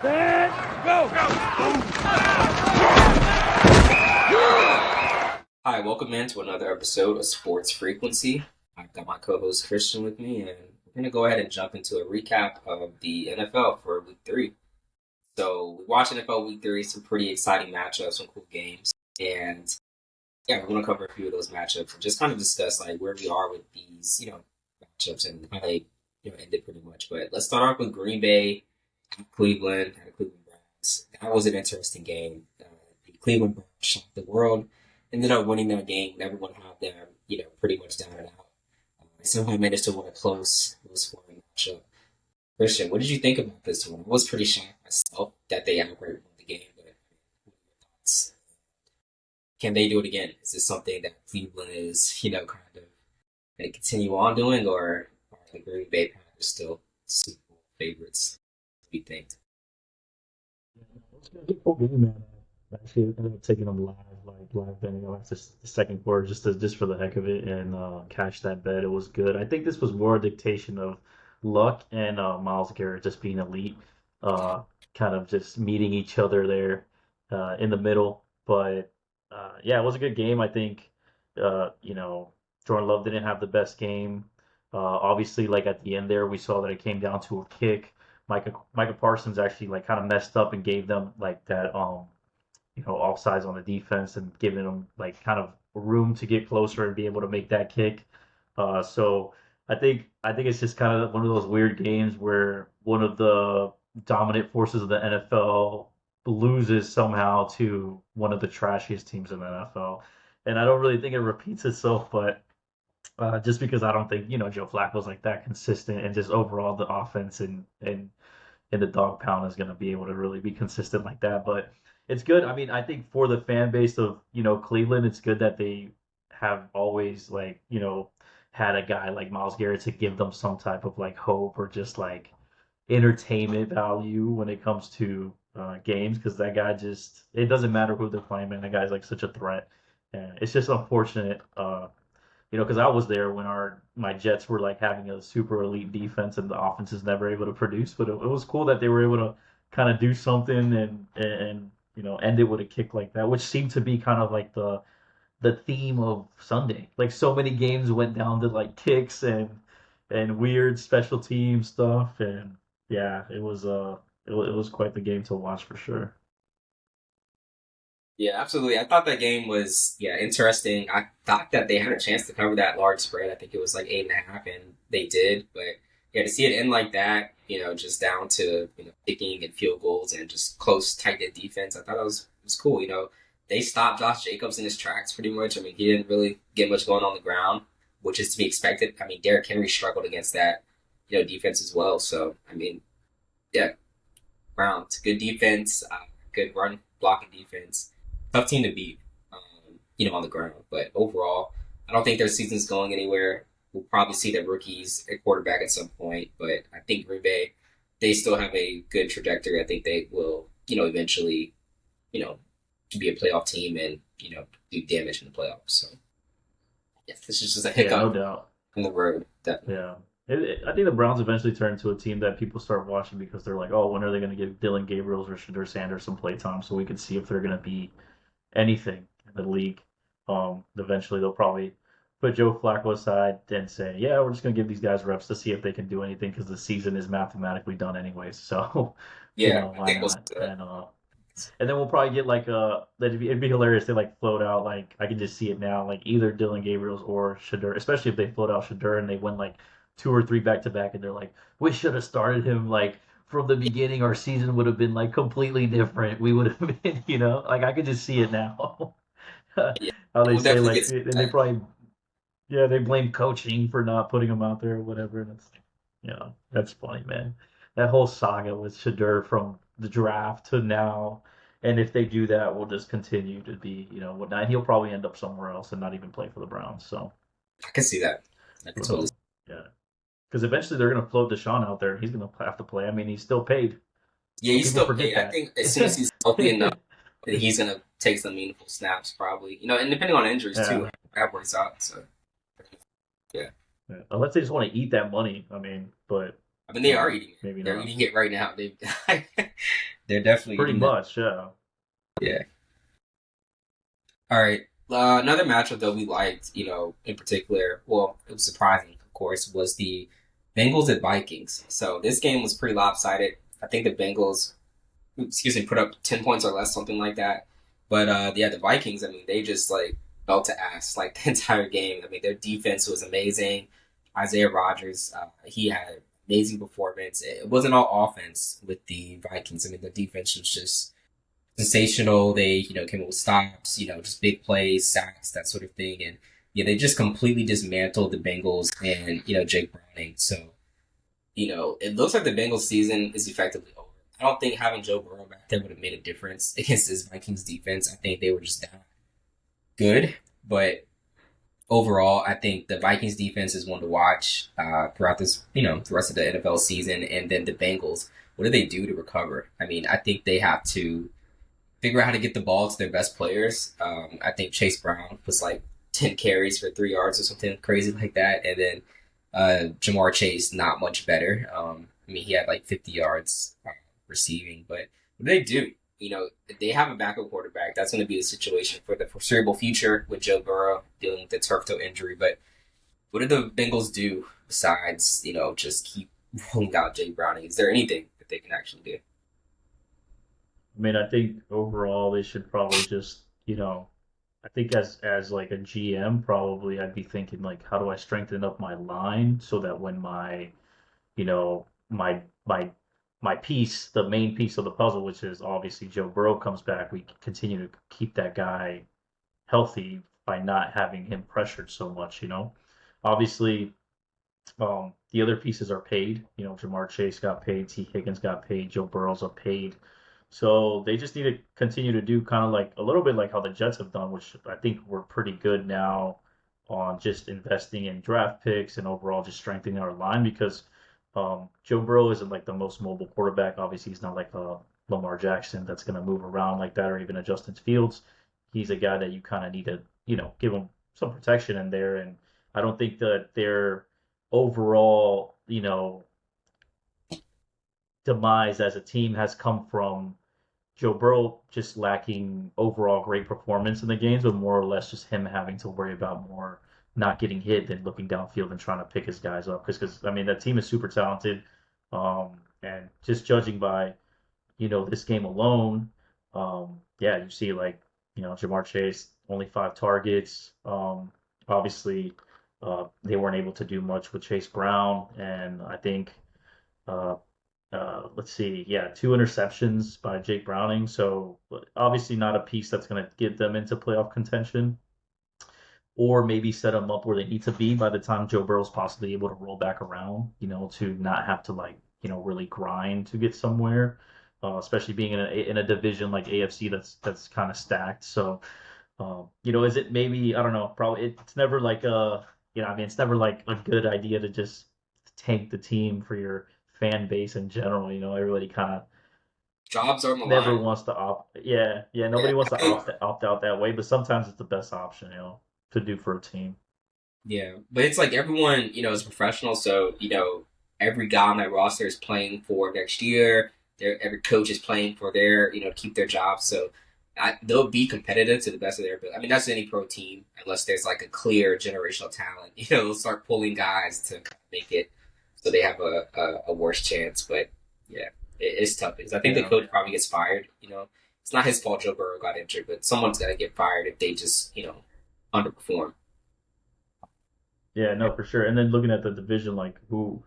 Set, go! Hi, welcome in to another episode of Sports Frequency. I've got my co-host Christian with me, and we're going to go ahead and jump into a recap of the NFL for Week 3. So we watched NFL Week 3, some pretty exciting matchups, some cool games, and yeah, we're going to cover a few of those matchups and just kind of discuss like where we are with these, matchups and how they, ended pretty much. But let's start off with Green Bay, Cleveland, and the Cleveland Browns. That was an interesting game. The Cleveland Browns shocked the world, ended up winning that game. Everyone had them, pretty much down and out. Somehow managed to win a close scoring matchup. Christian, what did you think about this one? I was pretty shocked myself that they outright won the game, but what are your thoughts? Can they do it again? Is this something that Cleveland is, kind of going to continue on doing, or are the Green Bay Packers still Super Bowl favorites? What do you think? It's gonna be a full game, man. Actually, I ended up taking them live betting after the second quarter, just for the heck of it, and cash that bet. It was good. I think this was more a dictation of Luck and Miles Garrett just being elite, uh, kind of just meeting each other there in the middle. But yeah, it was a good game. I think Jordan Love didn't have the best game. Obviously, like at the end there, we saw that it came down to a kick. Micah Parsons actually like kind of messed up and gave them like that offsides on the defense and giving them like kind of room to get closer and be able to make that kick. So I think it's just kind of one of those weird games where one of the dominant forces of the NFL loses somehow to one of the trashiest teams in the NFL. And I don't really think it repeats itself, but just because I don't think Joe Flacco's like that consistent, and just overall the offense and the dog pound is going to be able to really be consistent like that. But it's good. I mean, I think for the fan base of Cleveland, it's good that they have always like had a guy like Miles Garrett to give them some type of like hope or just like entertainment value when it comes to games, because that guy just, it doesn't matter who they're playing, man. That guy's like such a threat. And it's just unfortunate, because I was there when my Jets were like having a super elite defense and the offense is never able to produce. But it was cool that they were able to kind of do something and end it with a kick like that, which seemed to be kind of like the theme of Sunday. Like so many games went down to like kicks and weird special team stuff, and yeah, it was quite the game to watch for sure. Yeah, absolutely. I thought that game was interesting. I thought that they had a chance to cover that large spread. I think it was like 8.5, and they did. But yeah, to see it end like that, just down to kicking and field goals and just close, tight knit defense, I thought it was cool. They stopped Josh Jacobs in his tracks pretty much. I mean, he didn't really get much going on the ground, which is to be expected. I mean, Derrick Henry struggled against that defense as well. So I mean, yeah, Browns good defense, good run blocking defense, tough team to beat, on the ground. But overall, I don't think their season's going anywhere. We'll probably see the rookies at quarterback at some point, but I think Green Bay, they still have a good trajectory. I think they will, eventually, you know, be a playoff team and, do damage in the playoffs. So, yes, this is just a Yeah, no hiccup doubt. in the road, definitely. Yeah. I think the Browns eventually turn into a team that people start watching because they're like, oh, when are they going to give Dylan Gabriels or Shedeur Sanders some playtime so we can see if they're going to be anything in the league. Eventually they'll probably put Joe Flacco aside and say, yeah, we're just going to give these guys reps to see if they can do anything because the season is mathematically done anyways. So, Yeah, I why think we'll see not? that. And then we'll probably get like it'd be hilarious. They like float out like I can just see it now, like either Dylan Gabriels or Shadur, especially if they float out Shadur and they win like two or three back to back, and they're like, we should have started him like from the beginning. Our season would have been like completely different. We would have been, like I could just see it now. Yeah, How they we'll say definitely like, get some and of they that. probably, yeah, they blame coaching for not putting him out there or whatever, and it's, that's funny, man. That whole saga with Shadur from the draft to now, and if they do that, we'll just continue to be, whatnot. He'll probably end up somewhere else and not even play for the Browns. So, I can see that. I can totally. yeah, because eventually they're gonna float Deshaun out there. He's gonna have to play. I mean, he's still paid. Yeah, he's People still forget paid. I that. think as soon as he's healthy enough, that he's gonna take some meaningful snaps, probably. And depending on injuries too, Yeah. that works out. So yeah, Yeah. Unless they just want to eat that money. I mean, but I mean, they are eating it. Maybe They're not. eating it right now. They're definitely Pretty eating that. much, yeah. Yeah. All right. Another matchup that we liked, in particular, well, it was surprising, of course, was the Bengals at Vikings. So this game was pretty lopsided. I think the Bengals, excuse me, put up 10 points or less, something like that. But yeah, the Vikings, I mean, they just like fell to ass like the entire game. I mean, their defense was amazing. Isaiah Rodgers, he had an amazing performance. It wasn't all offense with the Vikings. I mean, the defense was just sensational. They, came up with stops, just big plays, sacks, that sort of thing. And yeah, they just completely dismantled the Bengals and, Jake Browning. So, it looks like the Bengals season is effectively over. I don't think having Joe Burrow back there would have made a difference against this Vikings defense. I think they were just that good. But overall, I think the Vikings defense is one to watch throughout this, the rest of the NFL season. And then the Bengals, what do they do to recover? I mean, I think they have to figure out how to get the ball to their best players. I think Chase Brown was like 10 carries for 3 yards or something crazy like that. And then Jamar Chase, not much better. I mean, he had like 50 yards receiving, but what do they do? If they have a backup quarterback, that's going to be the situation for the foreseeable future with Joe Burrow dealing with the turf toe injury. But what do the Bengals do besides, just keep rolling out Jay Browning? Is there anything that they can actually do? I mean, I think overall they should probably just, I think as like a GM, probably I'd be thinking like, how do I strengthen up my line so that when my, you know, my piece, the main piece of the puzzle, which is obviously Joe Burrow comes back, we can continue to keep that guy healthy by not having him pressured so much. Obviously, the other pieces are paid. Jamar Chase got paid, T. Higgins got paid, Joe Burrows are paid. So they just need to continue to do kind of like a little bit like how the Jets have done, which I think we're pretty good now on just investing in draft picks and overall just strengthening our line because Joe Burrow isn't like the most mobile quarterback. Obviously, he's not like a Lamar Jackson that's going to move around like that or even a Justin Fields. He's a guy that you kind of need to, give him some protection in there. And I don't think that their overall, demise as a team has come from Joe Burrow just lacking overall great performance in the games, but more or less just him having to worry about more not getting hit than looking downfield and trying to pick his guys up. Because I mean that team is super talented, and just judging by this game alone, yeah, you see like Jamar Chase only 5 targets. Obviously, they weren't able to do much with Chase Brown, and I think uh, let's see, yeah, 2 interceptions by Jake Browning. So obviously not a piece that's going to get them into playoff contention, or maybe set them up where they need to be by the time Joe Burrow's possibly able to roll back around. To not have to like really grind to get somewhere, especially being in a division like AFC that's kind of stacked. So is it maybe I don't know. Probably it's never like I mean, it's never like a good idea to just tank the team for your fan base in general. Everybody kind of Jobs are on the never line. wants to opt. Yeah, yeah. Yeah. Nobody wants to opt out that way, but sometimes it's the best option, to do for a team. Yeah, but it's like everyone, is professional, so every guy on that roster is playing for next year. Every coach is playing for their, to keep their jobs. So they'll be competitive to the best of their ability. I mean, that's any pro team, unless there's like a clear generational talent. They'll start pulling guys to kind of make it so they have a worse chance. But yeah, it's tough because I think the Yeah, coach probably gets fired. It's not his fault Joe Burrow got injured, but someone's got to get fired if they just, underperform. yeah, no, for sure. And then looking at the division, like who,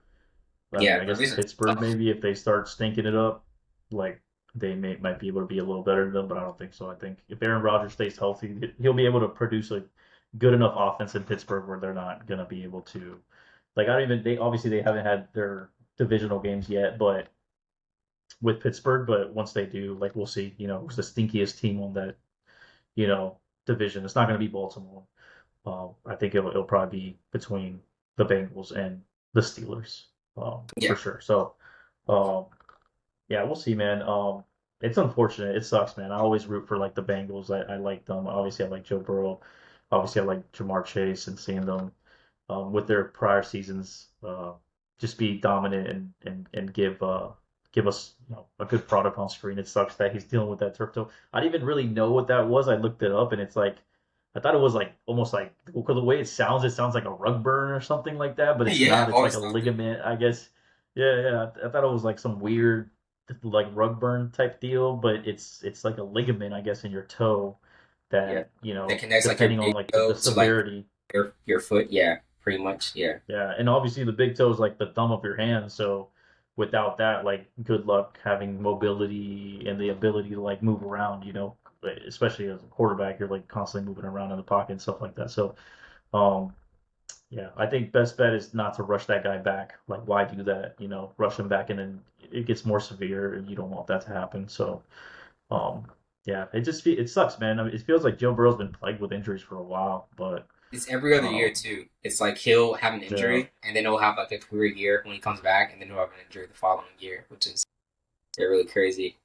I mean, Yeah, I the guess reason Pittsburgh maybe if they start stinking it up, like they might be able to be a little better than them, but I don't think so. I think if Aaron Rodgers stays healthy, he'll be able to produce a good enough offense in Pittsburgh where they're not gonna be able to. Like I don't even they obviously they haven't had their divisional games yet, but with Pittsburgh, but once they do, like we'll see, who's the stinkiest team on that, you know, division. It's not gonna be Baltimore. I think it'll probably be between the Bengals and the Steelers, for yeah, sure. So, um, yeah, we'll see, man. It's unfortunate. It sucks, man. I always root for like the Bengals. I like them. Obviously, I like Joe Burrow. Obviously, I like Jamar Chase and seeing them with their prior seasons just be dominant and give us a good product on screen. It sucks that he's dealing with that turf toe. I didn't even really know what that was. I looked it up and it's like I thought it was like almost like because the way it sounds like a rug burn or something like that, but it's Yeah, not. I've It's like always a thought that. ligament, I guess. Yeah, yeah. I thought it was like some weird like rug burn type deal, but it's like a ligament, I guess, in your toe Yeah, that, that connects like your depending on big like the toe to like severity. your foot. Yeah, pretty much. Yeah, Yeah, and obviously the big toe is like the thumb of your hand, so without that, like good luck having mobility and the ability to like move around, especially as a quarterback, you're like constantly moving around in the pocket and stuff like that. So, um, yeah, I think best bet is not to rush that guy back. Like, why do that? Rush him back and then it gets more severe, and you don't want that to happen. So, um, yeah, it sucks, man. I mean, it feels like Joe Burrow's been plagued with injuries for a while, but it's every other year um, too. It's like he'll have an yeah, injury, and then he'll have like a career year when he comes back, and then he'll have an injury the following year, which is really crazy.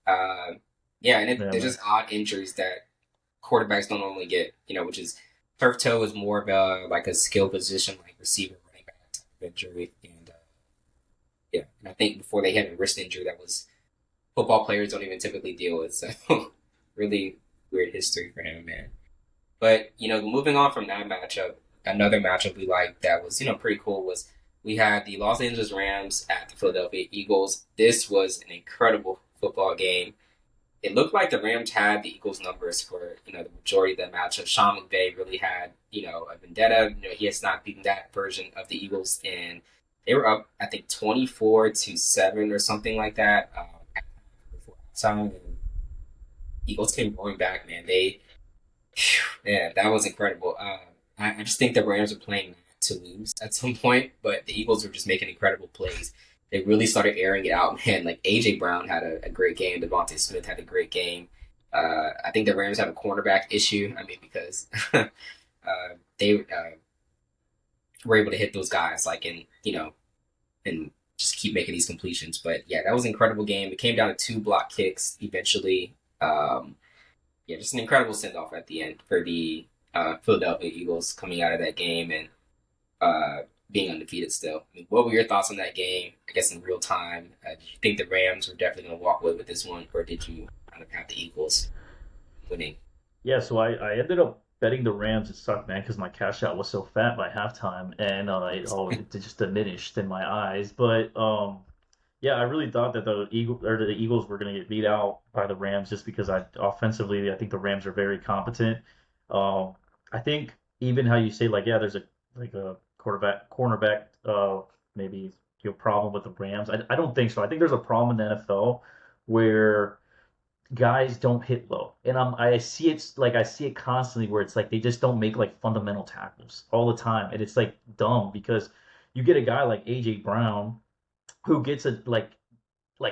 Yeah, and yeah, they're man. just odd injuries that quarterbacks don't normally get. Which is turf toe is more of a like a skill position, like receiver, running back type of injury, and yeah, and I think before they had a wrist injury that was football players don't even typically deal with. So really weird history for him, man. But moving on from that matchup, another matchup we liked that was pretty cool was we had the Los Angeles Rams at the Philadelphia Eagles. This was an incredible football game. It looked like the Rams had the Eagles numbers for the majority of the matchup. Sean McVay really had a vendetta. He has not beaten that version of the Eagles, and they were up I think 24-7 or something like that before halftime. And Eagles came roaring back, man. Yeah, that was incredible. I just think the Rams are playing to lose at some point, but the Eagles were just making incredible plays. They really started airing it out, man. Like AJ Brown had a great game. Devontae Smith had a great game. I think the Rams have a cornerback issue. I mean, because they were able to hit those guys like and just keep making these completions. But yeah, that was an incredible game. It came down to two block kicks eventually. Yeah, just an incredible send off at the end for the Philadelphia Eagles coming out of that game and being undefeated still. I mean, what were your thoughts on that game? I guess in real time, did you think the Rams were definitely going to walk away with this one, or did you kind of have the Eagles winning? Yeah, so I ended up betting the Rams. It sucked, man, because my cash out was so fat by halftime, and it just diminished in my eyes. But yeah, I really thought that the Eagles were going to get beat out by the Rams just because offensively, I think the Rams are very competent. Um, I think even how you say like, yeah, there's a cornerback, maybe problem with the Rams. I don't think so. I think there's a problem in the NFL where guys don't hit low. And I see it constantly where it's like they just don't make like fundamental tackles all the time. And it's like dumb because you get a guy like AJ Brown who gets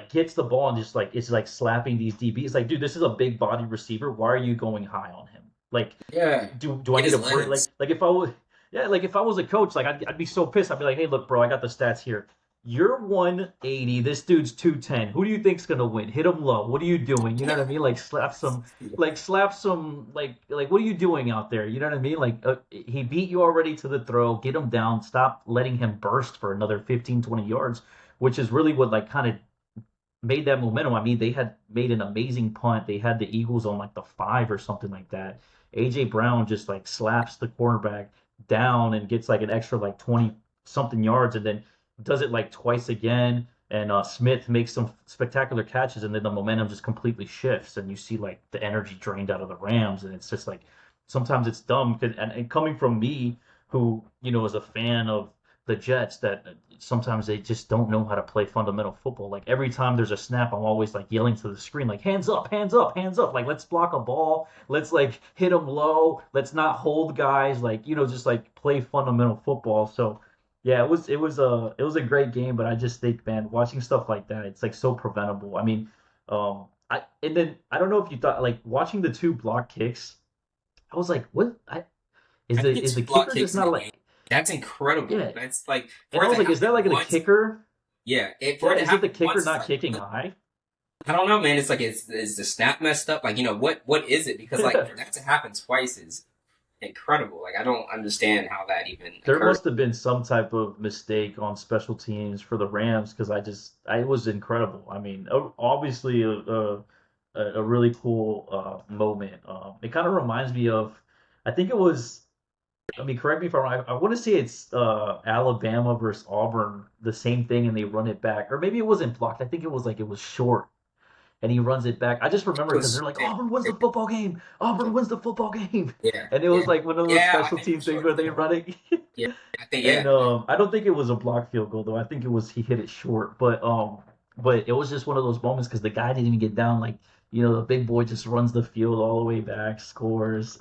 gets the ball and just like is like slapping these DBs. Like, dude, this is a big body receiver. Why are you going high on him? Like, Yeah, do I get need his to bring legs. like if I was yeah, like if I was a coach, like I'd be so pissed. I'd be like, hey, look, bro, I got the stats here. You're 180. This dude's 210. Who do you think's gonna win? Hit him low. What are you doing? You know what I mean? Slap some, like, what are you doing out there? You know what I mean? Like, he beat you already to the throw. Get him down. Stop letting him burst for another 15, 20 yards, which is really what like kind of made that momentum. I mean, they had made an amazing punt. They had the Eagles on like the 5 or something like that. AJ Brown just like slaps the cornerback down and gets like an extra like 20 something yards and then does it like twice again. And Smith makes some spectacular catches, and then the momentum just completely shifts, and you see like the energy drained out of the Rams, and it's just like sometimes it's dumb. And coming from me, who is a fan of the Jets, that sometimes they just don't know how to play fundamental football. Like every time there's a snap, I'm always like yelling to the screen, like hands up, hands up, hands up. Like let's block a ball, let's like hit them low, let's not hold guys. Like just like play fundamental football. So yeah, it was a great game, but I just think, man, watching stuff like that, it's like so preventable. I mean, and then I don't know if you thought like watching the two block kicks. I was like, what? I didn't get Is the two block kicker just kicks in not the like game. That's incredible. yeah? That's like And for I it to was like, is that happen like the once. kicker? Yeah, for Yeah, it to is it the happen kicker once is not like kicking high? I don't know, man. It's like is the snap messed up? Like what is it? Because like for that to happen twice is incredible. Like I don't understand how that even There occurred. must have been some type of mistake on special teams for the Rams because I it was incredible. I mean, obviously a really cool moment. It kind of reminds me of, I think it was. I mean, correct me if I'm wrong. I want to say it's Alabama versus Auburn, the same thing, and they run it back, or maybe it wasn't blocked. I think it was like it was short, and he runs it back. I just It remember because they're was like, Auburn wins the football game. Auburn wins the football game, yeah, and it yeah, was like one of those yeah. I special think it team was things short where as they well. run it. Yeah, I think And yeah, I don't think it was a block field goal though. I think it was he hit it short, but it was just one of those moments because the guy didn't even get down. Like the big boy just runs the field all the way back, scores,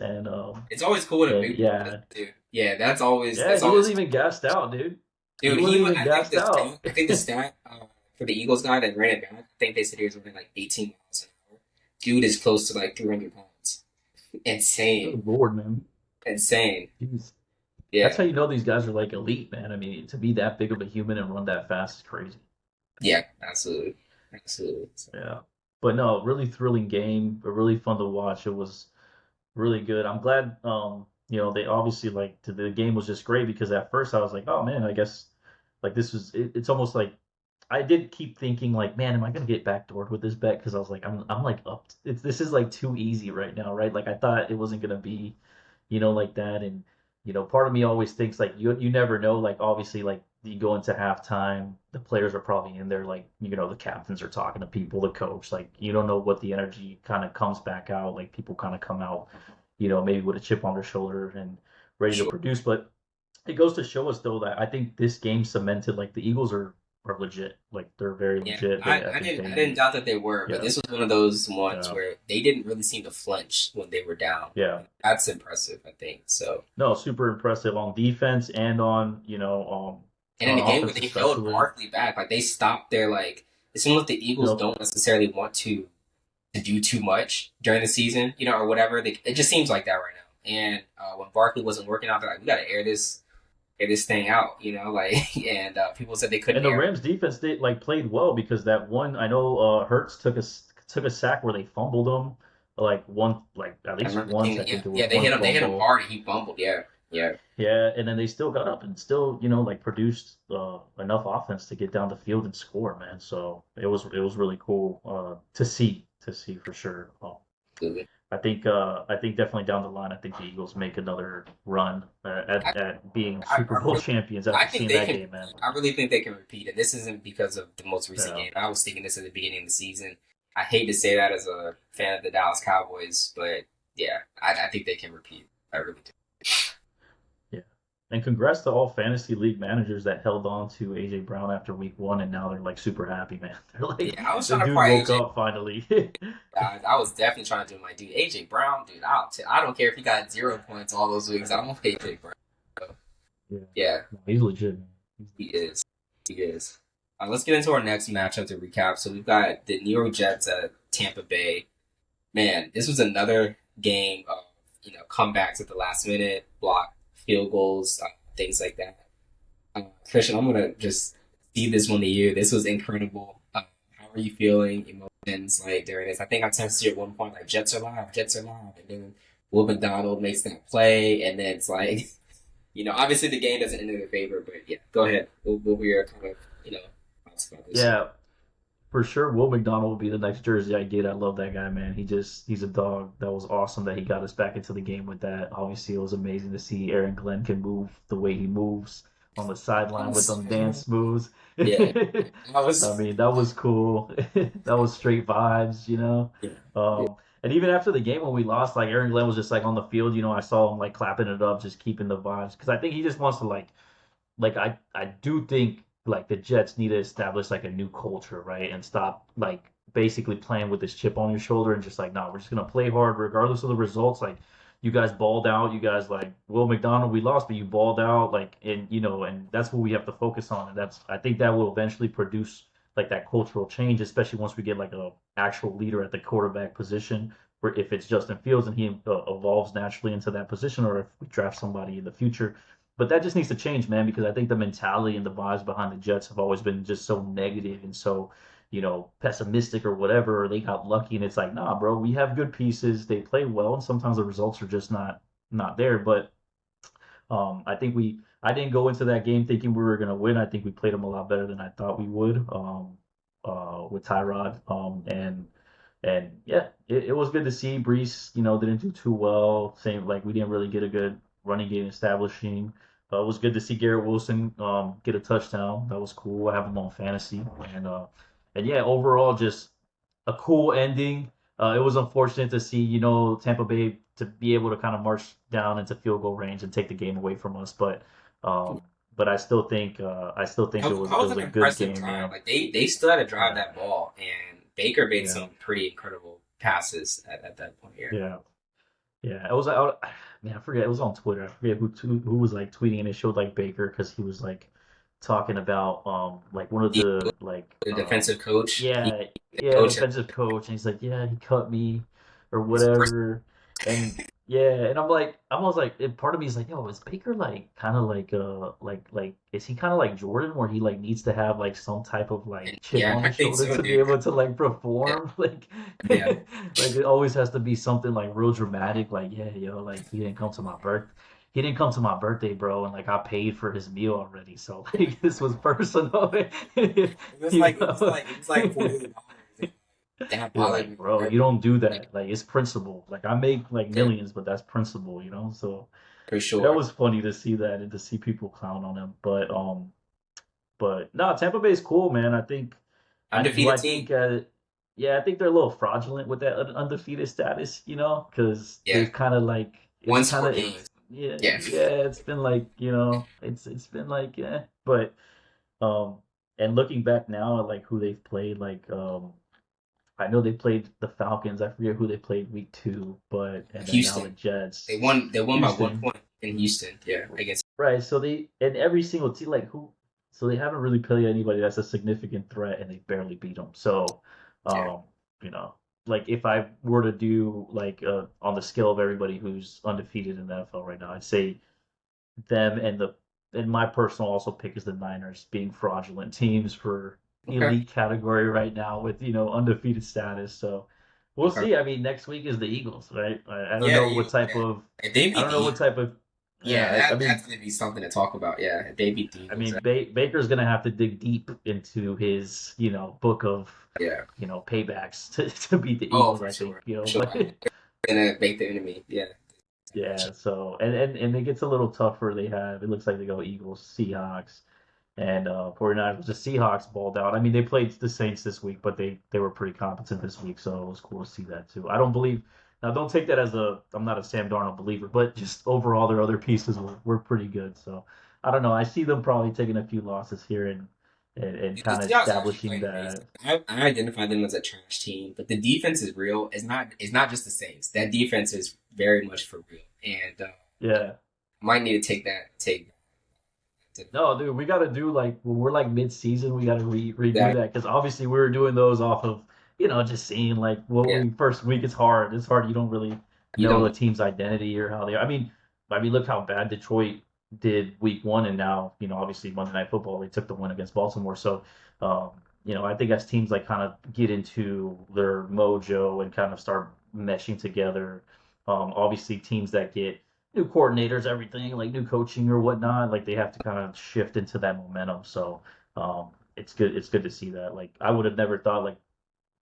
it's always cool when a and big boy does yeah, it too. Yeah, yeah, that's he wasn't always even gassed out, dude. He dude. wasn't He even I think gassed out. I think the stat for the Eagles guy that ran it back. I think they said he was running like 18 miles an hour. Dude is close to like 300 pounds. Insane, Good lord, man. insane. Jeez. That's Yeah, how you know these guys are like elite, man. I mean, to be that big of a human and run that fast is crazy. yeah, absolutely, absolutely. So, Yeah. But no, really thrilling game, but really fun to watch. It was really good. I'm glad, they obviously like the game was just great because at first I was like, oh man, I guess like this was it's almost like I did keep thinking like, man, am I gonna get backdoored with this bet? Because I was like, I'm like up. This is like too easy right now, right? Like I thought it wasn't gonna be, like that. And part of me always thinks like you never know. Like obviously, like you go into halftime, the players are probably in there, like the captains are talking to people, the coach. Like you don't know what the energy kind of comes back out. Like people kind of come out, maybe with a chip on their shoulder and ready to sure. produce. But it goes to show us though that I think this game cemented like the Eagles are legit. Like they're very Yeah, legit. I think I didn't they doubt that they were, but yeah this was one of those ones yeah where they didn't really seem to flinch when they were down. yeah. That's impressive, I think. So, No, super impressive on defense and on and in on a game where offense they held especially. Barkley back, like they stopped their like. It seems like the Eagles Yep. don't necessarily want to do too much during the season, or whatever. It just seems like that right now. And when Barkley wasn't working out, they're like, we got to air this thing out, like. And people said they couldn't And the air. Rams defense did like played well because that one I know Hurts took a sack where they fumbled him like one like at I least remember once seeing I it. Yeah, think there was yeah, one they hit him fumble. hard, and he fumbled. Yeah, yeah, Yeah, and then they still got up and still, like produced enough offense to get down the field and score, man. So it was really cool to see for sure. absolutely. I think definitely down the line, I think the Eagles make another run at being Super I Bowl really, champions I after think seeing they that can. game, man. I really think they can repeat it. This isn't because of the most recent Yeah, game. I was thinking this at the beginning of the season. I hate to say that as a fan of the Dallas Cowboys, but yeah, I think they can repeat. I really do. yeah. And congrats to all fantasy league managers that held on to AJ Brown after week one, and now they're like super happy, man. They're like, Yeah, I was the trying to dude fire woke AJ. up finally. I was definitely trying to do my dude AJ Brown, dude. I don't care if he got 0 points all those weeks. I'm gonna pay AJ Brown. So, Yeah, yeah, no, he's legit, man. He's he legit. is. He is. Let's get into our next matchup to recap. So we've got the New York Jets at Tampa Bay. Man, this was another game of comebacks at the last minute, block field goals, things like that. Christian, I'm gonna just see this one to you. This was incredible. How are you feeling? Emotions like during this? I think I texted you at one point like Jets are live, and then Will McDonald makes that play, and then it's like obviously the game doesn't end in their favor, but yeah, go ahead. We'll be your kind of thoughts about this. Yeah, for sure. Will McDonald will be the next jersey I get. I love that guy, man. He's a dog. That was awesome that he got us back into the game with that. Obviously, it was amazing to see Aaron Glenn can move the way he moves on the I sideline with was, them dance moves. yeah, I I was, mean, that was cool. That was straight vibes, yeah, yeah, Um, and even after the game when we lost, like Aaron Glenn was just like on the field, I saw him like clapping it up, just keeping the vibes because I think he just wants to like I do think like the Jets need to establish like a new culture, right? And stop like basically playing with this chip on your shoulder and just like, no, we're just gonna play hard regardless of the results. Like you guys balled out, you guys like Will McDonald, we lost, but you balled out, like and that's what we have to focus on. And that's I think that will eventually produce like that cultural change, especially once we get like a actual leader at the quarterback position. Where if it's Justin Fields and he evolves naturally into that position, or if we draft somebody in the future, but that just needs to change, man, because I think the mentality and the vibes behind the Jets have always been just so negative and so, pessimistic or whatever, or they got lucky and it's like, nah, bro, we have good pieces. They play well, and sometimes the results are just not there. But I think I didn't go into that game thinking we were gonna win. I think we played them a lot better than I thought we would. With Tyrod. And yeah, it was good to see Brees. Didn't do too well. Same like we didn't really get a good running game establishing. It was good to see Garrett Wilson get a touchdown. That was cool. I have him on fantasy, and yeah, overall just a cool ending. It was unfortunate to see, Tampa Bay to be able to kind of march down into field goal range and take the game away from us. Um, but I still think it was That it was was an a good impressive game, drive. Like they still had to drive Yeah, that ball, and Baker made yeah, some pretty incredible passes at that point here. yeah, yeah. It was man, I forget. It was on Twitter. I forget who was like tweeting, and it showed like Baker because he was like talking about like one of The, the like the defensive coach, yeah, the yeah, coach, defensive coach, and he's like, yeah, he cut me or his first, whatever, and yeah, and I was like, and part of me is like, yo, is Baker like kind of like is he kind of like Jordan where he like needs to have like some type of like and chip yeah, on I his think shoulder so, to be dude. able to like Yeah, perform, like yeah. like it always has to be something like real dramatic, like yeah, yo, like he didn't come to my birthday, bro, and like I paid for his meal already, so like this was personal, you know. It was like $48. That You're bothered me like, bro, you forever. don't do Like, that. Like, it's principle. Like, I make like yeah, millions, but that's principle. So for that sure. was funny to see that and to see people clown on him. But no, Tampa Bay's cool, man. Do Undefeated I team. think, yeah, I think they're a little fraudulent with that undefeated status, because Yeah, they've kind of like, won sport games. yeah, Yeah, yeah, it's been like, it's been like, yeah, but, um, and looking back now at like who they've played, like, I know they played the Falcons. I forget who they played week 2, and then now the Houston. Jets. They won by one Houston, point in Houston. Yeah, I guess. right? So and every single team, like so they haven't really played anybody that's a significant threat, and they barely beat them. So, Yeah. um, you know, like if I were to do like on the scale of everybody who's undefeated in the NFL right now, I'd say them and my personal also pick is the Niners being fraudulent teams for Okay. elite category right now with undefeated status. So we'll Okay. see. I mean, next week is the Eagles, right? I don't Yeah, know you. what type Yeah. of If they I beat don't the know what Eagles, type of yeah, yeah. I that's mean, gonna be something to talk about. Yeah, if they beat the I Eagles, mean Baker's gonna have to dig deep into his book of yeah. paybacks to beat the Oh, Eagles. for I think sure, for sure. but Gonna make the enemy. Yeah. yeah. So and it gets a little tougher. It looks like they go Eagles, Seahawks. And 49ers, the Seahawks balled out. I mean, they played the Saints this week, but they were pretty competent this week, so it was cool to see that too. I don't believe now. Don't take that as I'm not a Sam Darnold believer, but just overall, their other pieces were pretty good. So I don't know. I see them probably taking a few losses here and The kind of Seahawks are actually establishing playing crazy. that. I identify them as a trash team, but the defense is real. It's not just the Saints. That defense is very much for real, and Yeah. might need to take that. No, dude, we got to do like when we're like mid-season, we got to redo That that because obviously we were doing those off of just seeing like what yeah, we first week. It's hard. It's hard. You don't really you know don't. the team's identity or how they are. I mean, look how bad Detroit did week 1, and now obviously Monday Night Football they took the win against Baltimore. So, um, I think as teams like kind of get into their mojo and kind of start meshing together, obviously teams that get new coordinators, everything like new coaching or whatnot. Like they have to kind of shift into that momentum. So it's good. It's good to see that. Like I would have never thought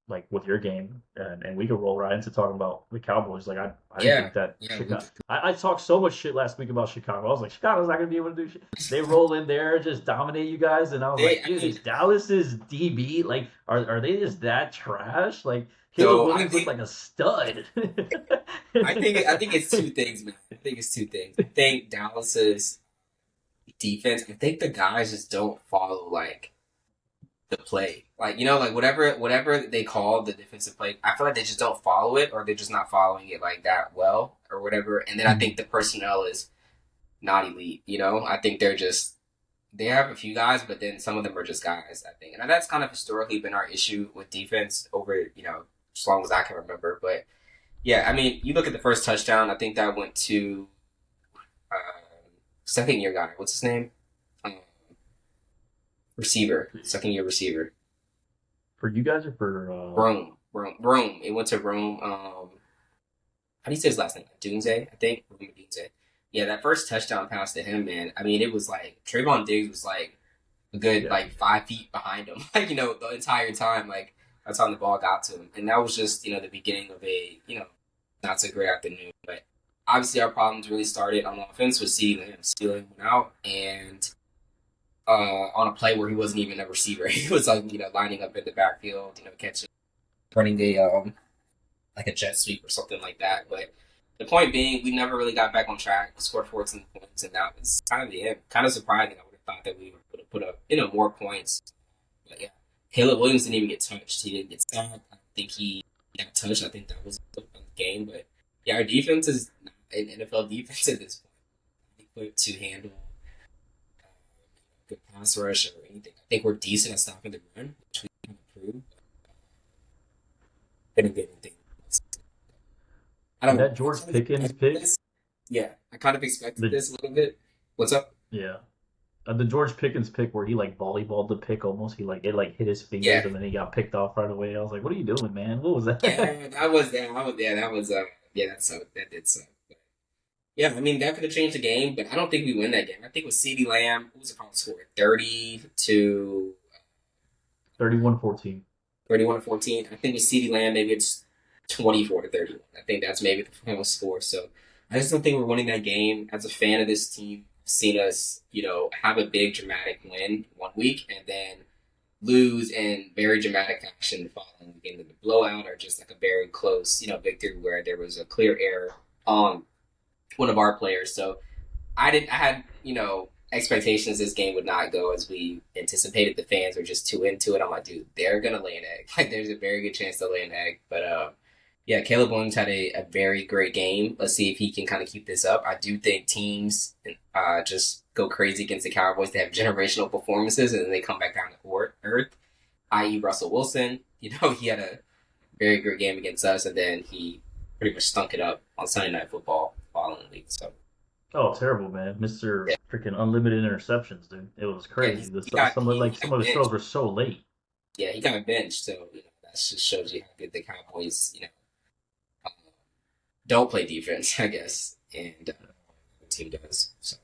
like with your game, and we could roll right into talking about the Cowboys. Like I didn't Yeah, think that yeah. Chicago. I talked so much shit last week about Chicago. I was like, Chicago's not gonna be able to do shit. They roll in there, just dominate you guys, and I was like, I dude, mean, is Dallas's DB like are they just that trash? Like Caleb so Williams looked like a stud. I think it's two things, man. I think it's two things. I think Dallas's defense. I think the guys just don't follow like the play. Like like whatever they call the defensive play. I feel like they just don't follow it, or they're just not following it like that well, or whatever. And then I think the personnel is not elite. I think they have a few guys, but then some of them are just guys. I think, and that's kind of historically been our issue with defense over as long as I can remember. But yeah, I mean, you look at the first touchdown. I think that went to second year guy. What's his name? Um, receiver, second year receiver. For you guys or for Rome. It went to Rome. how do you say his last name? Dunze, I think. Dunze. Yeah, that first touchdown pass to him, man. I mean, it was like Trayvon Diggs was like a good Yeah. like 5 feet behind him, like the entire time. Like that's how the ball got to him, and that was just the beginning of a not so great afternoon. But obviously, our problems really started on offense with CeeDee Lamb. CeeDee Lamb went out and on a play where he wasn't even a receiver. He was like lining up in the backfield, catching, running like a jet sweep or something like that. But the point being, we never really got back on track. We scored 14 points, and that was kind of the end. Kind of surprising. I would have thought that we would have put up more points. But yeah, Caleb Williams didn't even get touched. He didn't get sacked. I think he got touched. I think that was the game. But yeah, our defense is not an NFL defense at this point. Equipped to handle good pass rush or anything. I think we're decent at stopping the run, which we can improve. Didn't get anything. I don't And know. that I George kind of Pickens expected pick, this. Yeah, I kind of expected the this a little bit. What's up? yeah, the George Pickens pick where he like volleyballed the pick almost. He like it like hit his fingers Yeah, and then he got picked off right away. I was like, what are you doing, man? What was that? yeah, that was that. I was yeah, that was yeah, that sucked. That did suck. But, yeah, I mean that could have changed the game, but I don't think we win that game. I think with CeeDee Lamb, what was the final score? 31-14. 31-14. I think with CeeDee Lamb, maybe it's 24-31. I think that's maybe the final score. So I just don't think we're winning that game. As a fan of this team, I've seen us, have a big dramatic win one week and then lose in very dramatic fashion the following week. And the blowout or just like a very close, victory where there was a clear error on one of our players. So I had, expectations this game would not go as we anticipated. The fans were just too into it. I'm like, dude, they're gonna lay an egg. Like, there's a very good chance they'll lay an egg. But yeah, Caleb Williams had a very great game. Let's see if he can kind of keep this up. I do think teams just go crazy against the Cowboys. They have generational performances and then they come back down to earth. I.e., Russell Wilson. He had a very good game against us, and then he pretty much stunk it up on Sunday Night Football the following week. So Oh, terrible, man. Mr. yeah, Freaking unlimited interceptions, dude. It was yeah, crazy. he got Some of he like some got of his throws benched. were so late. Yeah, he got benched. So that just shows you how good the Cowboys uh, don't play defense, I guess, and the team does. So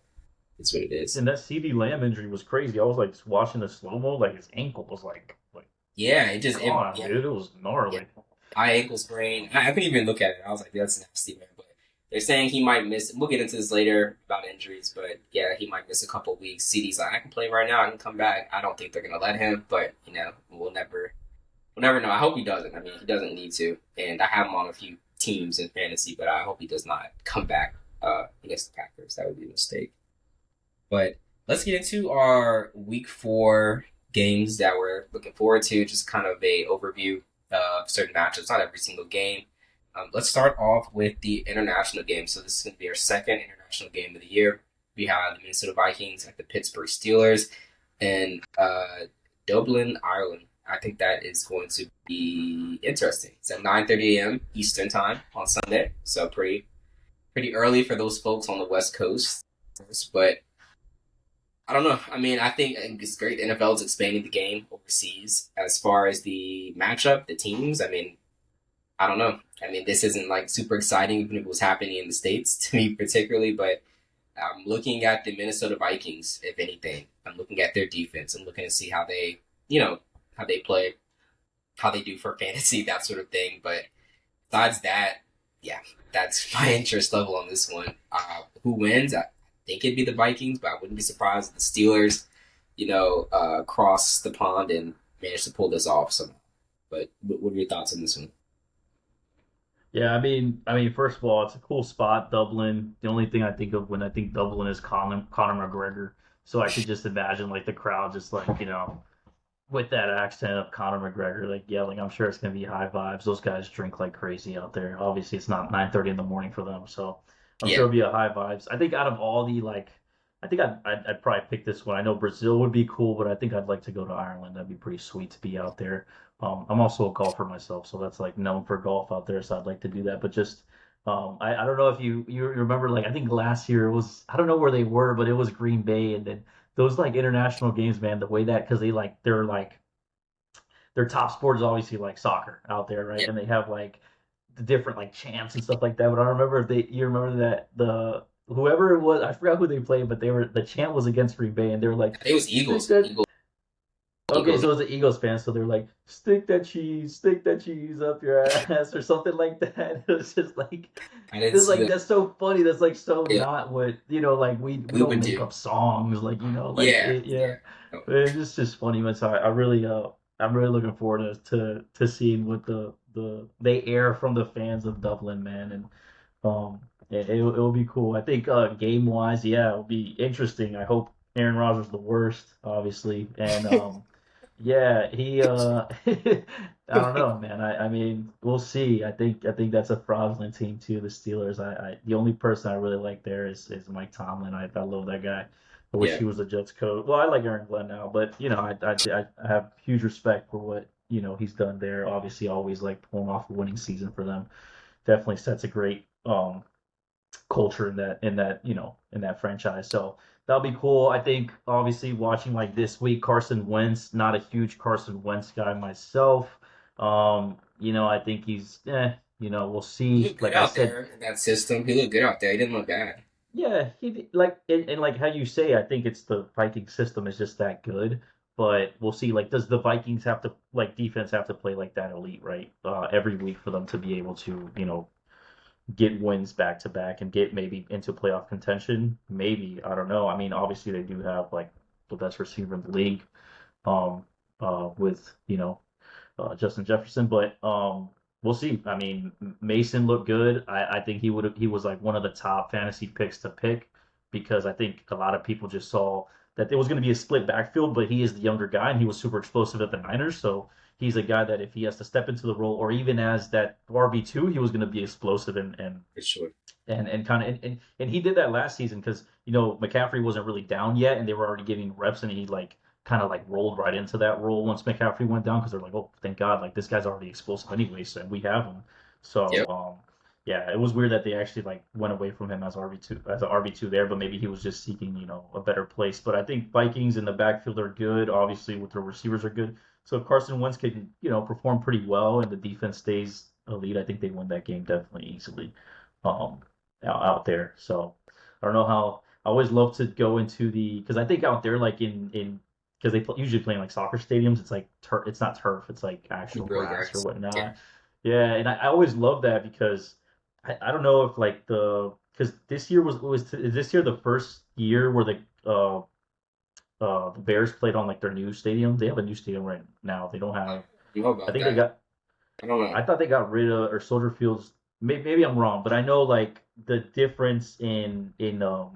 it's what it is. And that CD Lamb injury was crazy. I was like watching the slow mo, like his ankle was like Yeah, gone, yeah, dude. It was yeah. gnarly. High ankle sprain. I couldn't even look at it. I was like, that's nasty, man. But they're saying he might miss. We'll get into this later about injuries, but yeah, he might miss a couple of weeks. CD's like, I can play right now. I can come back. I don't think they're gonna let him, but we'll never know. I hope he doesn't. I mean, he doesn't need to. And I have him on a few teams in fantasy, but I hope he does not come back against the Packers. That would be a mistake. But let's get into our week 4 games that we're looking forward to. Just kind of a overview of certain matchups, not every single game. Let's start off with the international game. So this is going to be our second international game of the year. We have the Minnesota Vikings at the Pittsburgh Steelers in Dublin, Ireland. I think that is going to be interesting. It's at 9:30 a.m. Eastern time on Sunday, so pretty early for those folks on the West Coast. But I don't know. I mean, I think it's great. The NFL is expanding the game overseas. As far as the matchup, the teams, I mean, I don't know. I mean, this isn't like super exciting, even if it was happening in the States to me particularly, but I'm looking at the Minnesota Vikings, if anything. I'm looking at their defense. I'm looking to see how how they play, how they do for fantasy, that sort of thing. But besides that, yeah, that's my interest level on this one. Who wins? I think it'd be the Vikings, but I wouldn't be surprised if the Steelers, cross the pond and manage to pull this off somehow. But what are your thoughts on this one? Yeah, I mean, first of all, it's a cool spot, Dublin. The only thing I think of when I think Dublin is Conor McGregor. So I could just imagine like the crowd just like with that accent of Conor McGregor, like yelling. I'm sure it's gonna be high vibes. Those guys drink like crazy out there. Obviously, it's not 9:30 in the morning for them, so I'm sure Yeah, it'll be a high vibes. I think out of all the like, I think I'd probably pick this one. I know Brazil would be cool, but I think I'd like to go to Ireland. That'd be pretty sweet to be out there. I'm also a golfer myself, so that's like known for golf out there. So I'd like to do that. But just I don't know if you remember like I think last year it was I don't know where they were, but it was Green Bay, and then those like international games, man, the way that because they're like their top sport is obviously like soccer out there, right? yeah, And they have like the different like chants and stuff like that. But I remember if they you remember that the whoever it was, I forgot who they played, but they were the chant was against Green Bay, and they were like, I think it was "Stick Eagles. that." Eagles. Okay, Eagles. so it was the Eagles fans, so they're like, stick that cheese up your ass," or something like that. It was just like, I didn't it's see like that. that's so funny. That's like so Yeah, not what like we we don't would make do. up songs like like Yeah, it, yeah. yeah. Oh, It's just funny, man. So I really I'm really looking forward to seeing what they air from the fans of Dublin, man, and it'll be cool. I think game wise, yeah, it'll be interesting. I hope Aaron Rodgers is the worst, obviously, and yeah, he I don't know, man. I mean, we'll see. I think that's a fraudulent team too, the Steelers. The only person I really like there is Mike Tomlin. I love that guy. I wish yeah, he was the Jets coach. Well, I like Aaron Glenn now, but I have huge respect for what he's done there. Obviously, always like pulling off a winning season for them. Definitely sets a great culture in that franchise. So that'll be cool. I think obviously watching like this week, Carson Wentz, not a huge Carson Wentz guy myself. I think we'll he see. looked good Like I out said, there in that system. He looked good out there. He didn't look bad. yeah, and like how you say, I think it's the Viking system is just that good. But we'll see. Like, does the Vikings have to like defense have to play like that elite, right? Every week for them to be able to, get wins back to back and get maybe into playoff contention. Maybe I don't know. I mean, obviously they do have like the best receiver in the league, um, with Justin Jefferson, but we'll see. I mean, Mason looked good. I think he was like one of the top fantasy picks to pick because I think a lot of people just saw that there was going to be a split backfield, but he is the younger guy and he was super explosive at the Niners, so he's a guy that if he has to step into the role or even as that RB2, he was going to be explosive For sure. and kind of and he did that last season because McCaffrey wasn't really down yet and they were already giving reps and he like kind of like rolled right into that role once McCaffrey went down because they're like, oh, thank God, like this guy's already explosive anyway, so we have him. So Yep. yeah, it was weird that they actually like went away from him as an RB2 there, but maybe he was just seeking a better place. But I think Vikings in the backfield are good, obviously with their receivers are good. So if Carson Wentz can perform pretty well and the defense stays elite, I think they win that game definitely easily. Um, out there. So I don't know how. I always love to go into the because I think out there like in because usually play in like soccer stadiums. It's like turf. It's not turf. It's like actual Real grass or guys. Yeah. whatnot. Yeah, and I always love that because I don't know if like because this year was is this year the first year where the Bears played on like their new stadium. They have a new stadium right now. They don't I have. don't know I about think they that. got I don't know. I thought they got rid of or Soldier Fields. Maybe I'm wrong, but I know like the difference in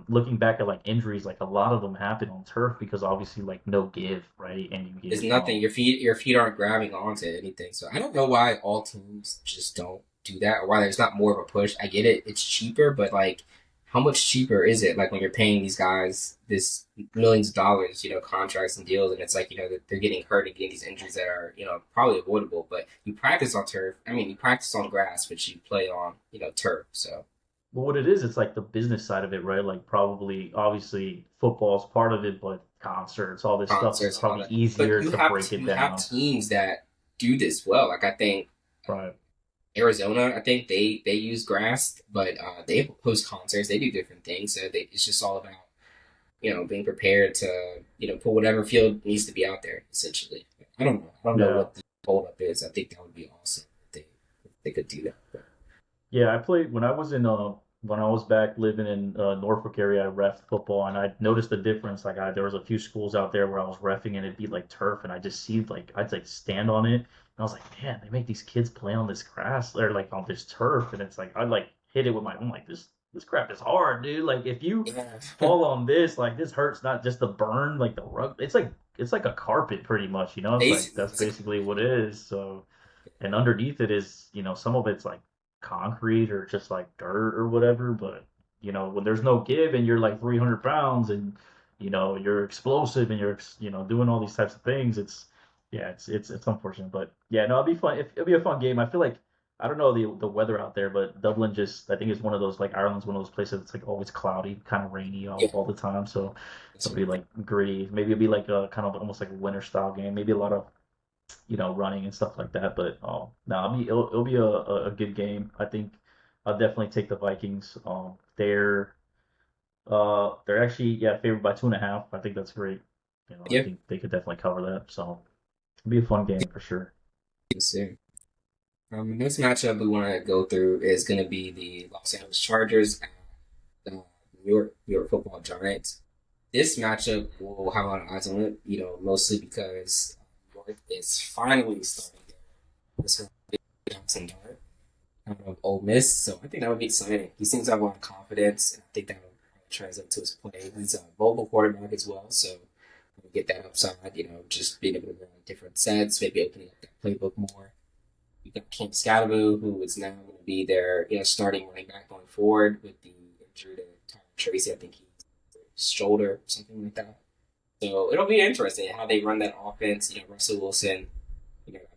looking back at like injuries, like a lot of them happen on turf because obviously like no give, right? And you It's get nothing. Your feet aren't grabbing onto anything. So I don't know why all teams just don't do that, or why there's not more of a push. I get it. It's cheaper, but like, how much cheaper is it? Like when you're paying these guys this millions of dollars, contracts and deals, and it's like that they're getting hurt and getting these injuries that are probably avoidable. But you practice on turf. I mean, you practice on grass, but you play on turf. So well, what it is, it's like the business side of it, right? Like probably obviously football's part of it, but concerts, all this stuff is concerts and all probably that. But easier you to have break it you have down. teams that do this well. Like I think Right. Arizona, I think they use grass, but they host concerts. They do different things. So it's just all about being prepared to put whatever field needs to be out there. Essentially, I don't know. I don't know Yeah. what the holdup is. I think that would be awesome if they could do that. But, Yeah, I played when I was back living in Norfolk area. I ref football, and I noticed the difference. Like there was a few schools out there where I was refing, and it'd be like turf, and I just see like I'd like stand on it, and I was like, man, they make these kids play on this grass or like on this turf, and it's like I'd like hit it with I'm like this crap is hard, dude. Like if you yeah, fall on this, like this hurts not just the burn, like the rug. It's like a carpet pretty much, you know. It's like basically, that's basically what it is. So and underneath it is some of it's like concrete or just like dirt or whatever, but when there's no give and you're like 300 pounds and you're explosive and you're doing all these types of things, it's yeah, it's unfortunate, but yeah, no, it'll be fun. It'll be a fun game. I feel like I don't know the weather out there, but Dublin just I think is one of those like Ireland's one of those places that's like always cloudy, kind of rainy yeah. all the time, so That's it'll what be like gritty. Maybe it'll be like a kind of almost like a winter style game. Maybe a lot of running and stuff like that. But no, I mean it'll be a good game. I think I'll definitely take the Vikings. They're actually favored by 2.5. I think that's great. I Yeah, think they could definitely cover that. So it'll be a fun game for sure. yes, sir. Next matchup we want to go through is going to be the Los Angeles Chargers and the New York Football Giants. This matchup will have a lot of eyes on it, mostly because New York is finally starting this Jackson Dart out of Ole Miss, so I think that would be exciting. He seems to have a lot of confidence, and I think that will translate to his play. He's a mobile quarterback as well, so we get that upside. Just being able to run different sets, maybe opening up that playbook more. You got Cam Scatteroo, who is now going to be their starting running back going forward with the injury to Tyler Tracy. I think he's shoulder, something like that. So it'll be interesting how they run that offense. Russell Wilson,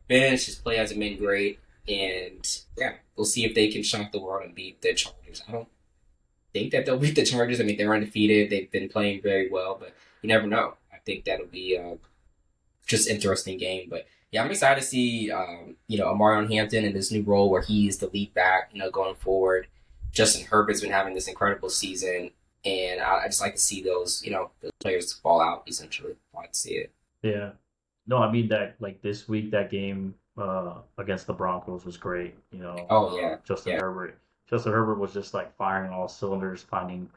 bench, his play hasn't been great. And yeah, we'll see if they can shock the world and beat the Chargers. I don't think that they'll beat the Chargers. I mean, they're undefeated. They've been playing very well, but you never know. I think that'll be just interesting game. But yeah, I'm excited to see Amarion Hampton in this new role where he's the lead back. Going forward. Justin Herbert's been having this incredible season, and I just like to see those players fall out. Essentially, I like to see it. Yeah. No, I mean that like this week that game against the Broncos was great. Oh yeah, Justin yeah. Herbert. Justin Herbert was just like firing all cylinders, finding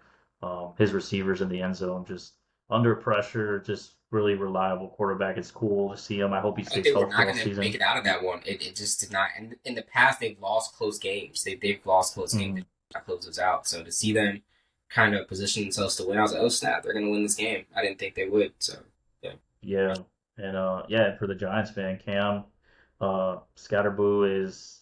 his receivers in the end zone, just under pressure, just really reliable quarterback. It's cool to see him. I hope he I think stays they were healthy not all going to make season. it out of that one. It just did not. And in the past, they've lost close games. They've lost close games. They Mhm. not close those out. So to see them kind of position themselves to win, I was like, oh snap, they're going to win this game. I didn't think they would. So yeah. Yeah, and for the Giants fan, Cam Scatterboo is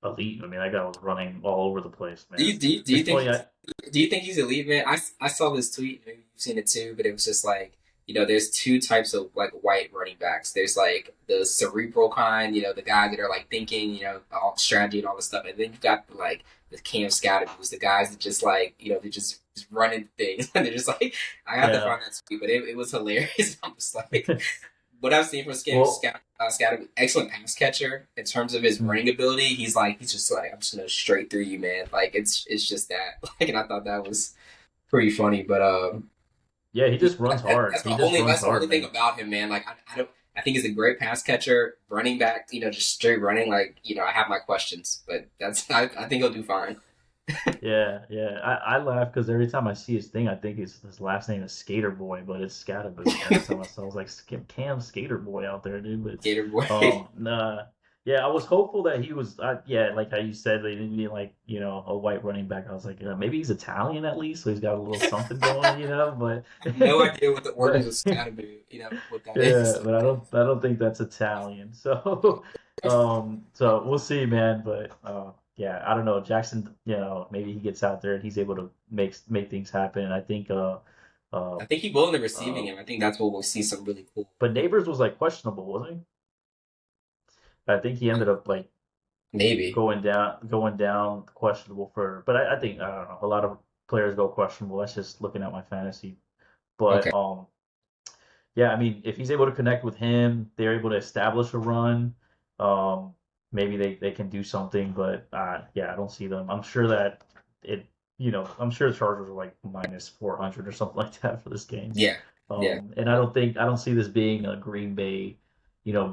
elite. I mean, that guy was running all over the place, Do man. you do you, do It's you think funny. he's do you think he's elite, man? I saw this tweet. Maybe you've seen it too, but it was just like there's two types of like white running backs. There's like the cerebral kind, the guys that are like thinking, all strategy and all this stuff, and then you've got the Cam Scatterboos, the guys that just like they're just running things, and they're just like I have to Yeah. find that tweet, but it was hilarious. I'm just like what I've seen from Well, Scott, excellent pass catcher in terms of his mm, running ability. He's just like I'm just gonna straight through you, man. Like it's just that. Like, and I thought that was pretty funny. But yeah, he just runs hard. He just runs that's the only hard, thing man. about him, man. Like I don't. I think he's a great pass catcher, running back. Just straight running. Like I have my questions, but I think he'll do fine. Yeah, yeah. I laugh because every time I see his thing, I think his last name is Skater Boy, but it's Scatterboo. Every time I was like Cam Skater Boy out there, dude. Gator boy. But nah. Yeah, I was hopeful that he was. Yeah, like how you said, they didn't mean like a white running back. I was like, maybe he's Italian at least, so he's got a little something going. But No idea what the origins but of Scatterby. What that yeah, is. but I don't think that's Italian. So so we'll see, man. But yeah, I don't know. Jackson, maybe he gets out there and he's able to make things happen. And I think uh I think he will in the receiving uh game. I think that's what we'll see some really cool. but Neighbors was like questionable, wasn't he? I think he ended up like Maybe. going down questionable for, but I think I don't know. A lot of players go questionable. That's just looking at my fantasy. Okay. But yeah, I mean, if he's able to connect with him, they're able to establish a run. Um, maybe they can do something, but yeah, I don't see them. I'm sure that it, I'm sure the Chargers are like minus 400 or something like that for this game. Yeah. Yeah. And I don't see this being a Green Bay,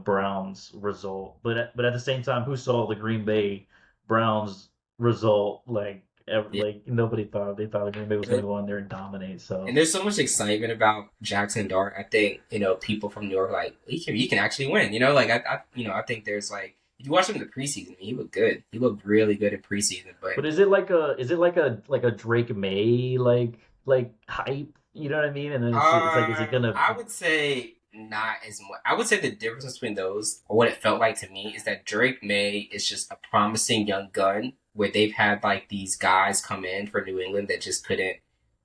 Browns result. But at the same time, who saw the Green Bay Browns result like ever, Yeah. like nobody thought they thought Green Bay was going to go in there and dominate. And So. there's so much excitement about Jackson Dart. I think people from New York like he can actually win. Like I think there's like if you watch him in the preseason, I mean, he looked good. He looked really good in preseason. But But is it like a Drake May like hype? You know what I mean? And then it's like, is he gonna? I would say not as much. I would say the difference between those, or what it felt like to me, is that Drake May is just a promising young gun where they've had like these guys come in for New England that just couldn't.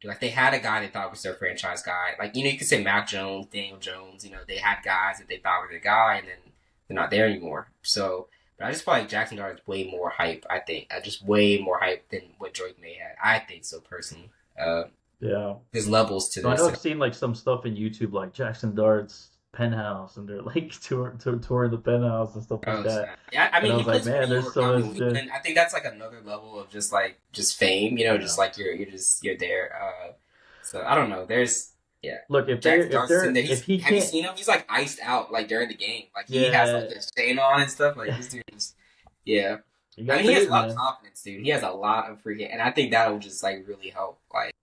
Like they had a guy they thought was their franchise guy. Like you could say Mac Jones, Daniel Jones. They had guys that they thought were the guy, and then they're not there anymore. So, but I just feel like Jackson Dart is way more hype. I think just way more hype than what Drake May had. I think so personally. Uh, Yeah. there's levels to No, I know this. I've seen like some stuff in YouTube like Jackson Dart's. penthouse and they're like touring the penthouse and stuff like Oh that. snap! Yeah, I And mean I he was like, plays for New man, there's York. so I much. mean, and I think that's like another level of just fame. Yeah. Just like you're there. So I don't know. There's yeah. Look, Jackson Johnson's in there. if He's he have you can't, seen him? He's like iced out like during the game. Like he has like yeah, a chain on and stuff. Like this dude is yeah. you I got mean, he has a paid, lot of man. confidence, dude. He has a lot of freaking, and I think that will just like really help, like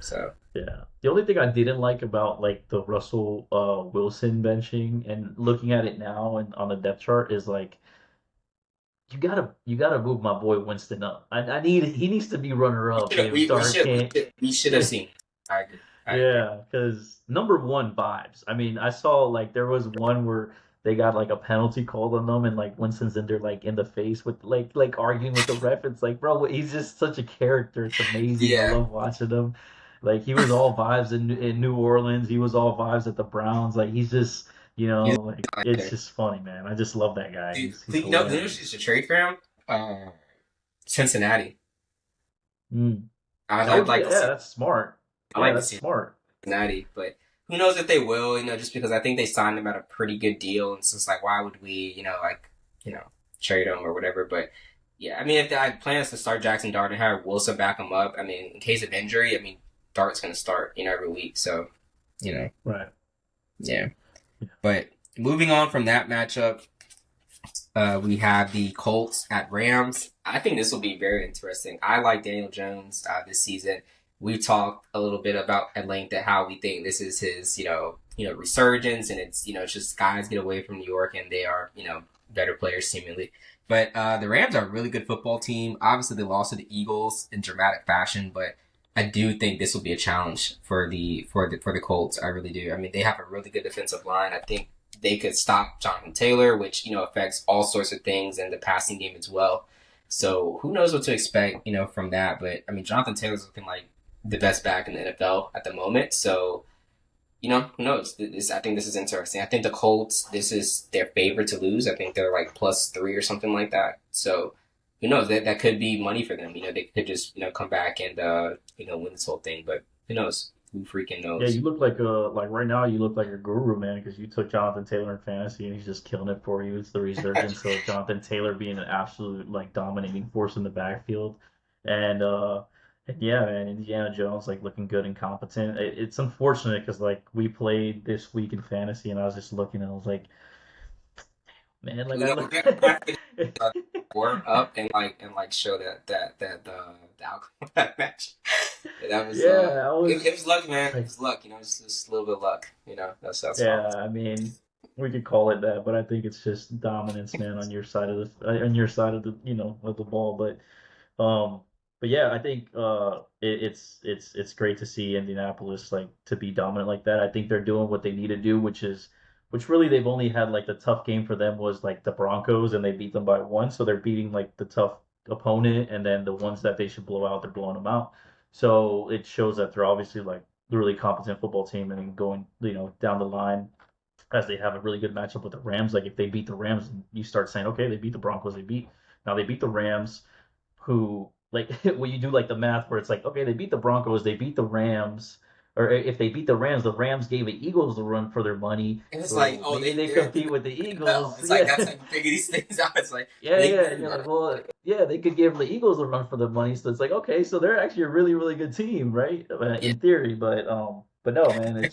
So Yeah. The only thing I didn't like about like the Russell Wilson benching and looking at it now and on the depth chart is like you gotta move my boy Winston up. I need he needs to be runner up if Dart can't. we should have seen. I agree. I agree. Yeah, because number one vibes. I mean, I saw like there was one where they got like a penalty called on them, and like Winston's in there like in the face with like arguing with the ref. It's like, bro, he's just such a character. It's amazing. I Yeah, love watching him. Like he was all vibes in New Orleans. He was all vibes at the Browns. Like he's just he's like like it's there. just funny, man. I just love that guy. Dude, He's you know, who hilarious. should trade for him? Uh, Cincinnati. Mm. I'd like to Yeah, see. that's smart. I Yeah, like to that's see smart. Cincinnati, but who knows if they will? Just because I think they signed him at a pretty good deal, and it's just like, why would we, you know, trade him or whatever? But yeah, I mean, if they had plans to start Jackson Dart and have Wilson back him up, I mean, in case of injury, I mean, Dart's going to start, every week. So, you know, Right. yeah. But moving on from that matchup, we have the Colts at Rams. I think this will be very interesting. I like Daniel Jones this season. We talked a little bit about at length at how we think this is his, resurgence, and it's just guys get away from New York and they are, better players seemingly. But the Rams are a really good football team. Obviously, they lost to the Eagles in dramatic fashion, but I do think this will be a challenge for the Colts. I really do. I mean, they have a really good defensive line. I think they could stop Jonathan Taylor, which affects all sorts of things in the passing game as well. So who knows what to expect, from that. But I mean, Jonathan Taylor's looking like the best back in the NFL at the moment. So who knows? I think this is interesting. I think the Colts, this is their favorite to lose. I think they're like +3 or something like that. So who knows? That could be money for them. They could just come back and win this whole thing. But who knows? Who freaking Yeah, knows? you look like right now you look like a guru, man, because you took Jonathan Taylor in fantasy and he's just killing it for you. It's the resurgence of Jonathan Taylor being an absolute like dominating force in the backfield, and yeah, man, Indiana Jones like looking good and competent. It's unfortunate because like we played this week in fantasy and I was just looking and I was like, man, like We I know look. we're gonna have to warm up and show that the outcome of that match. That was Yeah, I it was was luck, man. It like, was luck. It's just a little bit of luck. That's all. yeah, I mean, we could call it that, but I think it's just dominance, man, on your side of on your side of the, of the ball. Um, but yeah, I think it's great to see Indianapolis like to be dominant like that. I think they're doing what they need to do, which really they've only had like the tough game for them was like the Broncos and they beat them by one, so they're beating like the tough opponent and then the ones that they should blow out, they're blowing them out. So it shows that they're obviously like a really competent football team and then going, down the line as they have a really good matchup with the Rams. Like if they beat the Rams, you start saying, okay, they beat the Broncos, they beat the Rams, who like when you do like the math where it's like, okay, they beat the Broncos, they beat the Rams, or if they beat the Rams gave the Eagles the run for their money, And it's like, so oh, maybe they they're compete with the in the NFL. Eagles. It's like Yeah. that's how you figure these things out. It's like Yeah, they yeah, could and you're run like, well, yeah, they could give the Eagles a run for the money, so it's like, okay, so they're actually a really, really good team, right? yeah. In theory, but no, man,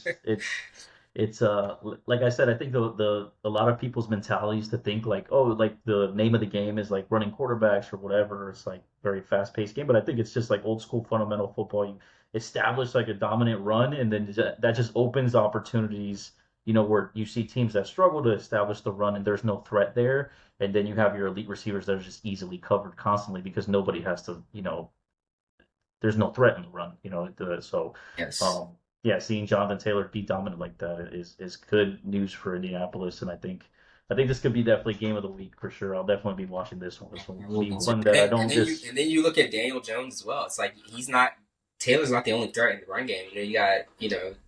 like I said, I think the a lot of people's mentalities to think like, oh, like the name of the game is like running quarterbacks or whatever. It's like very fast paced game, but I think it's just like old school fundamental football. You establish like a dominant run, and then that just opens opportunities. Where you see teams that struggle to establish the run, and there's no threat there, and then you have your elite receivers that are just easily covered constantly because nobody has to, there's no threat in the run, so Yes. um, yeah, seeing Jonathan Taylor be dominant like that is good news for Indianapolis, and I think this could be definitely game of the week for sure. I'll definitely be watching this one. This one I will will be be too. one that I And don't then you just. and then you look at Daniel Jones as well. It's like he's not Taylor's not the only threat in the run game. You got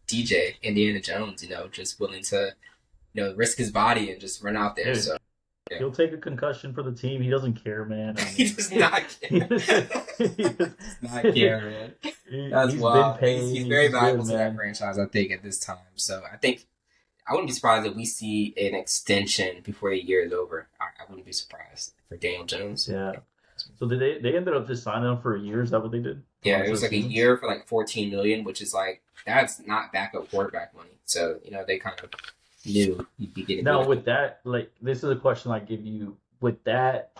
DJ Indiana Jones. Just willing to risk his body and just run out there. Dude, So yeah, he'll take a concussion for the team. He doesn't care, man. I he mean, does not he, care. He does not care, man. That's he's been wild. paid. He's very He's good, valuable to that man. franchise, I think, at this time. So I think I wouldn't be surprised if we see an extension before the year is over. I wouldn't be surprised for Daniel Jones. Yeah. So did they ended up just signing him for a year? Is that what they did for the Yeah, it rest of was the like a season? year for like 14 million, which is like that's not backup quarterback money. So they kind of knew he'd be getting rid Now of him. with that, like this is a question I give you. With that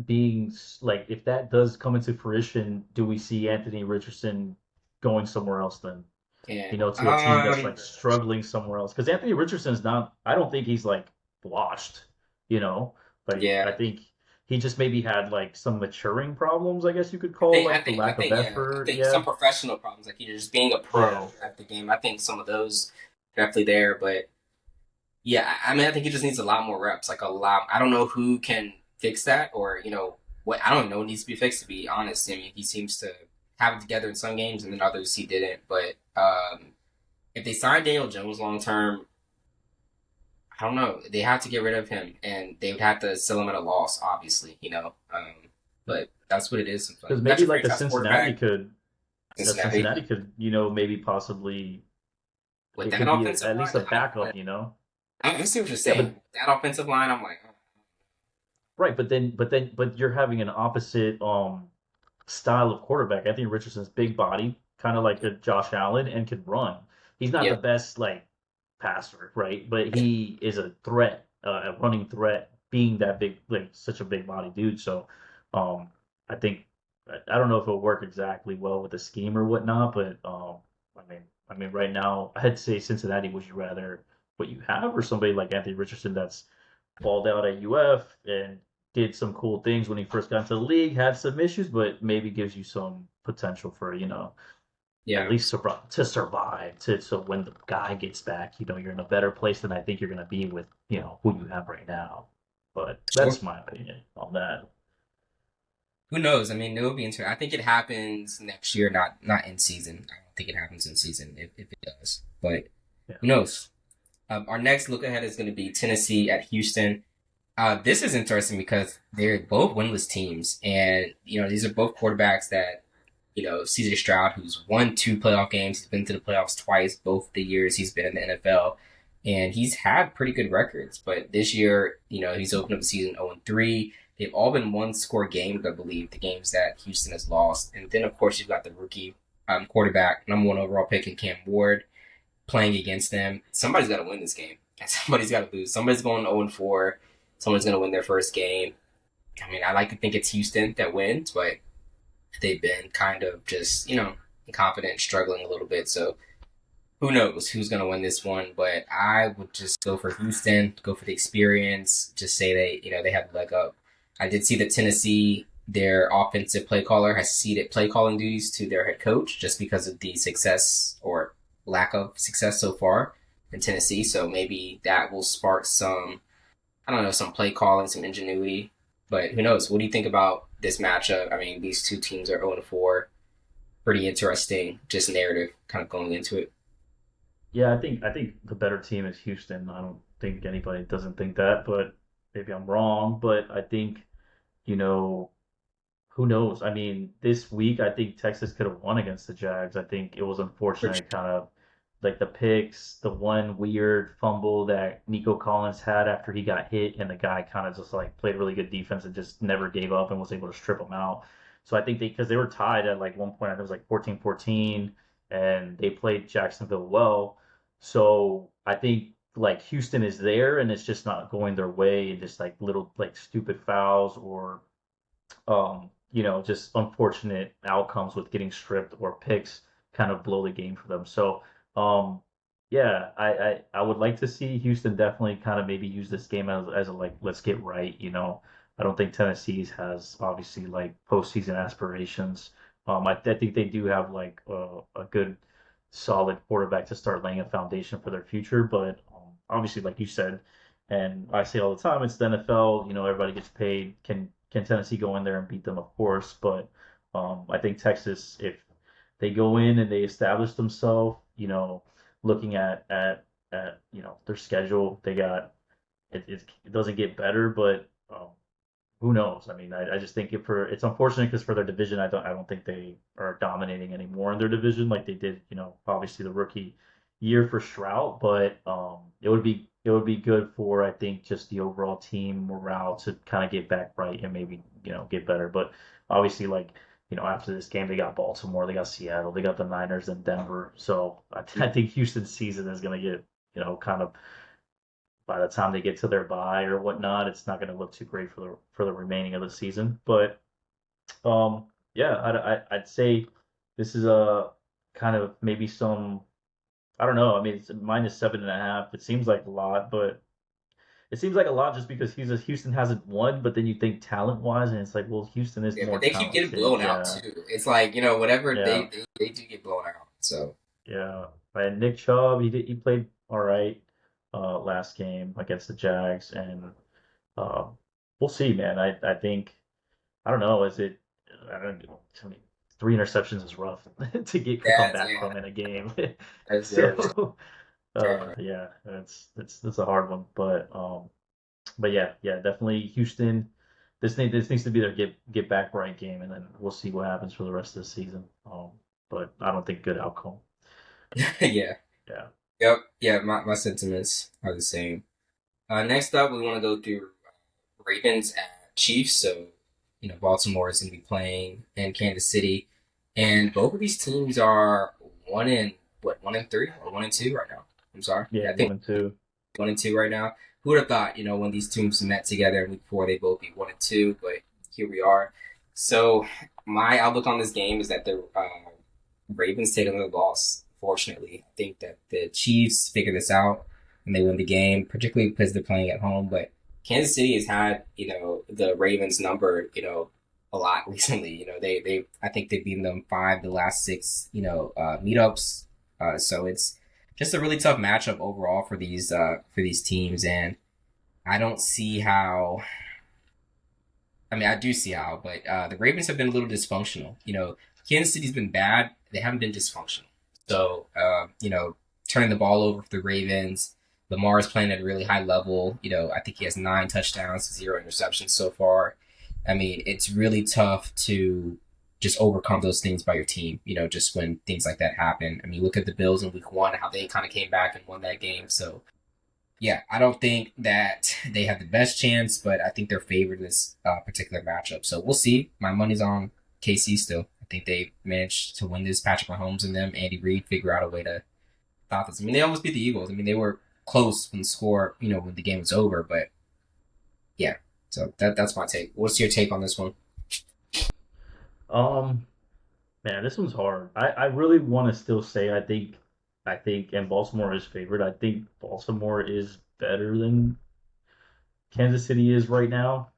being like, if that does come into fruition, do we see Anthony Richardson going somewhere else then? And To a team that's like struggling somewhere else. Because Anthony Richardson's not, I don't think he's like washed, you know? Like, I yeah, think he just maybe had like some maturing problems, I guess you could call like the I lack of think, yeah, I effort. think some Yeah. professional problems, like just being a Yeah. pro at the game. I think some of those definitely there, but yeah, I mean, I think he just needs a lot more reps, like a lot. I don't know who can fix that, or what. I don't know what needs to be fixed. To be honest, I mean, he seems to have it together in some games, and then others he didn't. But if they sign Daniel Jones long term, I don't know. They have to get rid of him, and they would have to sell him at a loss, obviously. But that's what it is. Sometimes Because that's maybe your like franchise quarterback, Cincinnati. Cincinnati could, maybe possibly, With it that could be offensive at line, least a I don't know. backup, you know? I see what you're Yeah, saying. but That offensive line, I'm like, right, but you're having an opposite style of quarterback. Anthony Richardson's big body, kind of like a Josh Allen, and can run. He's not the yeah, best like passer, right? But he is a threat, a running threat, being that big, like such a big body dude. So, um, I think I don't know if it'll work exactly well with the scheme or whatnot, but right now I'd say Cincinnati. Would you rather what you have or somebody like Anthony Richardson that's balled out at UF and did some cool things when he first got into the league, had some issues, but maybe gives you some potential for, at yeah. least survive to so when the guy gets back, you're in a better place than I think you're gonna be with, who you have right now. But Sure. that's my opinion on that. Who knows? I mean, it will be interesting. I think it happens next year, not in season. I don't think it happens in season if it does. But Yeah. who knows? Our next look ahead is going to be Tennessee at Houston. This is interesting because they're both winless teams, and these are both quarterbacks that CJ Stroud, who's won two playoff games, he's been to the playoffs twice, both the years he's been in the NFL, and he's had pretty good records. But this year, he's opened up the season 0-3. They've all been one score games, I believe, the games that Houston has lost. And then, of course, you've got the rookie quarterback, number one overall pick in Cam Ward, playing against them. Somebody's got to win this game, and somebody's got to lose. Somebody's going 0-4. Someone's going to win their first game. I mean, I like to think it's Houston that wins, but they've been kind of just, incompetent, struggling a little bit. So who knows who's going to win this one? But I would just go for Houston, go for the experience, just say they have the leg up. I did see that Tennessee, their offensive play caller, has ceded play calling duties to their head coach just because of the success or lack of success so far in Tennessee. So maybe that will spark some, I don't know, some play calling, some ingenuity. But who knows? What do you think about this matchup? I mean, these two teams are 0-4. Pretty interesting, just narrative kind of going into it. Yeah, I think the better team is Houston. I don't think anybody doesn't think that, but maybe I'm wrong. But I think, you know, who knows? I mean, this week I think Texas could have won against the Jags. I think it was For sure. unfortunate, kind of like the picks, the one weird fumble that Nico Collins had after he got hit, and the guy kind of just like played really good defense and just never gave up and was able to strip him out. So I think because they were tied at like one point, I think it was like 14-14, and they played Jacksonville well. So I think like Houston is there and it's just not going their way and just like little like stupid fouls or just unfortunate outcomes with getting stripped or picks kind of blow the game for them. So, yeah, I would like to see Houston definitely kind of maybe use this game as a like let's get right. I don't think Tennessee's has obviously like postseason aspirations. I think they do have like a good solid quarterback to start laying a foundation for their future, but obviously, like you said, and I say all the time, it's the NFL. Everybody gets paid. Can Tennessee go in there and beat them? Of course, but I think Texas, if they go in and they establish themselves, looking at their schedule, they got it doesn't get better, but who knows? I mean, I just think it's unfortunate because for their division, I don't think they are dominating anymore in their division like they did. Obviously the rookie year for Stroud, but it would be good for I think just the overall team morale to kind of get back right and maybe get better. But obviously, like after this game, they got Baltimore, they got Seattle, they got the Niners and Denver. So I think Houston's season is gonna get kind of by the time they get to their bye or whatnot, it's not gonna look too great for the remaining of the season. But yeah, I'd say this is a kind of maybe some. I don't know. I mean, it's -7.5. It seems like a lot, but it seems like a lot just because Houston hasn't won. But then you think talent wise, and it's like, well, Houston is Yeah, but more they keep getting talented. blown out Yeah, too. It's like, whatever yeah, they do get blown out. So yeah. And Nick Chubb, he played all right last game against the Jags, and uh, we'll see, man. I think I don't know. Is it? I don't know. I mean, three interceptions is rough to get come that's back yeah, from in a game. that's very So, fair. yeah, that's a hard one. But yeah, definitely Houston. This needs to be their get back right game, and then we'll see what happens for the rest of the season. But I don't think good outcome. Yeah. Yeah. Yep. Yeah, my sentiments are the same. Next up, we want to go through Ravens at Chiefs. So, Baltimore is going to be playing in Kansas City, and both of these teams are 1-3 or 1-2 right now. I'm sorry. Yeah, Yeah, I think 1-2. 1-2 right now. Who would have thought, when these teams met together in week four, they both be 1-2, but here we are. So my outlook on this game is that the Ravens take another loss. Fortunately, I think that the Chiefs figure this out and they win the game, particularly because they're playing at home. But Kansas City has had, the Ravens number, a lot recently. They I think they've beaten them five the last six, meetups. So it's just a really tough matchup overall for these teams, and I don't see how. I mean, I do see how, but the Ravens have been a little dysfunctional. Kansas City's been bad; they haven't been dysfunctional. So, turning the ball over for the Ravens. Lamar is playing at a really high level. I think he has 9 touchdowns, 0 interceptions so far. I mean, it's really tough to just overcome those things by your team. Just when things like that happen. I mean, look at the Bills in Week 1, how they kind of came back and won that game. So yeah, I don't think that they have the best chance, but I think they're favored in this particular matchup. So we'll see. My money's on KC still. I think they managed to win this. Patrick Mahomes and them, Andy Reid, figure out a way to stop this. I mean, they almost beat the Eagles. I mean, they were close when the score, when the game was over, but yeah. So that's my take. What's your take on this one? Um, Man, this one's hard. I really want to still say I think and Baltimore is favored. I think Baltimore is better than Kansas City is right now.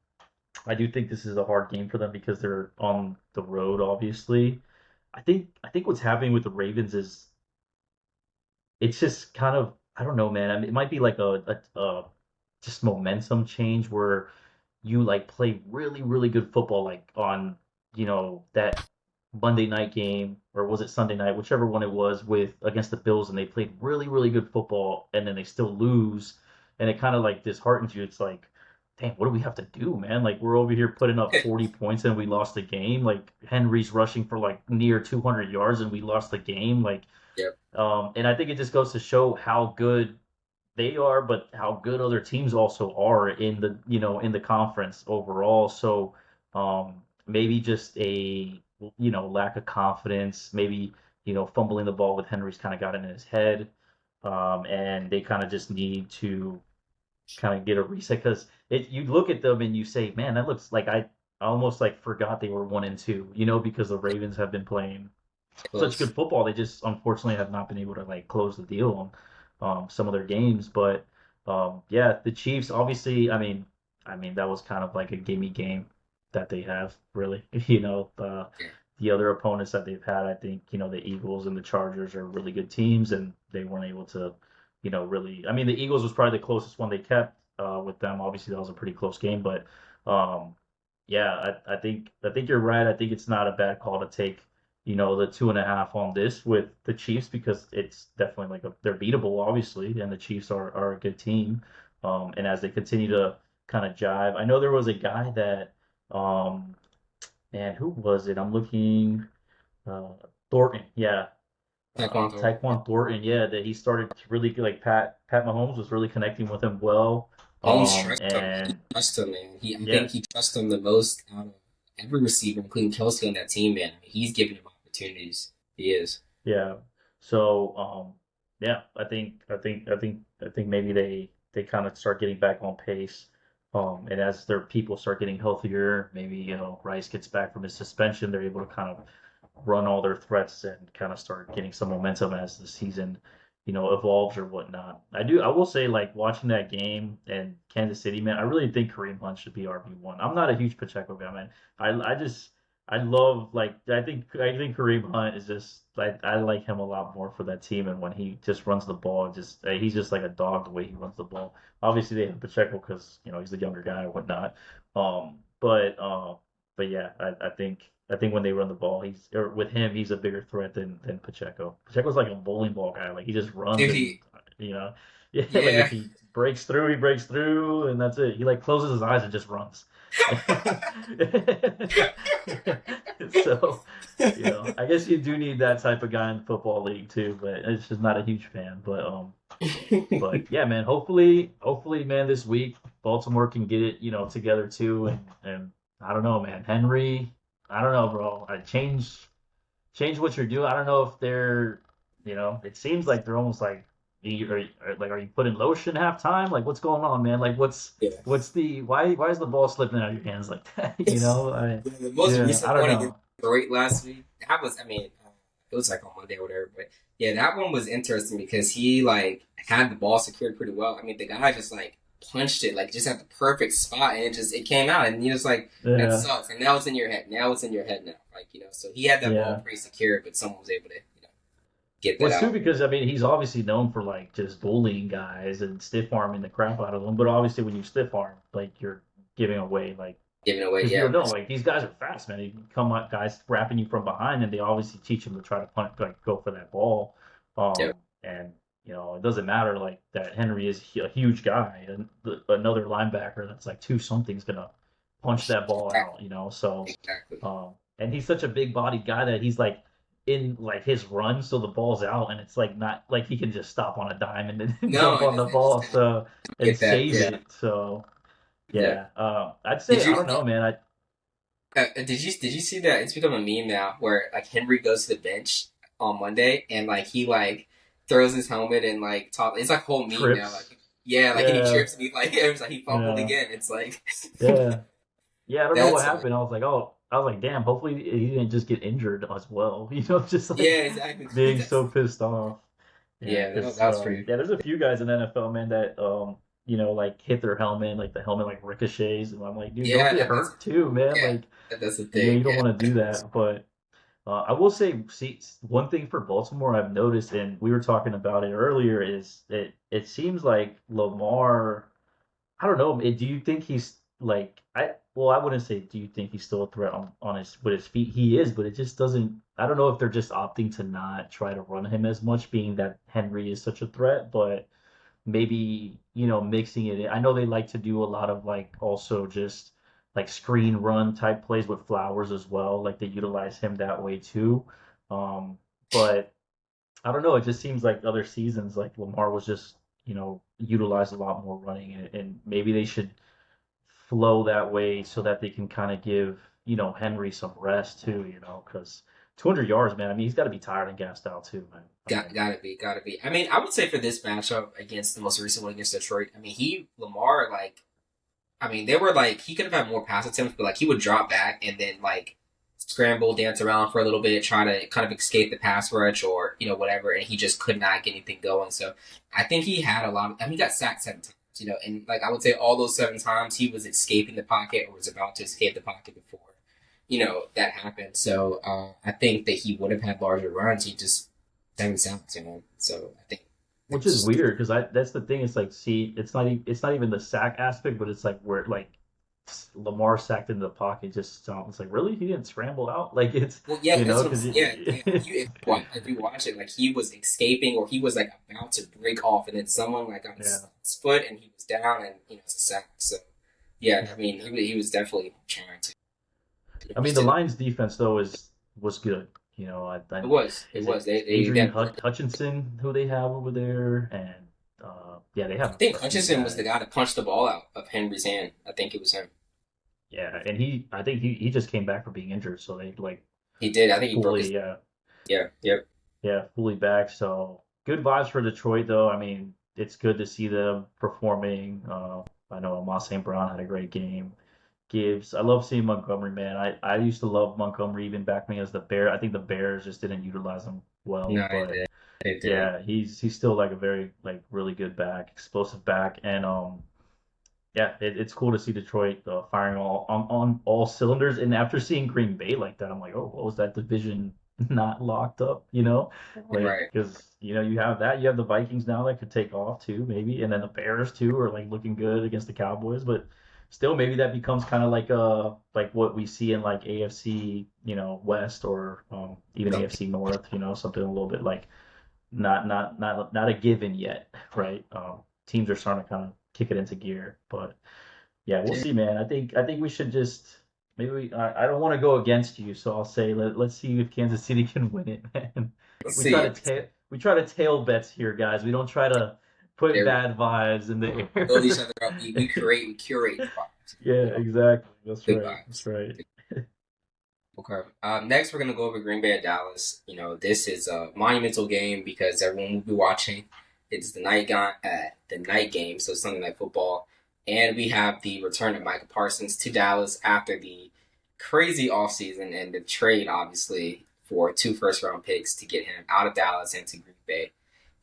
I do think this is a hard game for them because they're on the road, obviously. I think what's happening with the Ravens is it's just kind of I don't know, man. I mean, it might be like a just momentum change where you like play really really good football like on that Monday night game or was it Sunday night, whichever one it was with against the Bills, and they played really really good football and then they still lose, and it kind of like disheartens you. It's like, damn, what do we have to do, man? Like we're over here putting up 40 points and we lost the game. Like Henry's rushing for like near 200 yards and we lost the game. Like Yep. and I think it just goes to show how good they are, but how good other teams also are in the conference overall. So maybe just a lack of confidence, maybe fumbling the ball with Henry's kind of got in his head, and they kind of just need to kind of get a reset because it you look at them and you say, man, that looks like I almost like forgot they were 1-2, because the Ravens have been playing such Close. good football. They just unfortunately have not been able to like close the deal on some of their games. But yeah, the Chiefs obviously. I mean that was kind of like a gimme game that they have really. Yeah. The other opponents that they've had, I think the Eagles and the Chargers are really good teams, and they weren't able to, really. I mean the Eagles was probably the closest one they kept with them. Obviously that was a pretty close game, but um, yeah, I think you're right. I think it's not a bad call to take the 2.5 on this with the Chiefs because it's definitely like they're beatable, obviously, and the Chiefs are a good team. And as they continue to kind of jive, I know there was a guy that, man, who was it? I'm looking, uh, Thornton, yeah. Taekwondo. Taekwon Thornton, yeah, that he started to really like Pat Mahomes was really connecting with him well. Holmes trusts him. He And trusts him, man. I yeah, think he trusts him the most out of every receiver, including Kelsey on that team, man. I mean, he's giving him opportunities. He is. yeah. So yeah, I think maybe they kind of start getting back on pace. And as their people start getting healthier, maybe Rice gets back from his suspension, they're able to kind of run all their threats and kind of start getting some momentum as the season, evolves or whatnot. I will say, like watching that game and Kansas City, man, I really think Kareem Hunt should be RB1. I'm not a huge Pacheco guy, man. I just I love like I think Kareem Hunt is just I like him a lot more for that team, and when he just runs the ball, just he's just like a dog the way he runs the ball. Obviously they have Pacheco because he's the younger guy or whatnot. Um, but uh, but yeah, I think when they run the ball, with him he's a bigger threat than Pacheco. Pacheco's like a bowling ball guy, like he just runs Dude, and he, you know, yeah, like if yeah. he breaks through, he breaks through, and that's it. He like closes his eyes and just runs. So, I guess you do need that type of guy in the football league too, but it's just not a huge fan. But yeah, man. Hopefully, man, this week Baltimore can get it, together too. And I don't know, man. Henry, I don't know, bro. I change what you're doing. I don't know if they're, it seems like they're almost like, are you putting lotion half time? Like, what's going on, man? Like, Yeah. why is the ball slipping out of your hands like that? It's the most Yeah, I recent don't one against know. Detroit last week. That was, I mean, it was like on Monday or whatever. But yeah, that one was interesting because he like had the ball secured pretty well. I mean, the guy just like punched it like just at the perfect spot, and it came out, and you just like that Yeah, sucks. And now it's in your head. Now it's in your head now. Like so he had that ball yeah. pretty secure, but someone was able to get Well, that it's too out, because I mean he's obviously known for like just bullying guys and stiff arming the crap out of them. But obviously, when you stiff arm, like you're giving away like giving away. because you Yeah, don't know like these guys are fast, man. They can come up guys wrapping you from behind, and they obviously teach them to try to punt, like go for that ball. yeah, And it doesn't matter like that. Henry is a huge guy, and another linebacker that's like two something's gonna punch that ball exactly, out. So exactly. and he's such a big bodied guy that he's like in like his run, so the ball's out, and it's like not like he can just stop on a dime and then No, jump it on the doesn't just ball, so and get that. save Yeah, it. So yeah. yeah, I'd say Did I you? don't know, man. Did you see that? It's become a meme now, where like Henry goes to the bench on Monday and like he like throws his helmet and like top. It's like a whole meme now. Trips. Like yeah, like and he Yeah, trips and he like it was like he fumbled yeah, again. It's like yeah, yeah. I don't know what that's like happened. I was like, damn. Hopefully he didn't just get injured as well. Just like yeah, exactly. being That's, so pissed off. Yeah, yeah, because that was pretty. yeah, there's a few guys in the NFL, man, that like hit their helmet, like the helmet like ricochets, and I'm like, dude, don't Yeah, get hurt too, man. yeah, Like, that's the you thing. don't Yeah, want to do that. But I will say, see, one thing for Baltimore I've noticed, and we were talking about it earlier, is it seems like Lamar. I don't know. Do you think he's like I? Well, I wouldn't say. Do you think he's still a threat on his with his feet? He is, but it just doesn't. I don't know if they're just opting to not try to run him as much, being that Henry is such a threat. But maybe mixing it in. I know they like to do a lot of like also just like screen run type plays with Flowers as well. Like they utilize him that way too. Um, but I don't know. It just seems like other seasons, like Lamar was just utilized a lot more running, and maybe they should flow that way so that they can kind of give Henry some rest too. Because 200 yards, man. I mean, he's got to be tired and gassed out too, man. I mean, gotta be. I mean, I would say for this matchup against the most recent one against Detroit, I mean, Lamar like I mean, they were like he could have had more pass attempts, but like he would drop back and then like scramble, dance around for a little bit, try to kind of escape the pass rush or whatever, and he just could not get anything going. So I think he had a lot. I mean, he got sacked 7 times, and like I would say all those 7 times he was escaping the pocket or was about to escape the pocket before that happened. So I think that he would have had larger runs. He just 7 sacks, So I think which that's is just weird because I that's the thing. It's like, see, it's not even the sack aspect, but it's like where like Lamar sacked into the pocket. Just it's like, really, he didn't scramble out. Like it's well, yeah, that's what I'm because saying. Yeah, yeah. If you watch it, like he was escaping or he was like about to break off, and then someone like on yeah. his foot, and he was down, and it's a sack. So yeah, Yeah. I mean, he was definitely trying to. I mean, Just the didn't. Lions defense though was good. You know, It was. It is was. it They Adrian had, Hutchinson who they have over there, and yeah, they I have think a few Hutchinson was the guys. guy that punched the ball out of Henry's hand. I think it was him. Yeah, and I think he just came back from being injured, so they like He did. I think he broke his. fully, Yeah. Yep. yeah, fully back. So good vibes for Detroit, though. I mean, it's good to see them performing. I know Amos St. Brown had a great game. Gibbs, I love seeing Montgomery, man. I used to love Montgomery even back when he was the Bear. I think the Bears just didn't utilize him well, No, it but did. It did. yeah, he's still like a very like really good back, explosive back, and yeah, it's cool to see Detroit firing on all cylinders. And after seeing Green Bay like that, I'm like, oh, what was that division not locked up? You know, like Right. because you have that, you have the Vikings now that could take off too, maybe, and then the Bears too are like looking good against the Cowboys, but still maybe that becomes kind of like what we see in like AFC, West or even So, AFC North, something a little bit like not a given yet, right? Teams are starting to kind of kick it into gear, but yeah, we'll see, man. I think we should just maybe I don't want to go against you, so I'll say let's see if Kansas City can win it, man. let's We try see. to tail bets here, guys. We don't try to put There we bad vibes in the build each air. other up. We curate the vibes. Yeah, You know, exactly. That's good right. vibes. That's right. Okay. Next, we're gonna go over Green Bay at Dallas. This is a monumental game because everyone will be watching. It's the night game, so Sunday Night Football, and we have the return of Micah Parsons to Dallas after the crazy offseason and the trade, obviously, for two first-round picks to get him out of Dallas and to Green Bay.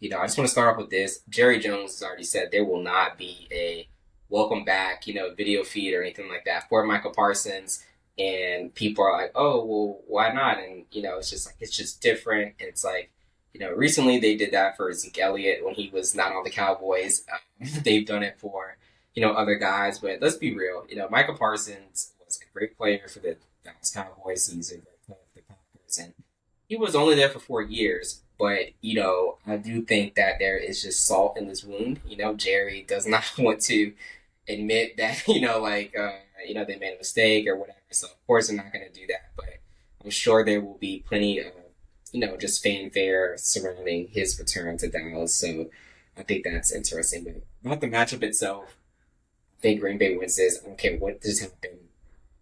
I just want to start off with this. Jerry Jones has already said there will not be a welcome back, video feed or anything like that for Michael Parsons. And people are like, oh, well, why not? And, it's just like, it's just different. And it's like, recently they did that for Zeke Elliott when he was not on the Cowboys. They've done it for, other guys. But let's be real. Michael Parsons was a great player for the Dallas Cowboys. He's a great player for the Packers. And he was only there for 4 years. But, I do think that there is just salt in this wound. Jerry does not want to admit that they made a mistake or whatever. So of course they're not going to do that, but I'm sure there will be plenty of just fanfare surrounding his return to Dallas. So I think that's interesting. But about the matchup itself, I think Green Bay wins this. I don't care what just happened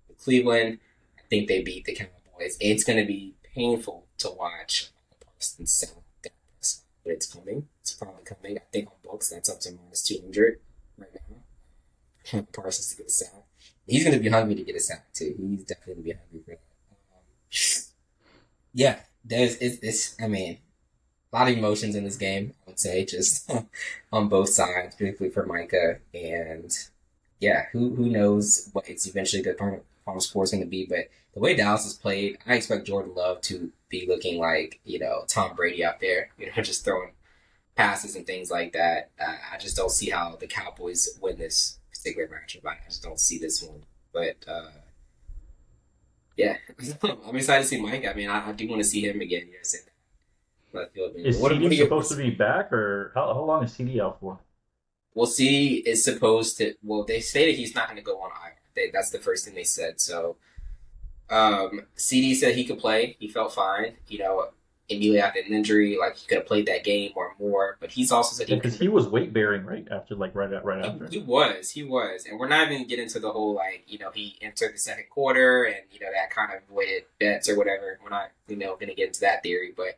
with Cleveland. I think they beat the Cowboys. It's going to be painful to watch Parsons sell that press, but it's coming. It's probably coming. I think on books that's up to -200 right now. Parsons to get a sack. He's going to be hungry to get a sack too. He's definitely going to be hungry for that. Yeah, it's. I mean, a lot of emotions in this game. I would say just on both sides, particularly for Micah. And yeah, who knows what it's eventually the final score is going to be. But the way Dallas has played, I expect Jordan Love to be looking like Tom Brady out there. Just throwing passes and things like that. I just don't see how the Cowboys win this particular matchup. I just don't see this one. But yeah, I'm excited to see Mike. I mean, I do want to see him again. Say that. Left field. Is What CD are your supposed to be back, or how long is CD out for? Well, CD is supposed to. Well, they stated he's not going to go on IR. That's the first thing they said. So CD said he could play. He felt fine. Immediately after an injury, like he could have played that game or more. But he's also said Yeah, he because could. he was weight bearing right after, like right after. He was, and we're not even getting into the whole he entered the second quarter and that kind of voided bets or whatever. We're not going to get into that theory, but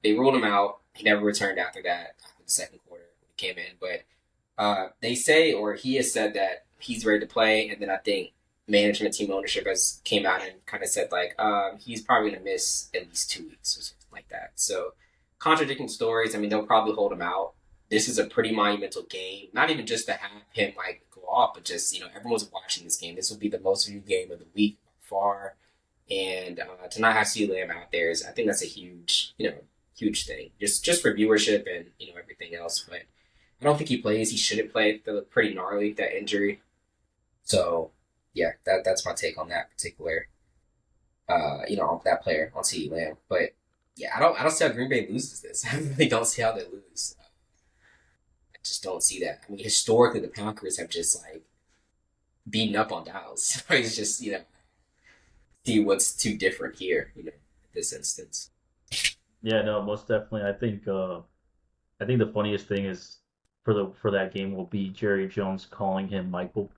they ruled him out. He never returned after that after the second quarter when he came in, but they say or he has said that he's ready to play, and then I think management team ownership has came out and kind of said he's probably going to miss at least 2 weeks or something like that. So contradicting stories. I mean, they'll probably hold him out. This is a pretty monumental game. Not even just to have him go off, but just everyone's watching this game. This will be the most viewed game of the week by far, and to not have CeeDee Lamb out there is I think that's a huge thing. Just for viewership and everything else. But I don't think he plays. He shouldn't play. They look pretty gnarly that injury. So yeah, that's my take on that particular on that player on CeeDee Lamb. But yeah, I don't see how Green Bay loses this. I really don't see how they lose. I just don't see that. I mean, historically, the Packers have just beaten up on Dallas. It's just see what's too different here. this instance. Yeah, no, most definitely. I think the funniest thing is for that game will be Jerry Jones calling him Michael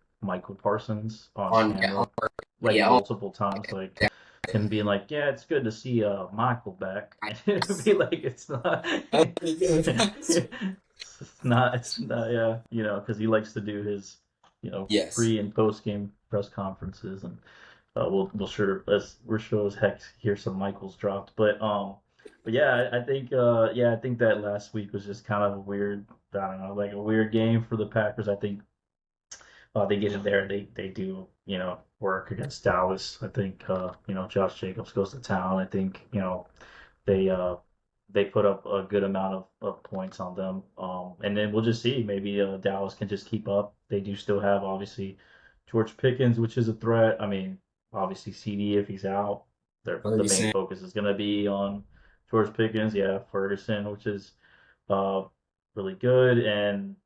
Parsons on On yeah, camera like yeah, multiple times, like him being like, "Yeah, it's good to see Michael back." And it'd be like it's not yeah, because he likes to do his yes. pre and post game press conferences, and we're sure as heck hear some Michaels dropped, but yeah, I think that last week was just kind of a weird, I don't know, like a weird game for the Packers. I think they get in there and they do work against Dallas. I think Josh Jacobs goes to town. I think they uh they put up a good amount of points on them. And then we'll just see. Maybe Dallas can just keep up. They do still have obviously George Pickens, which is a threat. I mean, obviously CD if he's out, the main Ferguson. focus is going to be on George Pickens. Yeah, Ferguson, which is uh really good. And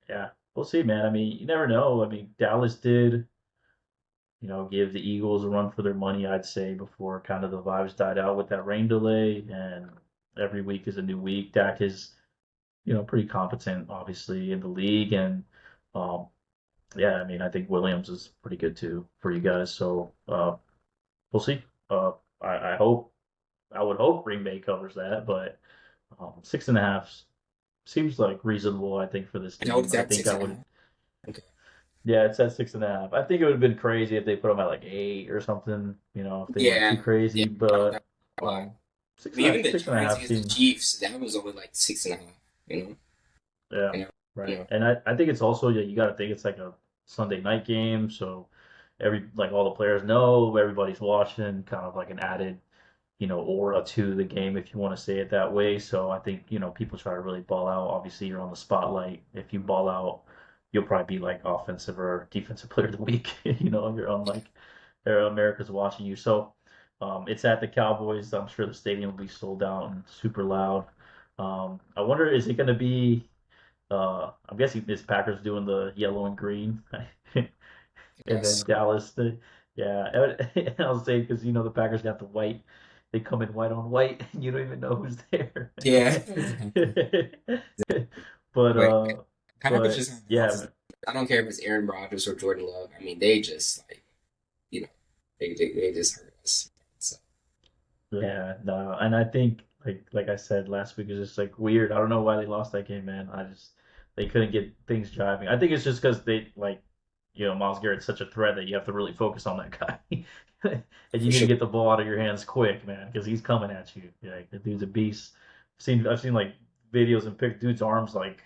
yeah, we'll see, man. I mean, you never know. I mean, Dallas did give the Eagles a run for their money, I'd say, before kind of the vibes died out with that rain delay. And every week is a new week. Dak is, pretty competent, obviously, in the league. And um, yeah, I mean, I think Williams is pretty good too for you guys. So we'll see. I hope, I would hope Green Bay covers that, but 6.5 seems like reasonable, I think, for this I know game. it's I at think six I and a would. half. Okay. Yeah, it's at 6.5. I think it would have been crazy if they put them at like 8 or something, if they went too Yeah, yeah. crazy. I'm not But gonna lie. six I mean, and even a the six and a Giants half against the seems, Chiefs, that was only like 6.5. You know, yeah, you know, you right. know. And I think it's also, yeah, you got to think it's like a Sunday night game, so like all the players know, everybody's watching, kind of like an added, aura to the game, if you want to say it that way. So I think, people try to really ball out. Obviously, you're on the spotlight. If you ball out, you'll probably be like offensive or defensive player of the week. You're on like America's watching you. So it's at the Cowboys. I'm sure the stadium will be sold out and super loud. I wonder, is it going to be? I'm guessing this Packers doing the yellow and green, and then Yes. Dallas. Yeah, I'll say because the Packers got the white. They come in white on white, and you don't even know who's there. Yeah. but But uh, Packers but just have yeah, bosses. I don't care if it's Aaron Rodgers or Jordan Love. I mean, they just like you know, they just hurt us. So yeah, no, and I think like I said last week is just like weird. I don't know why they lost that game, man. They couldn't get things driving. I think it's just because they like Myles Garrett's such a threat that you have to really focus on that guy, and you for need to sure. get the ball out of your hands quick, man, because he's coming at you. Yeah, the dude's a beast. I've seen like videos and pick dude's arms like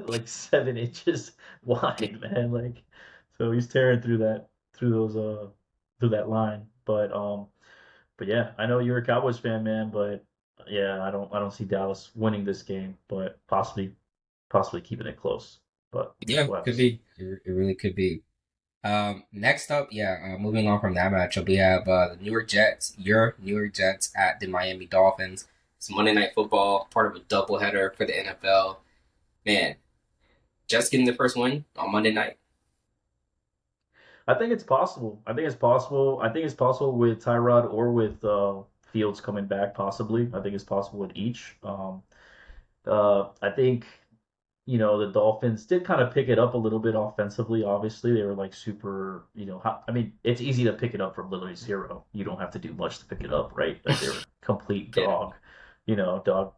like 7 inches wide, man. Like so he's tearing through those through that line, but yeah, I know you're a Cowboys fan, man, but yeah, I don't see Dallas winning this game, but possibly keeping it close. But Yeah, we'll have to could see. be. It really could be. Next up, yeah, moving on from that matchup, we have the New York Jets, your New York Jets at the Miami Dolphins. It's Monday Night Football, part of a doubleheader for the NFL. Man, Jets getting the first win on Monday night. I think it's possible. I think it's possible. I think it's possible with Tyrod or with Fields coming back, possibly. I think it's possible with each. I think the Dolphins did kind of pick it up a little bit offensively. Obviously, they were like super. I mean, it's easy to pick it up from literally zero. You don't have to do much to pick it up, right? Like they were complete Yeah, dog,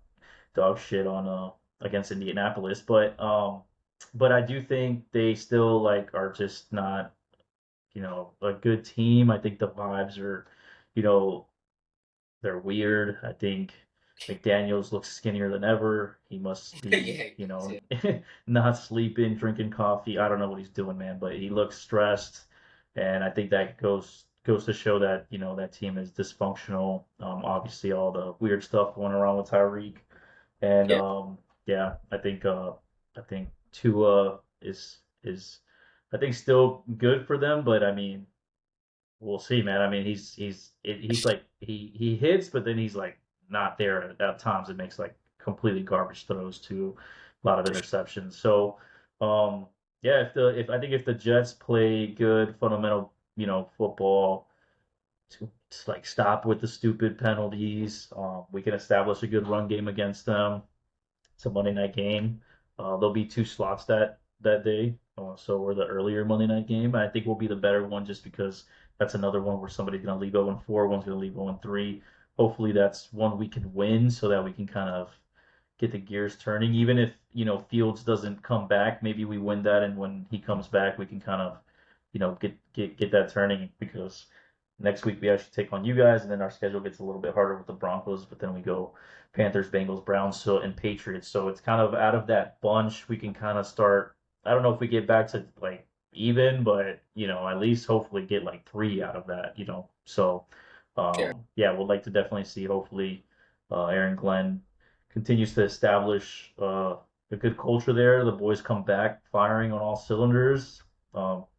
dog shit on against Indianapolis. But I do think they still like are just not a good team. I think the vibes are, you know, they're weird. I think McDaniels looks skinnier than ever. He must yeah, be, he does, yeah. not sleeping, drinking coffee. I don't know what he's doing, man, but he looks stressed, and I think that goes to show that that team is dysfunctional. Obviously, all the weird stuff going around with Tyreek, and Yeah, yeah, I think Tua is I think still good for them, but I mean we'll see, man. I mean, he's like he hits, but then he's like not there at times. It makes like completely garbage throws to a lot of for sure. interceptions. So, yeah, if I think if the Jets play good fundamental, football, like stop with the stupid penalties. We can establish a good run game against them. It's a Monday night game. There'll be two slots that day. So we're the earlier Monday night game. I think we'll be the better one just because that's another one where somebody's gonna leave 0-4, one's gonna leave 0-3. Hopefully that's one we can win so that we can kind of get the gears turning. Even if, Fields doesn't come back, maybe we win that, and when he comes back, we can kind of, get that turning because next week we actually take on you guys, and then our schedule gets a little bit harder with the Broncos, but then we go Panthers, Bengals, Browns, so and Patriots. So it's kind of out of that bunch, we can kind of start. I don't know if we get back to like even, but at least hopefully get like three out of that. So Yeah. yeah, we'd like to definitely see hopefully Aaron Glenn continues to establish a good culture there. The boys come back firing on all cylinders.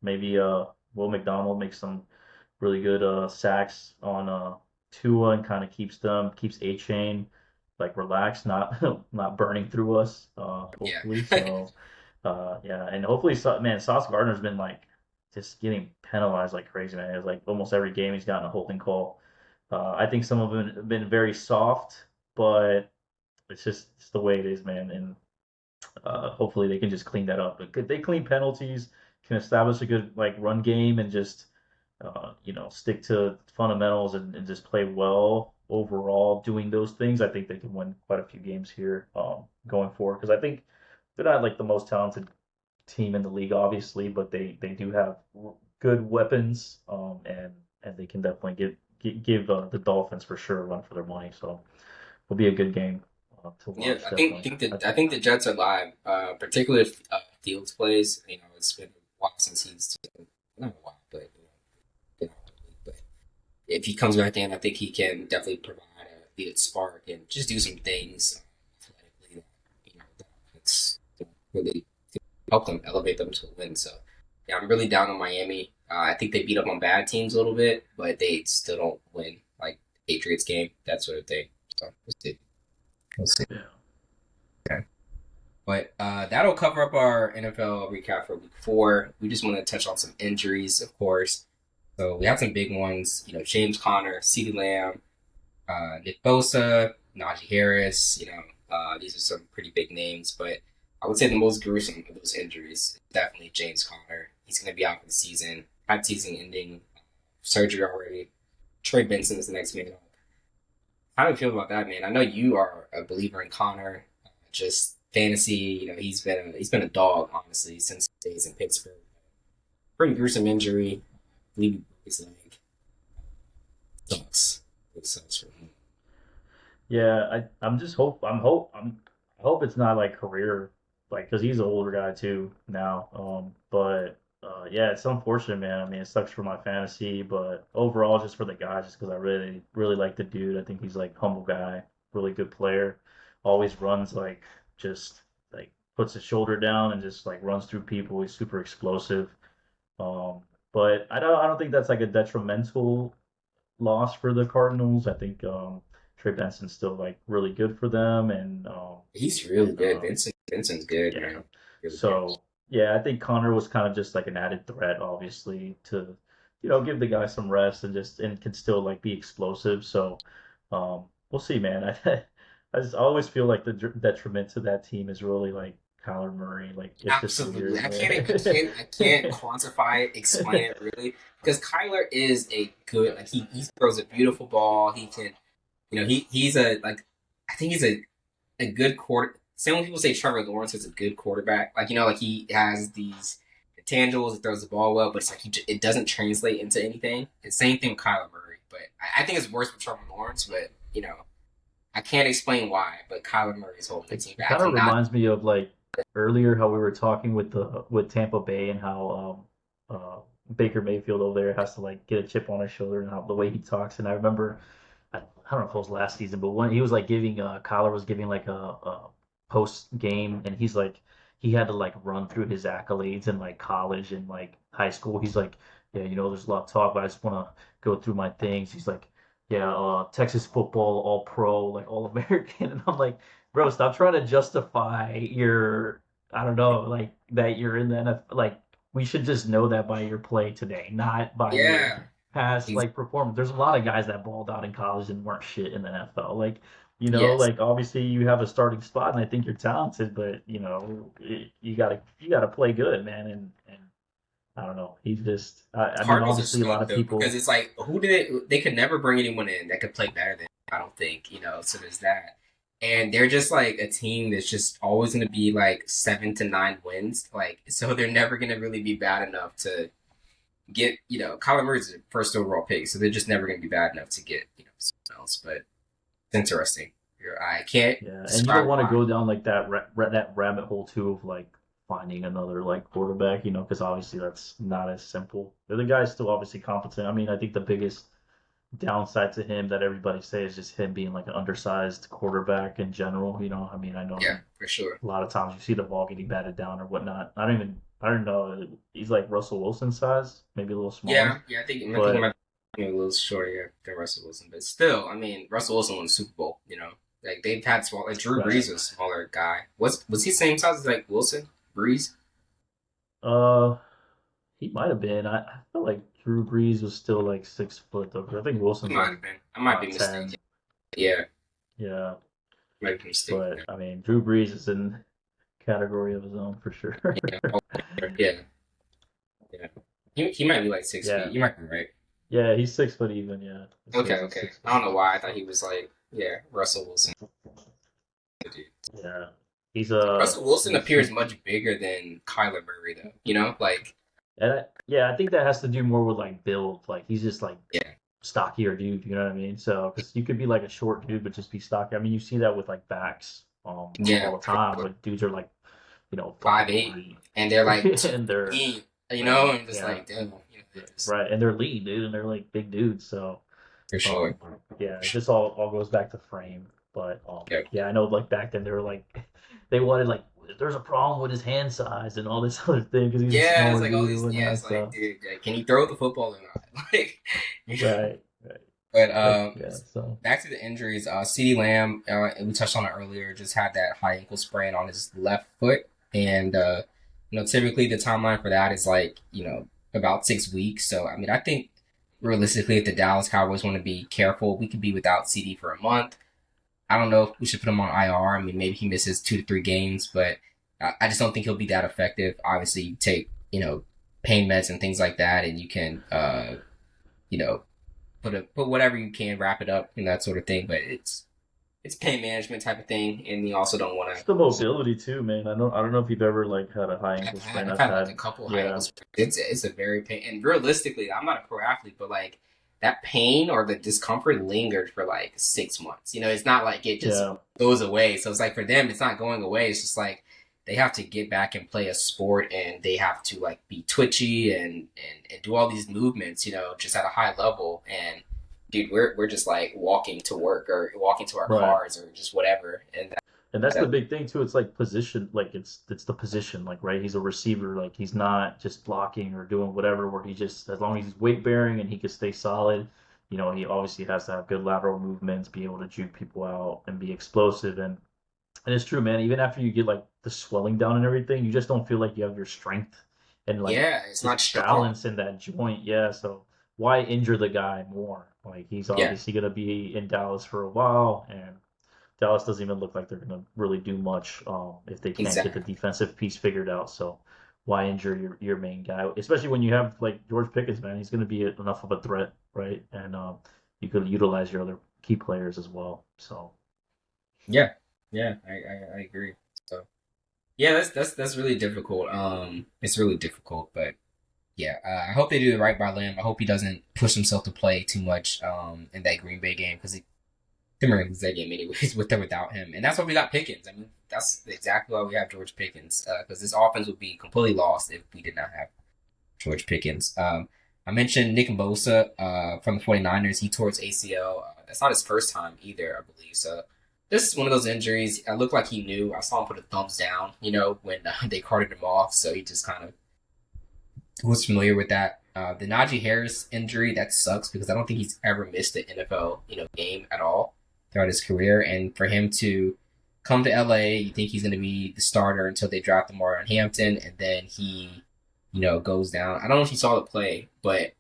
Maybe Will McDonald makes some really good sacks on Tua and kind of keeps A Chain like relaxed, not not burning through us. Yeah. Hopefully, so yeah, and hopefully, man, Sauce Gardner's been like just getting penalized like crazy, man. It's like almost every game he's gotten a holding call. I think some of them have been very soft, but it's the way it is, man. And hopefully they can just clean that up. But they clean penalties, can establish a good like run game, and just stick to fundamentals and just play well overall doing those things, I think they can win quite a few games here going forward. Because I think they're not like the most talented team in the league, obviously, but they do have good weapons, and they can definitely give the Dolphins for sure a run for their money. So it'll be a good game to Yeah, watch, definitely. I think the Jets are live, particularly if Fields plays. It's been a while since he's not a while, but but if he comes back in, I think he can definitely provide a good spark and just do some things athletically that it's really help them elevate them to a win. So yeah, I'm really down on Miami. I think they beat up on bad teams a little bit, but they still don't win like Patriots game, that sort of thing. So we'll see. We'll see. Yeah. Okay. But that'll cover up our NFL recap for week 4. We just want to touch on some injuries, of course. So we have some big ones, James Conner, CeeDee Lamb, Nick Bosa, Najee Harris. These are some pretty big names, but I would say the most gruesome of those injuries is definitely James Conner. He's going to be out for the season. Had season-ending surgery already. Trey Benson is the next man up. How do you feel about that, man? I know you are a believer in Connor. Just fantasy, he's been a dog honestly since his days in Pittsburgh. Pretty gruesome injury. I believe he broke his leg. Sucks. It sucks for him. Yeah, I hope it's not like career, like because he's an older guy too now. But yeah, it's unfortunate, man. I mean, it sucks for my fantasy, but overall, just for the guy, just because I really really like the dude. I think he's like humble guy, really good player. Always runs like just like puts his shoulder down and just like runs through people. He's super explosive. Um, but I don't think that's like a detrimental loss for the Cardinals. I think Trey Benson's still like really good for them, and He's really and good. Vincent's good, yeah. man. Really good. So yeah, I think Connor was kind of just like an added threat, obviously, to give the guy some rest and can still like be explosive. So we'll see, man. I always feel like the detriment to that team is really like Kyler Murray. Like it's just Absolutely. weird, I can't quantify it, explain it really. Because Kyler is a good like he throws a beautiful ball. He can he's a like I think he's a good quarter same when people say Trevor Lawrence is a good quarterback. Like like he has these intangibles, he throws the ball well, but it's like it doesn't translate into anything. It's the same thing with Kyler Murray. But I think it's worse with Trevor Lawrence, but I can't explain why, but Kyler Murray is holding the team it back. kind of And not reminds me of like earlier how we were talking with Tampa Bay and how Baker Mayfield over there has to like get a chip on his shoulder and how the way he talks. And I remember I don't know if it was last season, but when he was like giving Kyler was giving like a post game, and he's like he had to like run through his accolades in like college and like high school. He's like, yeah, there's a lot of talk, but I just want to go through my things. He's like, yeah, Texas football, all pro, like all American, and I'm like, bro, stop trying to justify your, I don't know, like that you're in the NFL. Like we should just know that by your play today, not by your yeah. past He's, like performance. There's a lot of guys that balled out in college and weren't shit in the NFL. Like, yes. like obviously you have a starting spot, and I think you're talented, but you gotta play good, man. And I don't know. He's just. I mean, Cardinals are obviously a lot stuck of though because people. it's like who did it? They could never bring anyone in that could play better than him, I don't think So there's that, and they're just like a team that's just always going to be like 7 to 9 wins. Like so, they're never going to really be bad enough to get Kyler Murray's the first overall pick, so they're just never going to be bad enough to get someone else. But it's interesting. I can't Yeah, and you don't describe want to why. go down like that rabbit hole too of like finding another like quarterback, because obviously that's not as simple. The guy's still obviously competent. I mean, I think the biggest downside to him that everybody says is just him being like an undersized quarterback in general. I mean, I know Yeah, for sure. a lot of times you see the ball getting batted down or whatnot. I don't know. He's like Russell Wilson size, maybe a little smaller, Yeah. I think he but might be a little shorter than Russell Wilson, but still, I mean, Russell Wilson won the Super Bowl. Like they've had small. Like Drew right. Brees was a smaller guy. Was he same size as like Wilson? Brees? Uh, he might have been. I feel like Drew Brees was still like 6 foot though. 'Cause I think He Wilson's might like have been. I might be 5'10". mistaken. Yeah, Yeah, might be mistaken. but I mean, Drew Brees is in category of his own for sure. Yeah, yeah, yeah. He might be like 6 feet. Yeah, You might be right. yeah, he's 6 foot even. Yeah, it Okay, says he's okay. 6 foot. I don't know why I thought he was like Russell Wilson. Dude. Yeah, he's Russell Wilson appears he's much bigger than Kyler Murray though. Like yeah, I think that has to do more with like build. Like he's just like yeah, stockier dude. You know what I mean? So because you could be like a short dude but just be stocky. I mean, you see that with like backs yeah, all the for time. sure. Like dudes are like 5'8", 5'3", and they're like and they're 2 feet, right. and just Yeah, like damn, they're just right, and they're lean, dude, and they're like big dudes. So for um, sure. yeah, it just all goes back to frame. But Yeah, yeah, I know like back then they were like they wanted like there's a problem with his hand size and all this other thing because he's a yeah, it's smaller like all dude or these. Yeah, whatnot. it's like, So dude, like, can you throw the football or not? Like, right, right, but yeah. So back to the injuries. CeeDee Lamb, we touched on it earlier, just had that high ankle sprain on his left foot, and typically the timeline for that is like about 6 weeks. So I mean, I think realistically, if the Dallas Cowboys want to be careful, we could be without CD for a month. I don't know if we should put him on IR. I mean, maybe he misses 2 to 3 games, but I just don't think he'll be that effective. Obviously, you take pain meds and things like that, and you can you know put whatever you can, wrap it up and that sort of thing. But it's pain management type of thing, and you also don't want just to. the mobility too, man. I don't know if you've ever like had a high ankle sprain. I've I've had like a had couple high yeah, ankles. It's a very pain, and realistically, I'm not a pro athlete, but like that pain or the discomfort lingered for like 6 months. It's not like it just yeah, goes away. So it's like for them, it's not going away. It's just like they have to get back and play a sport, and they have to like be twitchy and do all these movements, just at a high level. And dude, we're just like walking to work or walking to our right. cars or just whatever, and And that's the that big thing too. It's like position, like it's the position, like right. He's a receiver, like he's not just blocking or doing whatever. Where he just as long as he's weight bearing and he can stay solid, he obviously has to have good lateral movements, be able to juke people out, and be explosive. And it's true, man. Even after you get like the swelling down and everything, you just don't feel like you have your strength and like yeah, it's not just strong. balance in that joint. Yeah, so why injure the guy more? Like he's Yeah, obviously gonna be in Dallas for a while, and Dallas doesn't even look like they're gonna really do much if they can't get the exactly. defensive piece figured out. So why injure your main guy, especially when you have like George Pickens, man? He's gonna be enough of a threat, right? And you could utilize your other key players as well. So Yeah, yeah, I agree. So yeah, that's really difficult. It's really difficult, but yeah, I hope they do the right by Lamb. I hope he doesn't push himself to play too much in that Green Bay game because they might lose that game anyways with or without him, and that's why we got Pickens. I mean, that's exactly why we have George Pickens because this offense would be completely lost if we did not have George Pickens. I mentioned Nick Bosa from the 49ers. He tore his ACL. That's not his first time either, I believe. So this is one of those injuries. I looked like he knew. I saw him put a thumbs down, when they carted him off. So he just kind of was familiar with that. The Najee Harris injury, that sucks because I don't think he's ever missed an NFL, game at all throughout his career. And for him to come to LA, you think he's going to be the starter until they draft Lamar Hampton, and then he goes down. I don't know if you saw the play, but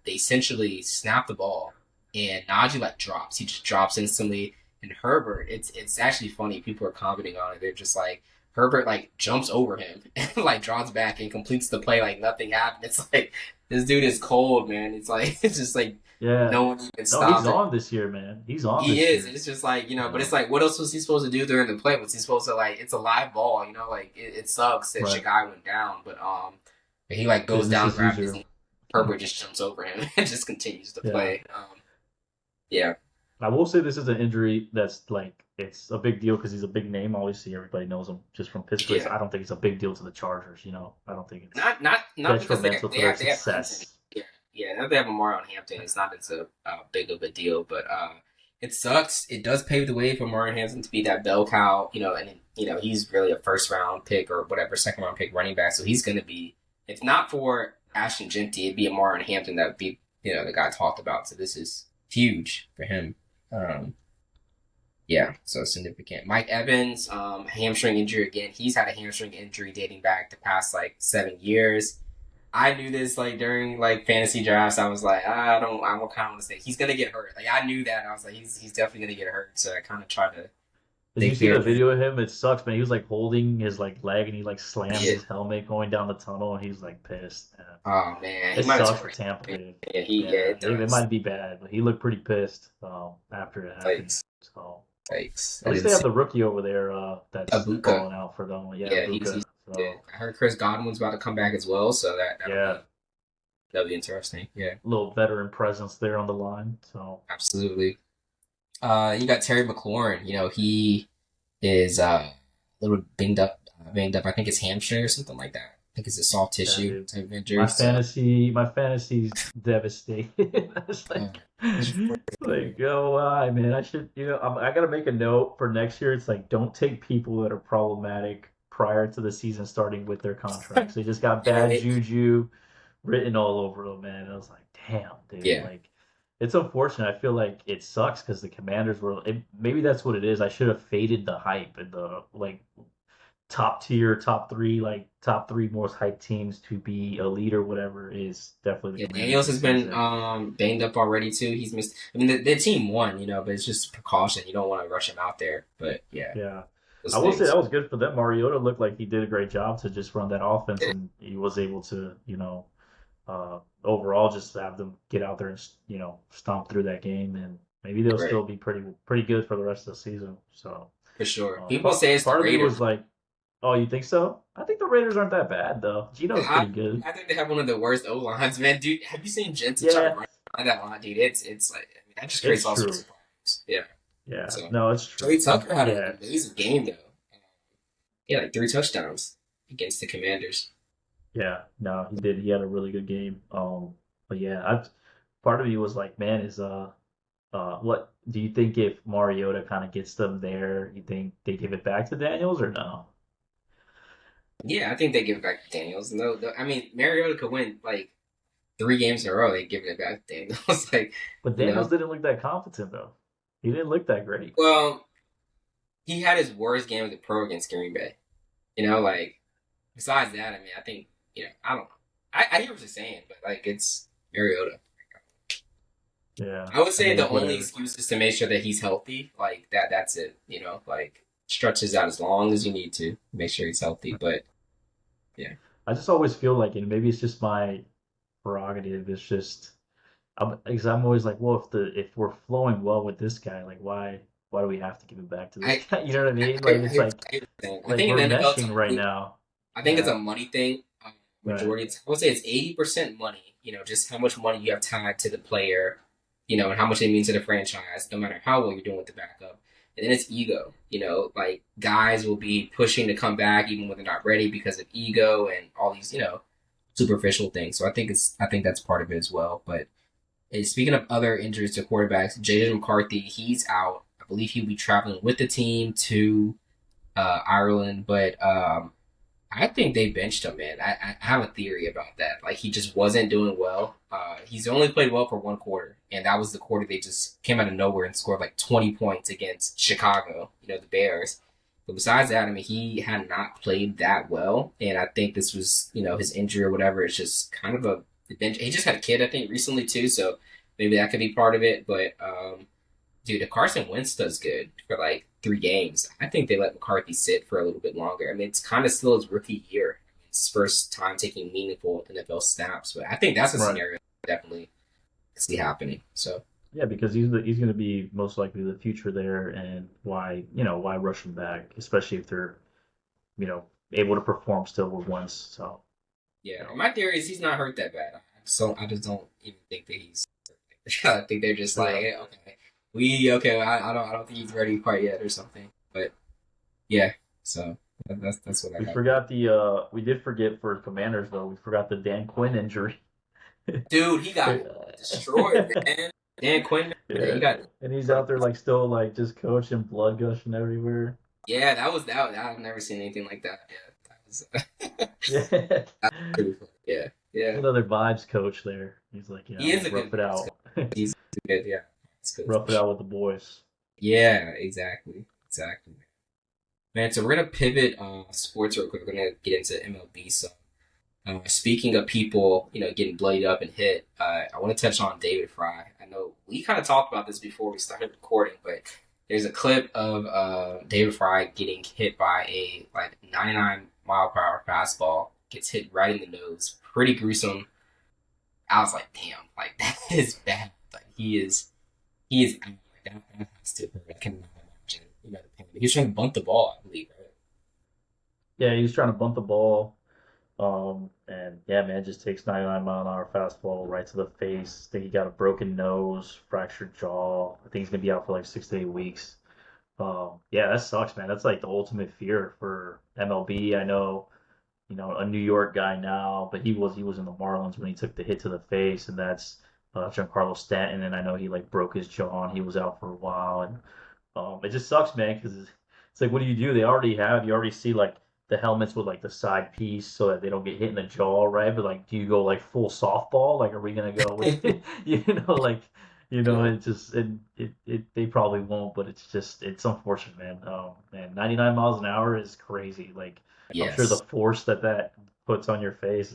they essentially snap the ball, and Najee like drops. He just drops instantly. And Herbert, it's actually funny. People are commenting on it. They're just like Herbert like jumps over him and like draws back and completes the play like nothing happened. It's like this dude is cold, man. It's like it's just like Yeah. no one even No, he's stops it. on this year, man. He's on He this is. year. It's just like, but Yeah. it's like, what else was he supposed to do during the play? Was he supposed to like? It's a live ball, like it sucks that Right. Shagai went down, but he like goes Business down, as grabs his usual. knee. Herbert just jumps over him and just continues to Yeah. play. Yeah, I will say this is an injury that's like it's a big deal because he's a big name. Obviously, everybody knows him just from Pittsburgh. So yeah. I don't think it's a big deal to the Chargers. I don't think it's Not because detrimental to they their have Hampton. success. Yeah, yeah. Now they have Amari on Hampton. It's not as a big of a deal, but it sucks. It does pave the way for Amari Hampton to be that bell cow. And he's really a first round pick or whatever, second round pick running back. So he's going to be. If not for Ashton Genty, it'd be Amari Hampton that would be the guy talked about. So this is huge for him. Um, yeah, so significant. Mike Evans, hamstring injury again. He's had a hamstring injury dating back the past like 7 years. I knew this like during like fantasy drafts. I was like, I don't kind of want to say he's gonna get hurt. Like I knew that. I was like, he's definitely gonna get hurt. So I kind of tried to Did you think see the here. video of him? It sucks, man. He was like holding his like leg and he like slammed Yeah. his helmet going down the tunnel and he's like pissed. Man. Oh man, he It might have sucks for torn. Tampa, dude. Yeah, Yeah, it it does. might be bad, but he looked pretty pissed after it happened. Yikes, So yikes. at I least didn't they have see the rookie over there that's Abuka. balling out for them. Yeah, Yeah, Buka. he's yeah. So I heard Chris Godwin's about to come back as well, so yeah, that'll be interesting. Yeah, little veteran presence there on the line. So absolutely. You got Terry McLaurin. He is a little banged up. I think it's hamstring or something like that. I think it's a soft yeah, tissue dude. type of injury. So, My fantasy's devastated. It's uh, like, oh, why, man? I should, I gotta make a note for next year. It's like, don't take people that are problematic prior to the season starting with their contracts. They just got yeah, bad juju written all over them, man. And I was like, damn, dude. yeah, Like, it's unfortunate. I feel like it sucks because the Commanders maybe that's what it is. I should have faded the hype and the like top tier, top three most hyped teams to be elite or whatever is definitely yeah. the Commanders Daniels this has been season. banged up already too. He's missed. I mean, the team won, but it's just precaution. You don't want to rush him out there. But yeah, Yeah. those I will say things. that was good for them. Mariota looked like he did a great job to just run that offense, Yeah, and he was able to, overall just have them get out there and stomp through that game, and maybe they'll right, still be pretty good for the rest of the season. So for sure. uh, People part, say it's the part of me Raiders. was like, oh, you think so? I think the Raiders aren't that bad though. Gino's I, pretty good. I think they have one of the worst O lines, man. Dude, have you seen Jensen try to Yeah, run behind that line, dude? It's like I mean, that just creates it's all sorts true. of problems. Yeah. Yeah, So no, it's Trey true. Tucker had an Yeah, amazing game though. Yeah, like 3 touchdowns against the Commanders. yeah, no, he did. He had a really good game. But yeah, part of me was like, man, what do you think if Mariota kind of gets them there? You think they give it back to Daniels or no? Yeah, I think they give it back to Daniels. No, I mean Mariota could win like 3 games in a row. They giving it back to Daniels. Like But you Daniels know, didn't look that competent though. He didn't look that great. well, he had his worst game of the pro against Green Bay. Like besides that, I mean, I think I don't know. I hear what you're saying, but like it's Mariota. Yeah, I would I say mean, the only whatever. excuse is to make sure that he's healthy. Like that. That's it. Like stretches out as long as you need to make sure he's healthy. But yeah, I just always feel like, and maybe it's just my prerogative. It's just because I'm always like, well, if we're flowing well with this guy, like why do we have to give it back to this I guy? You know what I mean? I, Like it's I, like I think we're in the NFL, meshing right now. I think it's Yeah, a money thing. right. Majority, I would say it's 80% money. Just how much money you have tied to the player, and how much it means to the franchise, no matter how well you're doing with the backup. And then it's ego. Like guys will be pushing to come back even when they're not ready because of ego and all these, superficial things. So I think that's part of it as well. But speaking of other injuries to quarterbacks, J.J. McCarthy, he's out. I believe he'll be traveling with the team to Ireland, but I think they benched him, man. I have a theory about that. Like he just wasn't doing well. He's only played well for 1 quarter, and that was the quarter they just came out of nowhere and scored like 20 points against Chicago. The Bears. But besides that, I mean, he had not played that well, and I think this was, his injury or whatever. It's just kind of a he just had a kid, I think, recently too, so maybe that could be part of it. But dude, if Carson Wentz does good for like 3 games, I think they let McCarthy sit for a little bit longer. I mean, it's kind of still his rookie year. It's his first time taking meaningful NFL snaps, but I think that's a Right. scenario I definitely see happening. So Yeah, because he's going to be most likely the future there, and why rush him back, especially if they're able to perform still with Wentz. So yeah, you and know, my theory is he's not hurt that bad. So I just don't even think that he's. I think they're just like, yeah. hey, okay, okay. I don't think he's ready quite yet or something. But yeah, so that's what I We got. forgot we did forget for Commanders though. We forgot the Dan Quinn injury. Dude, he got destroyed, man. Dan Quinn, man, he Yeah, got. and he's out there like still like just coaching, blood gushing everywhere. Yeah, that was that. I've never seen anything like that. Yeah, that was Yeah, pretty funny. Yeah, yeah. another vibes coach there. He's like, He is a rough good it vibes out, coach. He's good. Yeah, it's good for rough it sure. out with the boys. Yeah, exactly, exactly. Man, so we're gonna pivot sports real quick. We're gonna get into MLB. So, speaking of people, getting bloodied up and hit, I want to touch on David Fry. I know we kind of talked about this before we started recording, but there's a clip of David Fry getting hit by a like 99-mile-per-hour fastball. Gets hit right in the nose. Pretty gruesome. I was like, damn, like that is bad. Like he is out. Like that has to hurt. I cannot imagine, the pain. He was trying to bunt the ball, I believe, right? Yeah, he was trying to bunt the ball. And yeah, man, just takes 99-mile-an-hour fastball right to the face. I think he got a broken nose, fractured jaw. I think he's gonna be out for like 6 to 8 weeks. Yeah, that sucks, man. That's like the ultimate fear for MLB. I know, a New York guy now, but he was in the Marlins when he took the hit to the face, and that's Giancarlo Stanton. And I know he like broke his jaw and he was out for a while. And it just sucks, man, because it's like, what do? You already see like the helmets with like the side piece so that they don't get hit in the jaw, right? But like, do you go like full softball? Like, are we gonna go with, like, Yeah. it just they probably won't, but it's unfortunate, man. Man, 99 miles an hour is crazy. Like, I'm sure the Yes. force that puts on your face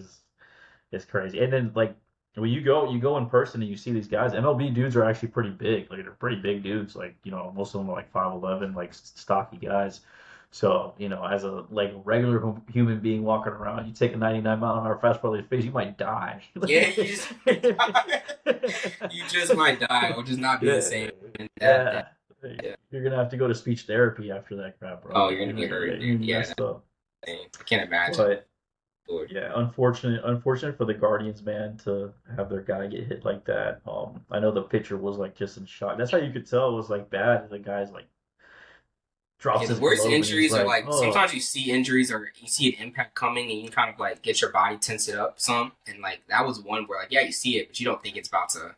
is crazy. And then like when you go in person and you see these guys, MLB dudes are actually pretty big. Like they're pretty big dudes. Like, most of them are like 5'11", like stocky guys. So, as a like regular human being walking around, you take a 99-mile-an-hour fastball to your face, you might die. Yeah, you just might die. You just might die or just not be the Yeah, same. And that yeah. yeah. You're gonna have to go to speech therapy after that crap, bro. Oh, Like you're gonna be hurt, dude. you Yeah, messed up. I can't imagine. But Lord. yeah, unfortunate for the Guardians, man, to have their guy get hit like that. I know the pitcher was like just in shock. That's how you could tell it was like bad. The guy's like drops Yeah, the his worst glove and he's injuries are like, like oh, sometimes you see injuries or you see an impact coming and you kind of like get your body tense it up some. And like that was one where like, yeah, you see it, but you don't think it's about to,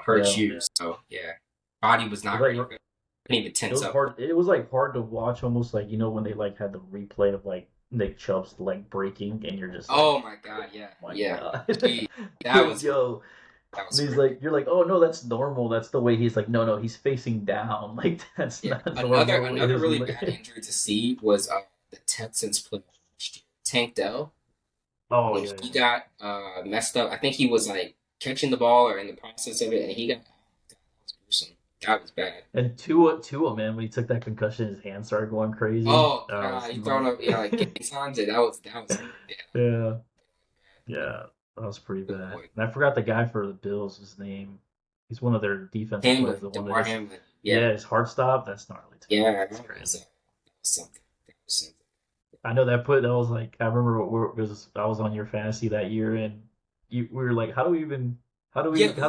hurt yeah. you. So yeah, body was It was not like ready for it. Couldn't even it tense was up. hard. It was like hard to watch, almost like when they like had the replay of like Nick Chubb's leg breaking, and you're just Oh like, my god, yeah, oh my yeah. god, Gee, that was yo. that And was he's crazy. like, you're like, oh no, that's normal. That's the way he's like, no, no, he's facing down. Like that's Yeah, not another normal. another really bad injury to see was the Texans player last year, Tank Dell, Oh when yeah, he yeah. got messed up. I think he was like catching the ball or in the process of it, and he got that was gruesome. That was bad. And Tua, man, when he took that concussion, his hand started going crazy. Oh That god, was he throwing like, up like gang signs. That was yeah, yeah, yeah. yeah, that was pretty Good bad. boy. And I forgot the guy for the Bills. His name. He's one of their defensive players. Hamlin, The one that Demar just, Hamlin. Yeah, yeah, his heart stopped. That's gnarly too. yeah, That's crazy. that was something. That was something. I know that was like I remember I was on your fantasy that year and we were like, Yeah, how do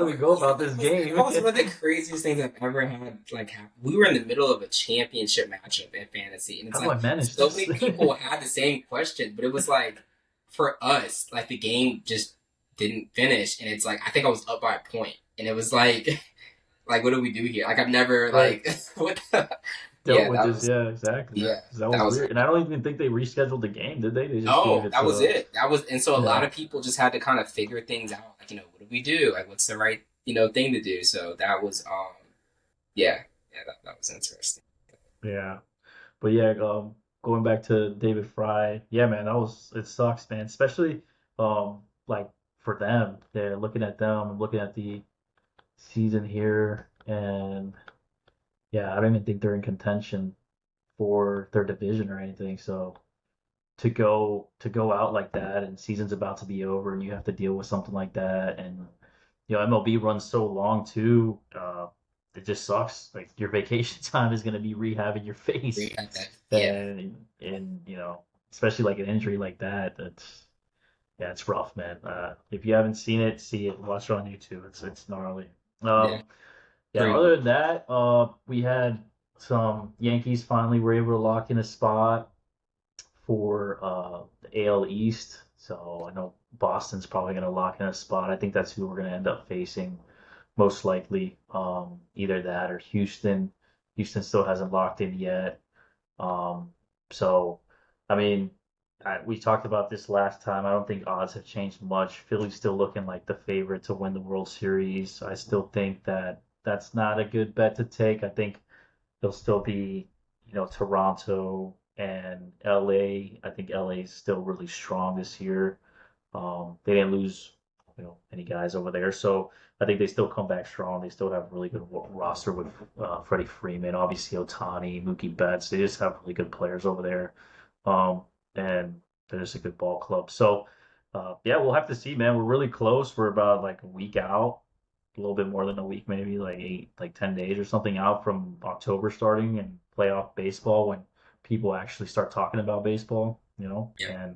we go about this that game? was one of the craziest things I've ever had. Like, we were in the middle of a championship matchup in fantasy, and it's How do like I manage so this? many people had the same question, but it was like for us, like the game just didn't finish, and it's like I think I was up by a point, and it was like, like what do we do here? Like I've never Right. like what the Dealt yeah with that this, was yeah, exactly. yeah 'Cause that that was was weird. And I don't even think they rescheduled the game, did they? They just gave no, it that was to it. That was, and so a lot yeah. of people just had to kind of figure things out. Like, what do we do? Like, what's the right, thing to do? So that was, yeah, that was interesting. Yeah. but yeah, going back to David Fry, yeah, man, that was it sucks, man. Especially like for them, they're looking at them, I'm looking at the season here, and yeah, I don't even think they're in contention for their division or anything. So to go out like that, and season's about to be over, and you have to deal with something like that, and MLB runs so long too. It just sucks. Like your vacation time is gonna be rehabbing your face, Yeah, and especially like an injury like that. That's Yeah, it's rough, man. If you haven't seen it, see it. Watch it on YouTube. It's gnarly. yeah, Yeah. pretty Other much. than that, we had some Yankees finally were able to lock in a spot for the AL East. So I know Boston's probably going to lock in a spot. I think that's who we're going to end up facing most likely. Either that or Houston. Houston still hasn't locked in yet. Um, so, I mean, we talked about this last time. I don't think odds have changed much. Philly's still looking like the favorite to win the World Series. I still think that that's not a good bet to take. I think they'll still be, Toronto and LA. I think LA is still really strong this year. They didn't lose, any guys over there, so I think they still come back strong. They still have a really good roster with Freddie Freeman, obviously Otani, Mookie Betts. They just have really good players over there, and they're just a good ball club. So, yeah, we'll have to see, man. We're really close. We're about like a week out, a little bit more than a week, maybe like 10 days or something out from October starting and playoff baseball when people actually start talking about baseball, Yeah. and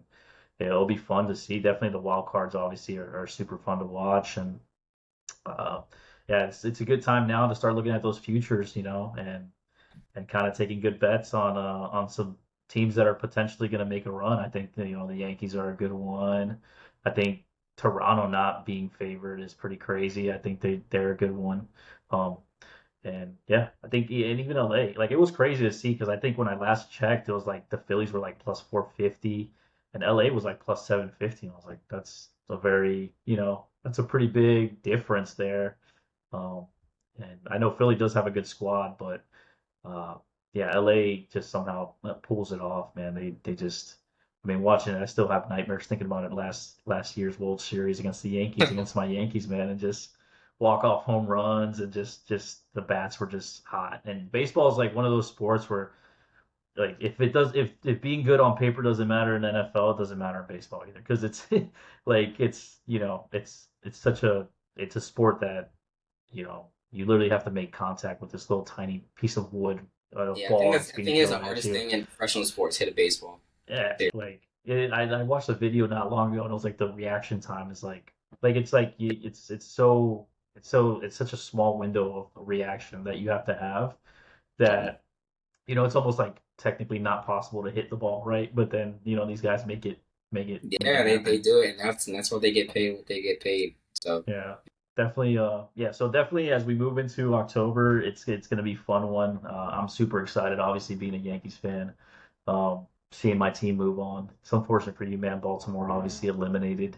it'll be fun to see. Definitely the wild cards obviously are super fun to watch, and uh, yeah, it's a good time now to start looking at those futures, and kind of taking good bets on some teams that are potentially going to make a run. I think the Yankees are a good one. I think Toronto not being favored is pretty crazy. I think they're a good one. Um, and yeah, I think and even LA, like it was crazy to see because I think when I last checked, it was like the Phillies were like plus 450 and LA was like plus 750. And I was like, that's a pretty big difference there. Um, and I know Philly does have a good squad, but uh, yeah, LA just somehow pulls it off, man. They just, I mean, watching it, I still have nightmares thinking about it last year's World Series against the Yankees, against my Yankees, man, and just walk off home runs and just the bats were just hot. And baseball is like one of those sports where like if being good on paper doesn't matter in the NFL, it doesn't matter in baseball either because it's like it's such it's a sport that you literally have to make contact with this little tiny piece of wood, Yeah, ball that's I being think it's the thrown at hardest you. thing in professional sports, hit a baseball. Yeah, Yeah. I watched a video not long ago, and it was like the reaction time is like it's like it's such a small window of reaction that you have to have Mhm. that it's almost like technically not possible to hit the ball right, but then these guys make it Yeah, they happen. do it, and that's what they get paid. What they get paid. So Yeah, definitely. Yeah. So definitely, as we move into October, it's gonna be a fun one. I'm super excited. Obviously, being a Yankees fan, seeing my team move on. It's unfortunate for you, man. Baltimore obviously eliminated.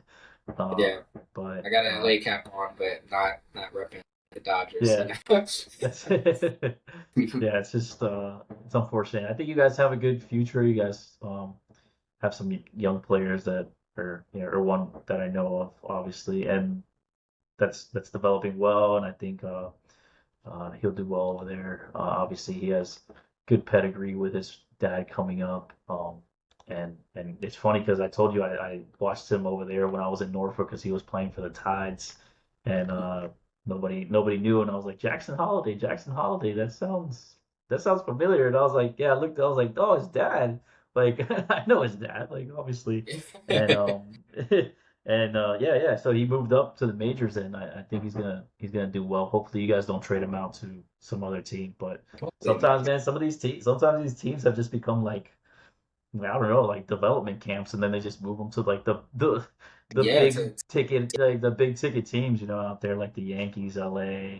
Uh, yeah, I but got an LA cap on, but not repping the Dodgers. yeah, that's yeah. It's just it's unfortunate. I think you guys have a good future. You guys have some young players that are or one that I know of, obviously, and that's developing well. And I think he'll do well over there. Obviously, he has good pedigree with his dad coming up. And it's funny because I told you I watched him over there when I was in Norfolk because he was playing for the Tides, and nobody knew. And I was like Jackson Holiday. That sounds familiar. And I was like, yeah, I looked. I was like, oh, his dad. Like I know his dad. Like obviously, and And yeah. So he moved up to the majors, and I think he's gonna do well. Hopefully, you guys don't trade him out to some other team. But Hopefully sometimes, not. man, sometimes these teams have just become like I don't know, like development camps, and then they just move them to like the Yeah, the big ticket teams, out there like the Yankees, LA,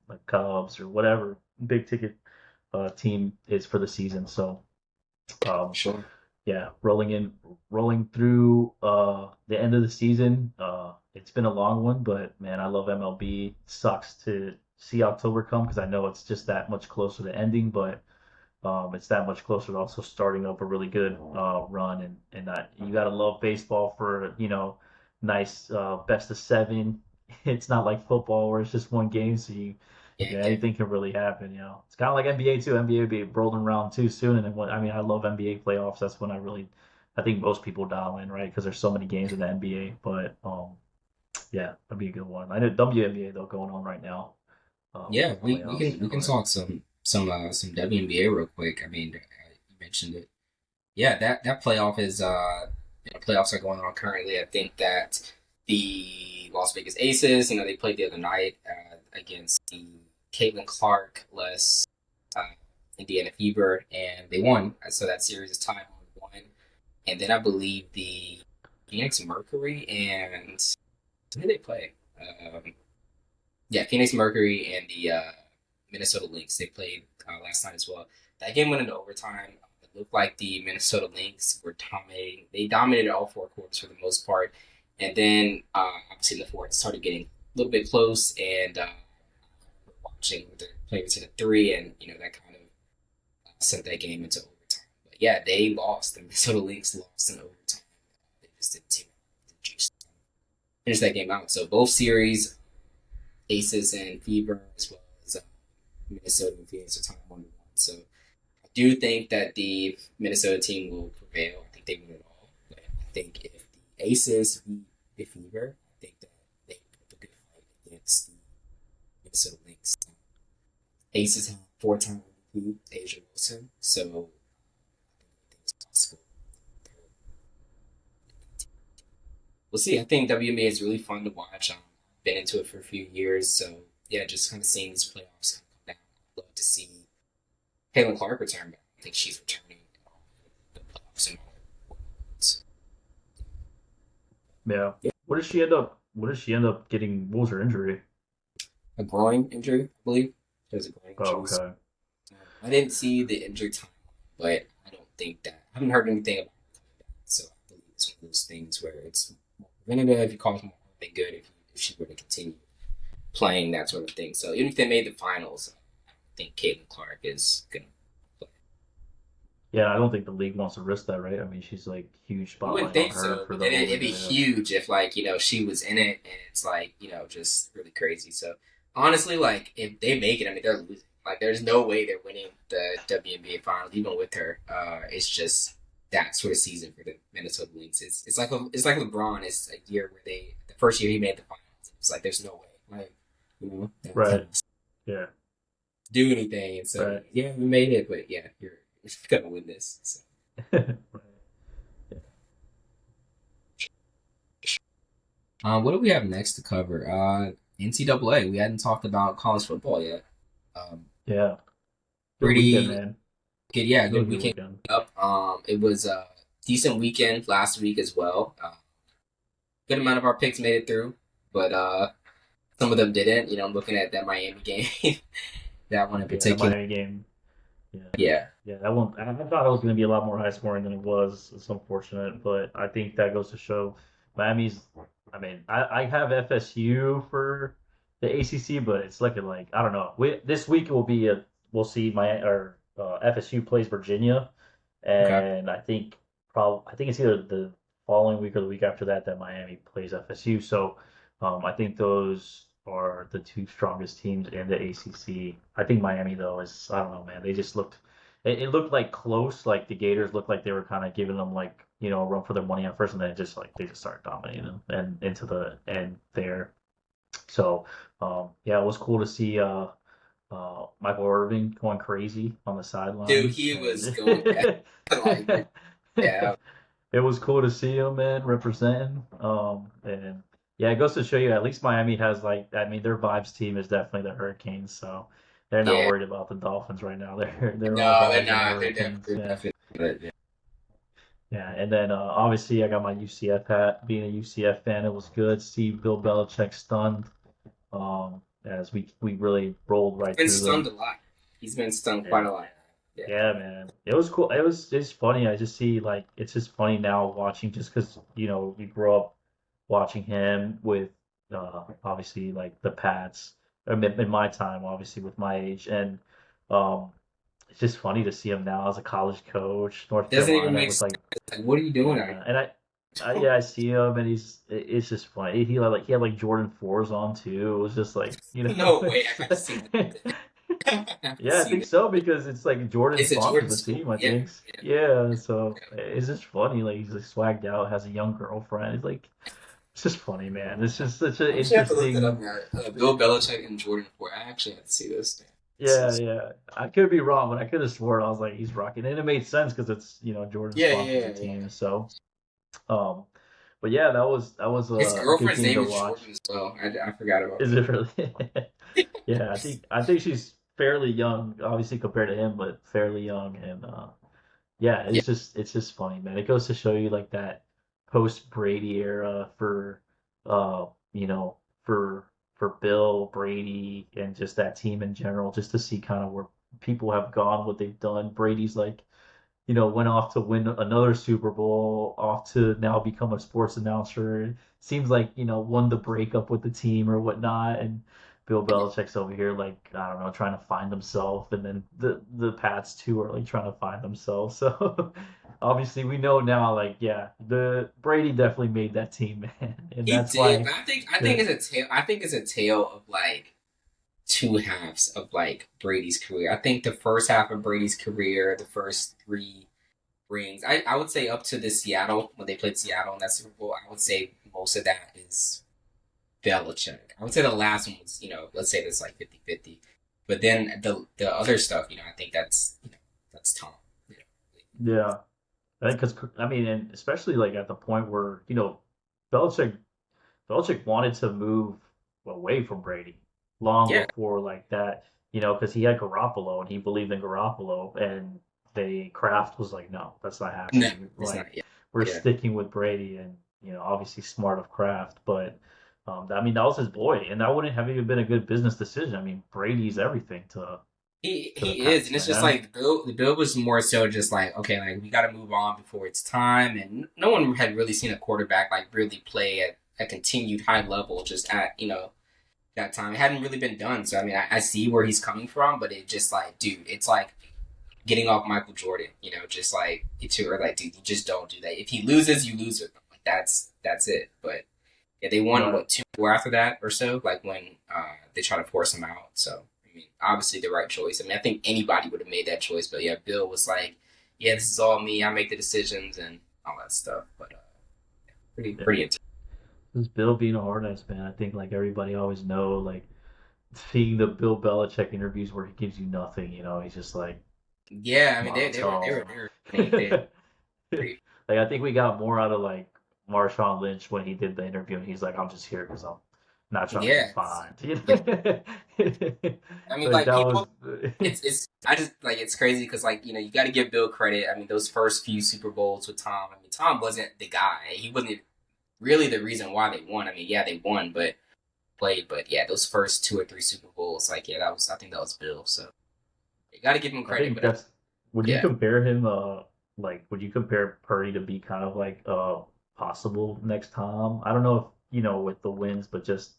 like Cubs or whatever big ticket team is for the season. So um, sure. yeah, rolling through the end of the season. It's been a long one, but man, I love MLB. Sucks to see October come because I know it's just that much closer to ending, but it's that much closer to also starting up a really good run, and you gotta love baseball for nice best of seven. It's not like football where it's just one game, so Yeah, yeah. anything can really happen. It's kind of like NBA too. NBA would be rolling around too soon, and then I mean I love NBA playoffs. That's when I think most people dial in, right? Because there's so many games in the NBA. But yeah, that'd be a good one. I know WNBA though going on right now with Yeah, the we playoffs. can we can talk some WNBA real quick. I mean, you mentioned it. Yeah, that playoff is playoffs are going on currently. I think that the Las Vegas Aces, they played the other night against the Caitlin Clark less uh, Indiana Fever, and they won. So that series is tied 1-1. And then I believe the Phoenix Mercury and who did they play? Yeah, Phoenix Mercury and the Minnesota Lynx. They played last night as well. That game went into overtime. It looked like the Minnesota Lynx were dominating. They dominated all four quarters for the most part, and then obviously in the fourth it started getting a little bit close. And watching the players hit a three, and that kind of sent that game into overtime. But yeah, they lost. The Minnesota Lynx lost in overtime. They just didn't finish that game out. So both series, Aces and Fever, as well as Minnesota and Phoenix are tied 1-1. So I do think that the Minnesota team will prevail. I think they win it all. But I think if the Aces beat the Fever, I think that they put up a good fight against the Minnesota Lynx. Aces have four-time MVP Asia Wilson, so I think it's possible. We'll see. I think WNBA is really fun to watch. I've been into it for a few years, so yeah, just kind of seeing these playoffs come down. I'd love to see Caitlin Clark return back. I think she's returning the playoffs and all. Yeah. Yeah, What did she end up getting? What was her injury? a groin injury, I believe. There's a groin Oh, injury. okay. I didn't see the injury time, but I don't think that I haven't heard anything about it coming back. So I believe it's one of those things where it's more preventative. You call it more than good if she were to continue playing that sort of thing. So even if they made the finals, I don't think Caitlin Clark is gonna play. Yeah, I don't think the league wants to risk that, right? I mean, she's like huge You wouldn't spotlight on think her so, for but the then whole it'd be year. huge if like she was in it and it's like just really crazy. So honestly, like if they make it, I mean they're losing. Like there's no way they're winning the WNBA finals even with her. It's just that sort of season for the Minnesota Lynx. It's like LeBron. It's a year where the first year he made the finals. It's like there's no way, like Right. Yeah. do anything. And so Right. yeah, we made it, but yeah, you're gonna win this. So. Right. What do we have next to cover? NCAA. We hadn't talked about college football yet. Um, Yeah. Good weekend, pretty man. good. Yeah, Really good good weekend weekend. up. It was a decent weekend last week as well. Good amount of our picks made it through, but some of them didn't. I'm looking at that Miami game, that one in Yeah, the particular. Miami game. Yeah. Yeah, Yeah, that one. I thought it was going to be a lot more high scoring than it was. It's unfortunate, but I think that goes to show Miami's. I mean, I have FSU for the ACC, but it's looking like I don't know. This week it will be we'll see FSU plays Virginia, okay. and I think it's either the following week or the week after that that Miami plays FSU. So I think those are the two strongest teams in the ACC. I think Miami though is I don't know, man. They just looked it looked like close, like the Gators looked like they were kind of giving them like a run for their money at first, and then they just started dominating them and into the end there. So yeah, it was cool to see Michael Irving going crazy on the Dude, sidelines, he was and going at like yeah, it was cool to see him, man, representing. And yeah, it goes to show you at least Miami has like I mean their vibes team is definitely the Hurricanes, so they're not yeah. worried about the Dolphins right now. They're all No, they're vibes on the not. Hurricanes. They're Yeah, definitely. But, yeah. yeah. And then obviously I got my UCF hat. Being a UCF fan, it was good. See Bill Belichick stunned. As we really rolled right Been through stunned them. a lot. He's been stunned quite Yeah. a lot. Yeah. Yeah, man. It was cool. It's funny. I just see like it's just funny now watching just because we grew up watching him with obviously like the Pats in my time, obviously with my age, and um it's just funny to see him now as a college coach, North Doesn't even Carolina, make with sense. like, Like, what are you doing out yeah, and yeah, I see him, and it's just funny. He had like Jordan 4s on too. It was just like, here? No way. I it's, haven't seen that. I haven't yeah, I seen think it. so because it's like Jordan It's a sponsors Jordan the school. team, I Yeah. think. Yeah. Yeah, so it's just funny. Like he's like swagged out, has a young girlfriend. It's like it's just funny, man. It's just such an I actually have to look that up interesting. now. Bill Belichick and Jordan Ford. I actually have to see this. Yeah, yeah. I could be wrong, but I could have sworn I was like he's rocking, and it made sense because it's Jordan Yeah, sponsors yeah, the yeah, yeah. team. So, um, but yeah, that was His a good girlfriend's game name to is watch. Jordan as well. I forgot about Is that. it really? Yeah, I think she's fairly young, obviously compared to him, but fairly young, and yeah, Yeah. it's just funny, man. It goes to show you like that post Brady era for uh you know for Bill Brady and just that team in general, just to see kind of where people have gone, what they've done. Brady's like went off to win another Super Bowl, off to now become a sports announcer. It seems like, won the breakup with the team or whatnot. And Bill Belichick's over here, like, I don't know, trying to find himself. And then the Pats, too, are like trying to find themselves. So obviously, we know now, like, yeah, the Brady definitely made that team, man. And He that's did, why but I think the, it's a tale. I think it's a tale of like two halves of like Brady's career. I think the first half of Brady's career, the first three rings, I would say up to the Seattle when they played Seattle in that Super Bowl, I would say most of that is Belichick. I would say the last one was, let's say that's like 50-50. But then the other stuff, I think that's Tom. You yeah, I think because, I mean, and especially like at the point where, Belichick Belichick wanted to move away from Brady long Yeah, before like that, because he had Garoppolo and he believed in Garoppolo, and Kraft was like, no, that's not no, happening. it's Like not. Yeah, we're yeah. sticking with Brady, and obviously smart of Kraft, but I mean that was his boy, and that wouldn't have even been a good business decision. I mean Brady's everything to the He is, Pats, and it's just man. like the bill was more so just like okay, like we got to move on before it's time, and no one had really seen a quarterback like really play at a continued high level just at that time. It hadn't really been done, so I mean I see where he's coming from, but it just like dude, it's like getting off Michael Jordan, just like it's like dude, you just don't do that. If he loses, you lose with him. Like that's it. But yeah, they won Right. what 2 more after that or so. Like when they try to force him out. So I mean, obviously the right choice. I mean, I think anybody would have made that choice, but yeah, Bill was like, yeah, this is all me. I make the decisions and all that stuff. But Yeah. pretty intense. This Bill being a hard ass man, I think like everybody always know, like seeing the Bill Belichick interviews where he gives you nothing, he's just like Yeah, I mean monotone. they were they Like pretty. I think we got more out of like Marshawn Lynch when he did the interview, and he's like, "I'm just here because I'm not trying to be Yeah, fined." yeah. I mean, Like like that people was, it's I just like it's crazy because like you got to give Bill credit. I mean, those first few Super Bowls with Tom. I mean, Tom wasn't the guy. He wasn't really the reason why they won. I mean, yeah, they won, but played. But yeah, those first 2 or 3 Super Bowls, like yeah, that was I think that was Bill. So you got to give him I credit. think But that's. Would you yeah, compare him? Like, would you compare Purdy to be kind of like possible next Tom? I don't know if with the wins, but just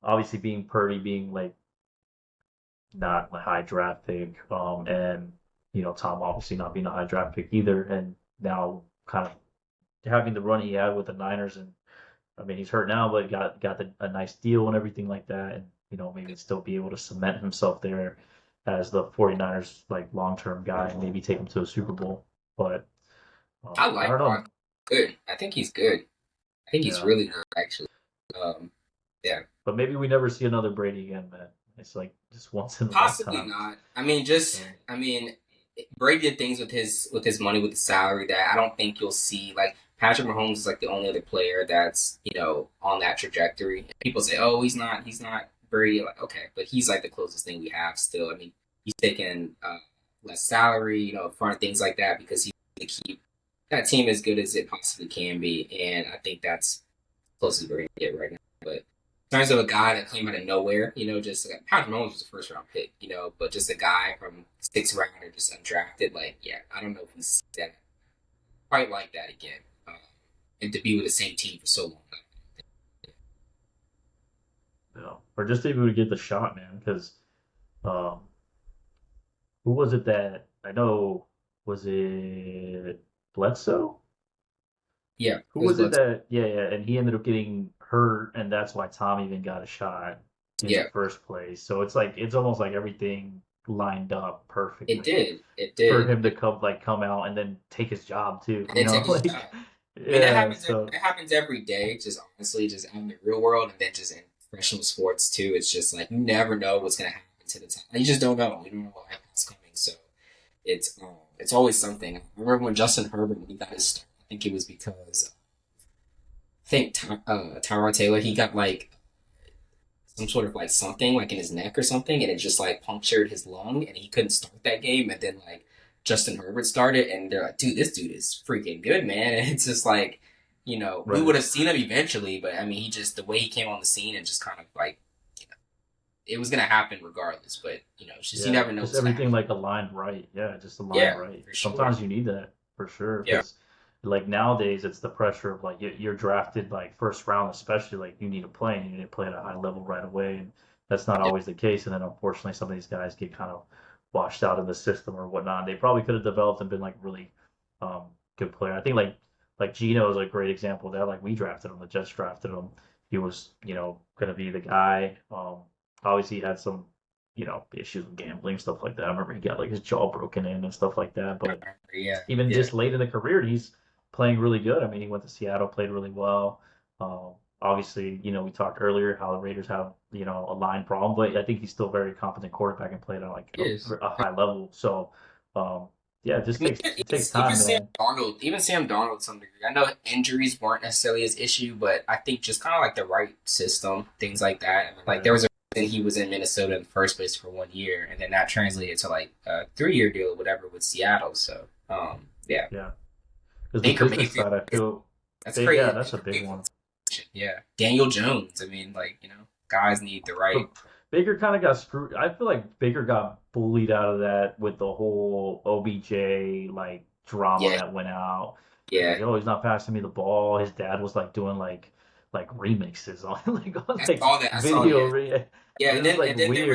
obviously being Purdy being like not a high draft pick, and Tom obviously not being a high draft pick either, and now kind of having the run he had with the Niners, and I mean he's hurt now, but got a nice deal and everything like that, and maybe still be able to cement himself there as the 49ers like long term guy and maybe take him to a Super Bowl. But I I don't like know. Brock. Good. I think he's good. I think he's Yeah, really good actually. Um, yeah, but maybe we never see another Brady again, man. It's like just once in a possibly lifetime. not. I mean, just So I mean, Brady did things with his money with the salary that I don't think you'll see. Like Patrick Mahomes is like the only other player that's on that trajectory. People say, oh, he's not Brady. Like okay, but he's like the closest thing we have still. I mean, he's taking less salary, front things like that because he's to keep that team as good as it possibly can be, and I think that's close as we're gonna get right now. But in terms of a guy that came out of nowhere, just like Patrick Mahomes was a first round pick, but just a guy from 6th round or just undrafted, like yeah, I don't know if we see that quite like that again, and to be with the same team for so long. or just even to get the shot, man, because. Um, who was it that I know was it Bledsoe? Yeah, Who it was was it Bledsoe. that yeah, and he ended up getting hurt and that's why Tom even got a shot in the Yeah, first place. So it's like it's almost like everything lined up it perfectly did. It for did. him to come out and then take his job too, And then take his like job. I mean, yeah, so that happens every day. Just honestly, just out in the real world, and then just in professional sports too. It's just like you never know what's gonna happen to the time. You just don't know. You don't know what happens coming. So it's always something. I remember when Justin Herbert when he got his start. I think it was because I think Tyrod Taylor he got like some sort of like something like in his neck or something, and it just like punctured his lung, and he couldn't start that game. And then like Justin Herbert started, and they're like, "Dude, this dude is freaking good, man." And it's just like, we would right. have seen him eventually, but I mean, he just the way he came on the scene and just kind of like, it was gonna happen regardless. But it's just you Yeah, never know just what's gonna everything happen. like aligned right. Yeah, just aligned Yeah, right. for sure. Sometimes you need that for sure Yeah, because like nowadays it's the pressure of like you're drafted like first round, especially like you need to play and you need to play at a high level right away, and that's not yeah, always the case. And then unfortunately, some of these guys get kind of washed out in the system or whatnot. They probably could have developed and been like really um, good player. I think like Gino is a great example of that. Like we drafted him, the Jets drafted him. He was going to be the guy. Obviously, he had some issues with gambling, stuff like that. I remember he got like his jaw broken in and stuff like that. But yeah, even yeah. just late in the career, he's playing really good. I mean, he went to Seattle, played really well. Obviously, we talked earlier how the Raiders have, a line problem, but I think he's still a very competent quarterback and played at like It is. a high level. So, yeah, I mean, it takes time, man. Even Sam Darnold to some degree. I know injuries weren't necessarily his issue, but I think just kind of like the right system, things like that. I mean, like there Right. was a reason he was in Minnesota in the first place for 1 year, and then that translated to like a 3 year deal or whatever with Seattle. So, yeah, Yeah. Because the Baker business Mayfield, side, I feel that's big. Yeah, crazy. that's a Baker big one. Mayfield, yeah, Daniel Jones. I mean, like guys need the right. But Baker kind of got screwed. I feel like Baker got bullied out of that with the whole OBJ like drama Yeah, that went out. He's yeah. like, oh, he's not passing me the ball. His dad was like doing like remixes on on I like saw that. I saw, video. yeah. Yeah, It was like and then weird,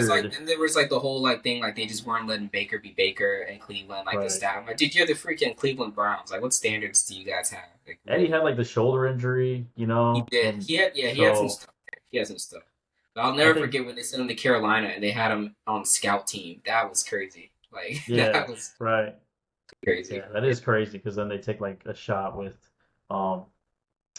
there was like the whole like thing like they just weren't letting Baker be Baker in Cleveland like the right? staff. I'm like, dude, you're the freaking Cleveland Browns. Like, what standards do you guys have? Like, And he really? had like the shoulder injury, He did. and He had some so stuff. He had some stuff. But I'll I never think forget when they sent him to Carolina and they had him on the scout team. That was crazy. Like, yeah, that was right, crazy. yeah, that Yeah. is crazy because then they take like a shot um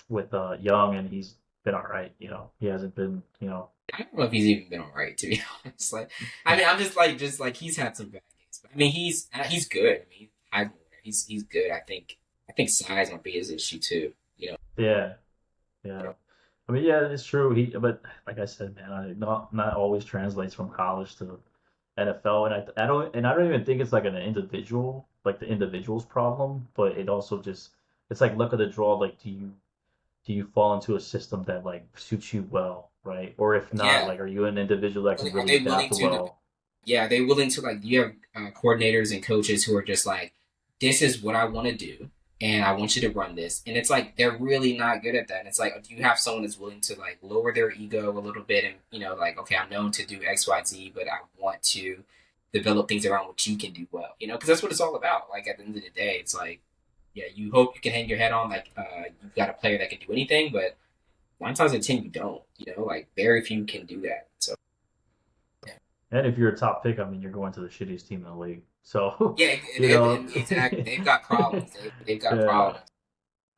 with Young, and he's been all right. He hasn't been, I don't know if he's even been all right to be honest. Like, I mean, I'm just like he's had some bad games, but I mean, he's good. I mean, he's good. I think size might be his issue too. yeah, yeah. I mean, yeah, it's true. But like I said, man, not always translates from college to NFL, and I don't even think it's like an individual, like the individual's problem, but it also just it's like luck of the draw. Like, do you fall into a system that like suits you well, right? Or if not, Yeah, like, are you an individual that can are really they willing adapt to? well? Yeah, are they willing to like? You have coordinators and coaches who are just like, this is what I want to do, and I want you to run this, and it's like they're really not good at that. And it's like, do you have someone that's willing to like lower their ego a little bit, and like, okay, I'm known to do X, Y, Z, but I want to develop things around what you can do well, because that's what it's all about. Like at the end of the day, it's like, yeah, you hope you can hang your head on like you've got a player that can do anything, but 9 times out of 10 you don't. Like very few can do that. So yeah. And if you're a top pick, I mean, you're going to the shittiest team in the league. So, Yeah, you know, exactly. They've got problems. They've got yeah, problems.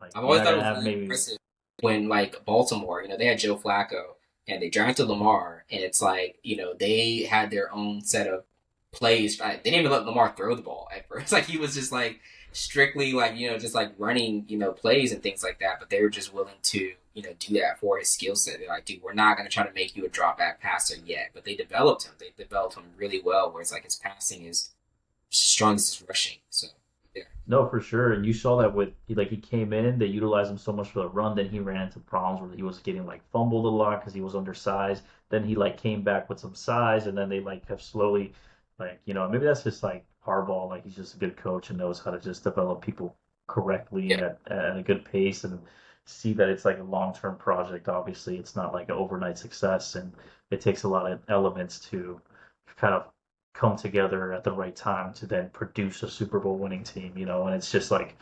like I've you're always not thought it gonna was have really maybe impressive when like Baltimore, they had Joe Flacco and they drafted Lamar, and it's like they had their own set of plays. Right? They didn't even let Lamar throw the ball at first. Like he was just like strictly like just like running plays and things like that. But they were just willing to do that for his skill set. They're like, dude, we're not going to try to make you a drop back passer yet. But they developed him. They developed him really well. Where it's like his passing is strong as his rushing. So yeah. no, for sure. And you saw that with he came in, they utilized him so much for the run, then he ran into problems where he was getting like fumbled a lot because he was undersized. Then he like came back with some size, and then they like have slowly maybe that's just like Harbaugh, like he's just a good coach and knows how to just develop people correctly Yeah. at a good pace and see that it's like a long-term project. Obviously, it's not like an overnight success, and it takes a lot of elements to kind of come together at the right time to then produce a Super Bowl winning team, and it's just like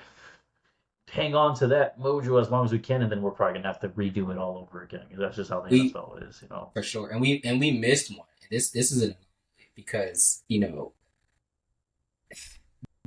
hang on to that mojo as long as we can, and then we're probably gonna have to redo it all over again. 'Cause that's just how the We NFL is. for sure, and we missed one. This is an because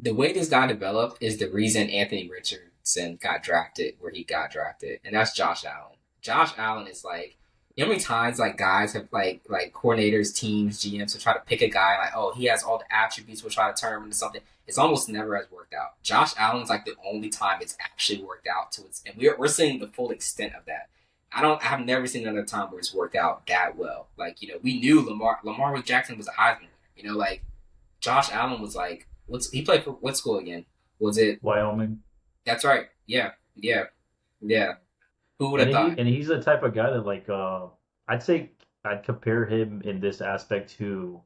the way this guy developed is the reason Anthony Richardson got drafted where he got drafted, and that's Josh Allen. Josh Allen is like, how many times like guys have like coordinators, teams, GMs to try to pick a guy like, oh, he has all the attributes, we'll try to turn him into something. It's almost never has worked out. Josh Allen's like the only time it's actually worked out to its, and we're seeing the full extent of that. I've never seen another time where it's worked out that well. Like, we knew Lamar Jackson was a Heisman winner. Like Josh Allen was like, he played for what school again? Was it? Wyoming. That's right. Yeah, yeah, yeah. Who would And have he thought? and he's the type of guy that like I'd say I'd compare him in this aspect to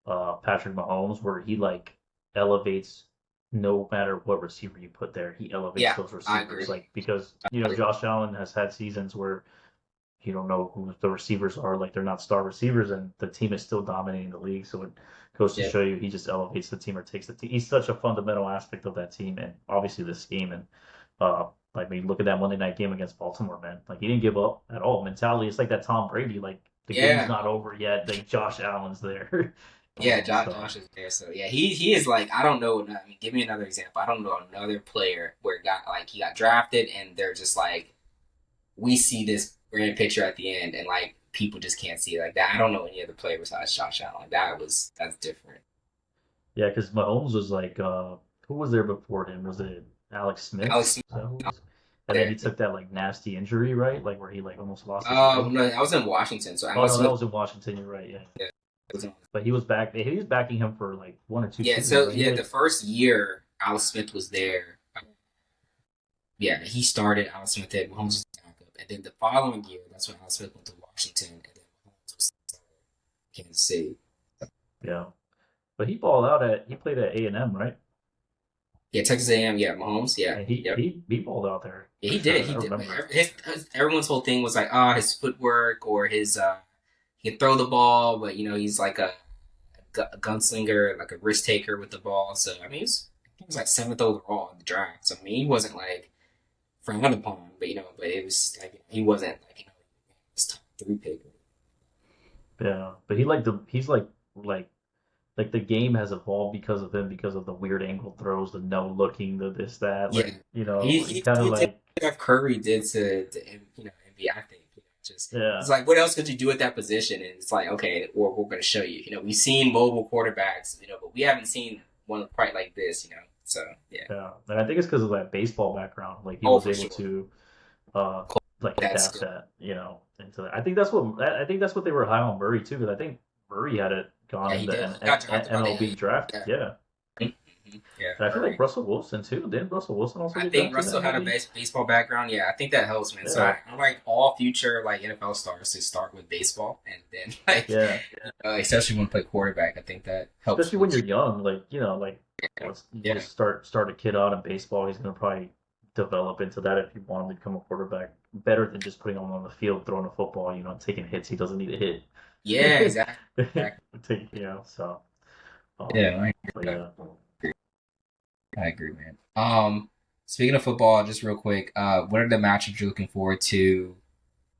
Patrick Mahomes, where he like elevates no matter what receiver you put there, he elevates Yeah, those I agree. receivers. Like because I agree. Josh Allen has had seasons where you don't know who the receivers are, like they're not star receivers, and the team is still dominating the league. So it goes to Yeah, show you he just elevates the team or takes the team. He's such a fundamental aspect of that team, and obviously this game. And like, I mean, look at that Monday night game against Baltimore, man. Like he didn't give up at all. Mentality, it's like that Tom Brady. Like the game's yeah, not over yet. Like Josh Allen's there. yeah. So Josh is there, so yeah, he is like, I don't know. I mean, give me another example. I don't know another player where it got like he got drafted and they're just like, we see this grand picture at the end, and like people just can't see it like that. I don't know any other player besides Josh Allen. Like that's different. yeah, because Mahomes was like, who was there before him? Was it Alex Smith? Alex Is that who it Smith was? And then he there. took that like nasty injury, right? Like where he like almost lost his leg. No, I was in Washington, so Oh Alex no, that Smith. was in Washington. You're right. Yeah, Yeah, was in, but he was back. He was backing him for like 1 or 2 yeah. seasons, So right? He yeah, the like, first year Alex Smith was there. Yeah, he started. Alex Smith had Mahomes was backup, and then the following year, that's when Alex Smith went to Washington, and then Mahomes was Kansas City. yeah, but he balled out at. He played at A&M, right? Yeah, Texas A&M. Yeah, Mahomes. Yeah, And he yep. he he balled out there Yeah, for he did. sure. He I did. remember. Everyone's whole thing was like, his footwork or his he can throw the ball, but he's like a gunslinger, like a risk taker with the ball. So I mean, he was like seventh overall in the draft. So I mean, he wasn't like frowned upon, but it was like he wasn't like his top three pick. Yeah, but he's like the game has evolved because of him, because of the weird angle throws, the no looking, the this that. Yeah, Like he he kind of did like what Curry did to NBA. I think just yeah it's like what else could you do at that position? And it's like okay, we're going to show you. We've seen mobile quarterbacks, but we haven't seen one quite like this. So yeah. yeah. And I think it's because of that baseball background. Like he Oh, was for able sure. to uh like That's adapt good. that into that. I think that's what they were high on Murray too, because I think Murray had it gone Yeah, in he the did. He got drafted by the MLB draft. yeah. Yeah, Yeah, and I feel like Murray. Russell Wilson too. Didn't Russell Wilson also I get think drafted in Russell the had a MLB? baseball background. Yeah, I think that helps, man. So Yeah, I like all future like NFL stars to start with baseball, and then like yeah. especially when you play quarterback, I think that helps Especially when with you're young, like yeah, let's you yeah, just start a kid out in baseball. He's gonna probably develop into that if you want him to become a quarterback. Better than just putting him on the field throwing a football, taking hits. He doesn't need a yeah, hit. exactly, exactly. So Yeah, but yeah. I agree, man. Speaking of football, just real quick, what are the matchups you're looking forward to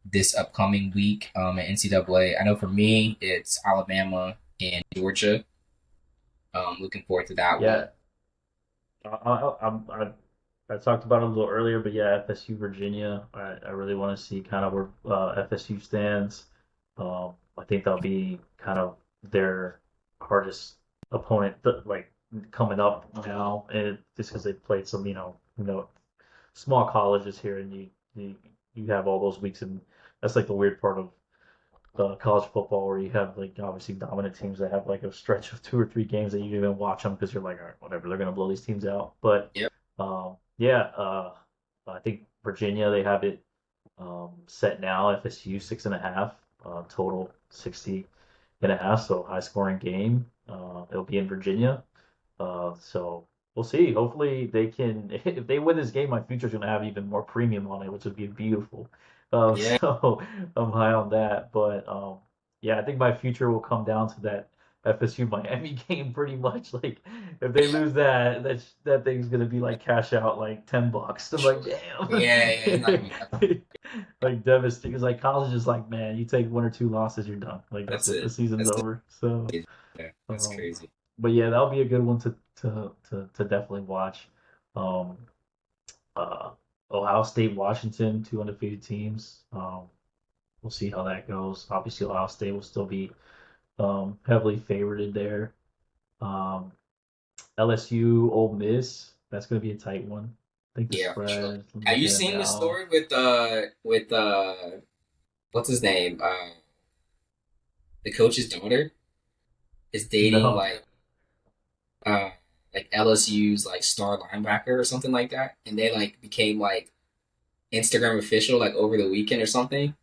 this upcoming week at NCAA? I know for me, it's Alabama and Georgia. Looking forward to that one. Yeah, I talked about it a little earlier, but yeah, FSU Virginia. I really want to see kind of where FSU stands. I think that'll be kind of their hardest opponent, like coming up now, and just because they played some, small colleges here, and you have all those weeks, and that's like the weird part of college football, where you have like obviously dominant teams that have like a stretch of 2 or 3 games that you even watch them because you're like, all right, whatever, they're gonna blow these teams out. But Yep. yeah, I think Virginia, they have it set now. FSU 6.5, total 60.5, so high scoring game. It'll be in Virginia. So we'll see. Hopefully they can. If they win this game, my future's gonna have even more premium on it, which would be beautiful. Yeah. So I'm high on that. But yeah, I think my future will come down to that FSU Miami game pretty much. Like if they lose that, that thing's gonna be like cash out like $10. I'm like, damn. Yeah, yeah, it's not gonna be that. Like devastating. Because like college is like, man, you take one or two losses, you're done. Like that's That's it. The it. season's That's over. So, it. Yeah, that's um, crazy. but yeah, that'll be a good one to definitely watch. Um, uh, Ohio State, Washington, two undefeated teams. We'll see how that goes. Obviously, Ohio State will still be heavily favored there. Um, LSU, Ole Miss, that's going to be a tight one. I think the Yeah, for sure. spread, I'm Have you looking at seen the now. story with what's his name? The coach's daughter is dating No. uh like LSU's like star linebacker or something like that, and they like became like Instagram official like over the weekend or something.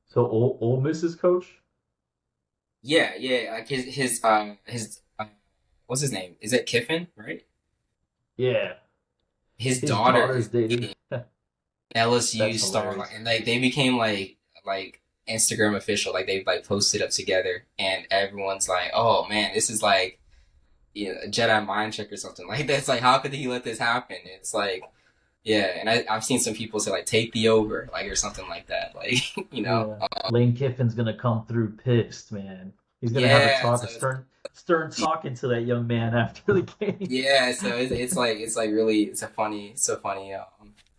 So Ole Miss's coach? Yeah, yeah, like his what's his name? Is it Kiffin, right? Yeah. His His daughter daughter's is dating. dating LSU That's star, hilarious. and like they became like Instagram official. Like they like posted up together, and everyone's like, "Oh man, this is like a Jedi mind trick or something like that." It's like, how could he let this happen? It's like, yeah, and I've seen some people say like, "Take the over," like or something like that. Like Yeah. Lane Kiffin's gonna come through pissed, man. He's gonna have yeah. a stern talking to that young man after the game. Yeah, so it's like really it's a funny so funny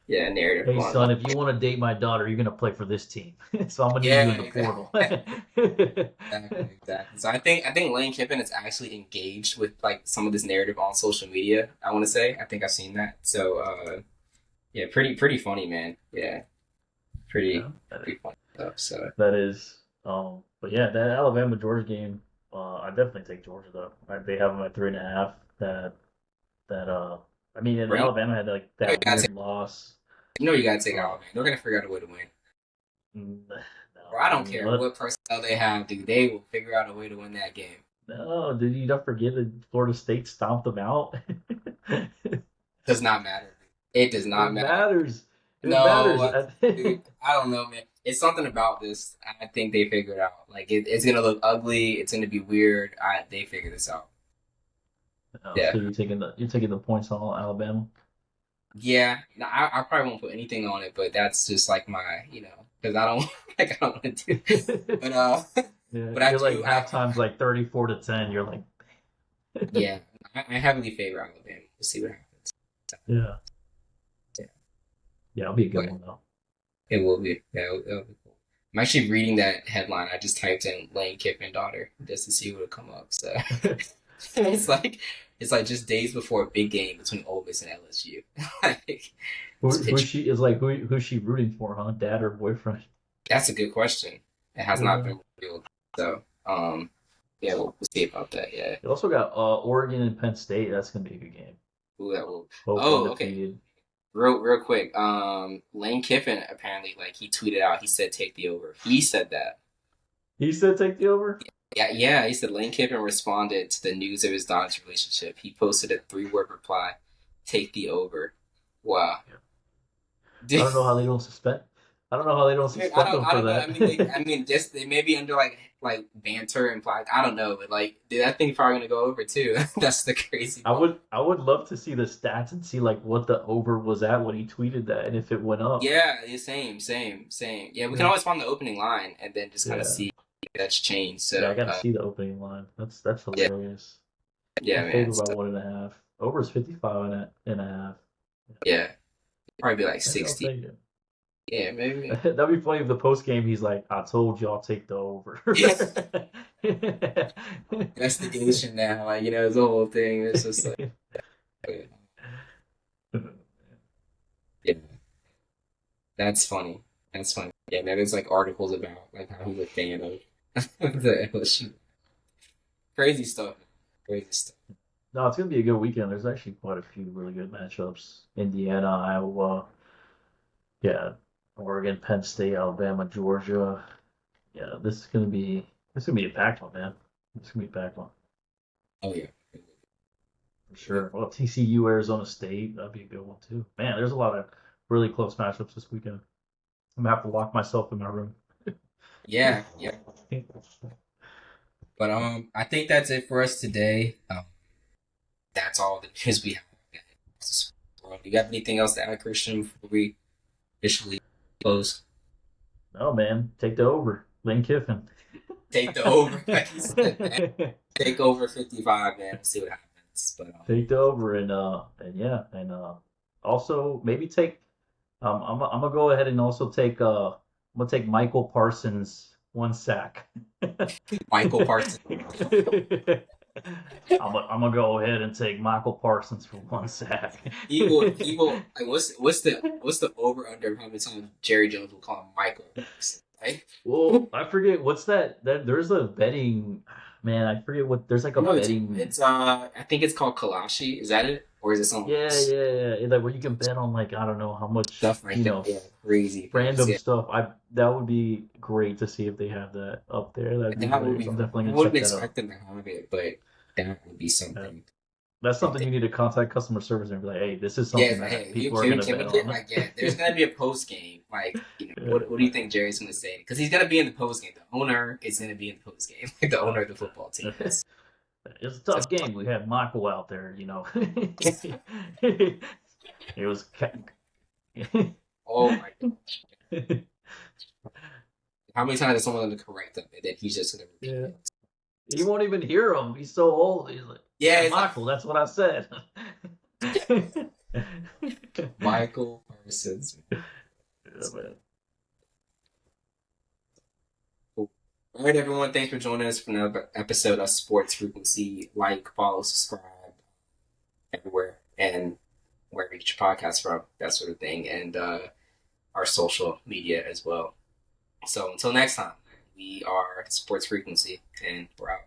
yeah narrative Hey going on. son, if you want to date my daughter, you're gonna play for this team. So I'm gonna need you Yeah, in the portal. exactly, exactly. So I think Lane Kiffin is actually engaged with like some of this narrative on social media. I want to say I think I've seen that. So yeah, pretty funny, man. Yeah, Yeah, pretty funny stuff. So that is. But yeah, that Alabama Georgia game, I definitely take Georgia though. They have them at 3.5. That I mean, and bro, Alabama had like you that gotta weird take loss. Uh, Alabama. They're gonna figure out a way to win. Bro, I no, I don't mean, care what personnel they have, dude. They will figure out a way to win that game. no, did you not forget that Florida State stomped them out? Does not matter. It does not It matter. matters. It matters. No, dude, I don't know, man. It's something about this. I think they figured out. Like it's gonna look ugly. It's gonna be weird. They figured this out. Oh, Yeah, so you're taking the points on Alabama. yeah. No, I probably won't put anything on it, but that's just like my, because I don't like I don't want to do. But Yeah, but I you're like do. halftime's like 34-10. You're like, Yeah. I heavily favor Alabama. We'll see what happens. yeah, Yeah, yeah, it'll be a good but one though. it will be. Yeah, it'll be cool. I'm actually reading that headline. I just typed in Lane Kiffin daughter just to see what will come up. So. it's like it's like just days before a big game between Ole Miss and LSU. Like this Who pitch. she is like? Who's she rooting for? Huh? Dad or boyfriend? That's a good question. It has not Yeah. been revealed. So yeah, we'll see about that. Yeah. You also got Oregon and Penn State. That's gonna be a good game. Ooh, that will. Both Oh, okay. undefeated. Real quick. Lane Kiffin apparently like he tweeted out. He said take the over. He said that. He said take the over. Yeah, yeah. He said Lane Kiffin responded to the news of his daughter's relationship. He posted a 3-word reply: "Take the over." Wow. I don't know how they don't suspect. I don't know how they don't Dude, suspect them I for don't know. that. I mean, just they may be under like banter and plot. I don't know, but like, dude, that thing's probably gonna go over too. That's the crazy part. I would love to see the stats and see like what the over was at when he tweeted that and if it went up. Yeah, same. Yeah, we can Yeah, always find the opening line and then just kind of yeah, see if that's changed. yeah. I So, got to see the opening line. That's yeah, hilarious. yeah, They're man. favored by 1.5. Over is 55 and a half. Yeah, probably be like Maybe I'll 60. take it. Yeah, maybe. That'd be funny if the post game he's like, "I told you I'll take the over." Yeah, investigation now. Like, it's the whole thing. It's just like, yeah, that's funny. That's funny. Yeah, man. There's like articles about like how he's a fan of the LSU. Crazy stuff. Crazy stuff. No, it's gonna be a good weekend. There's actually quite a few really good matchups. Indiana, Iowa, yeah, Oregon, Penn State, Alabama, Georgia. Yeah, this is gonna be a packed one, man. It's gonna be a packed one Oh yeah. for sure. Well, TCU, Arizona State, that'd be a good one too. Man, there's a lot of really close matchups this weekend. I'm gonna have to lock myself in my room. Yeah, yeah. But I think that's it for us today. That's all the news we have. Do you have anything else to add, Christian, before we officially close? No, man, take the over. Lane Kiffin. Take the over, like you said, man. Take over 55, man. We'll see what happens. But Take the over and yeah, and also maybe take I'm gonna go ahead and also take I'm gonna take Michael Parsons one sack. Michael Parsons. I'm gonna go ahead and take Michael Parsons for one sack. He will. Like, what's the over under how many times Jerry Jones will call him Michael? Like, Well, I forget what's that. There's a betting man. I forget what. There's like a no, betting. it's I think it's called Kalashi. Is that it, or is it something Yeah, else? yeah, yeah. Like where you can bet on like I don't know how much Stuff like that. Yeah, crazy. random Yeah, stuff. I That would be great to see if they have that up there. That'd be that would hilarious. be. I'm I definitely gonna wouldn't check that out. expect them to have it, but that would be Uh, something. that's If something they you need to contact customer service and be like, hey, this is Yeah, something it's like, that hey, people are gonna can bet we get on. like, yeah, there's gonna be a post game. Like, Yeah. what do you think Jerry's gonna say? Because he's gonna be in the post game. The owner is gonna be in the post game. Like the owner of the football team is. It's a tough game. We had Michael out there, it was. Oh my god! How many times is someone gonna correct him and then he's just gonna repeat Yeah. it? You won't even hear him. He's so old. He's like, Yeah, yeah, it's like Michael, that's what I said. Michael Parsons. Yeah, man. Cool. All right, everyone. Thanks for joining us for another episode of Sports Frequency. Like, follow, subscribe everywhere, and wherever you get your podcast from, that sort of thing, and our social media as well. So until next time, we are Sports Frequency, and we're out.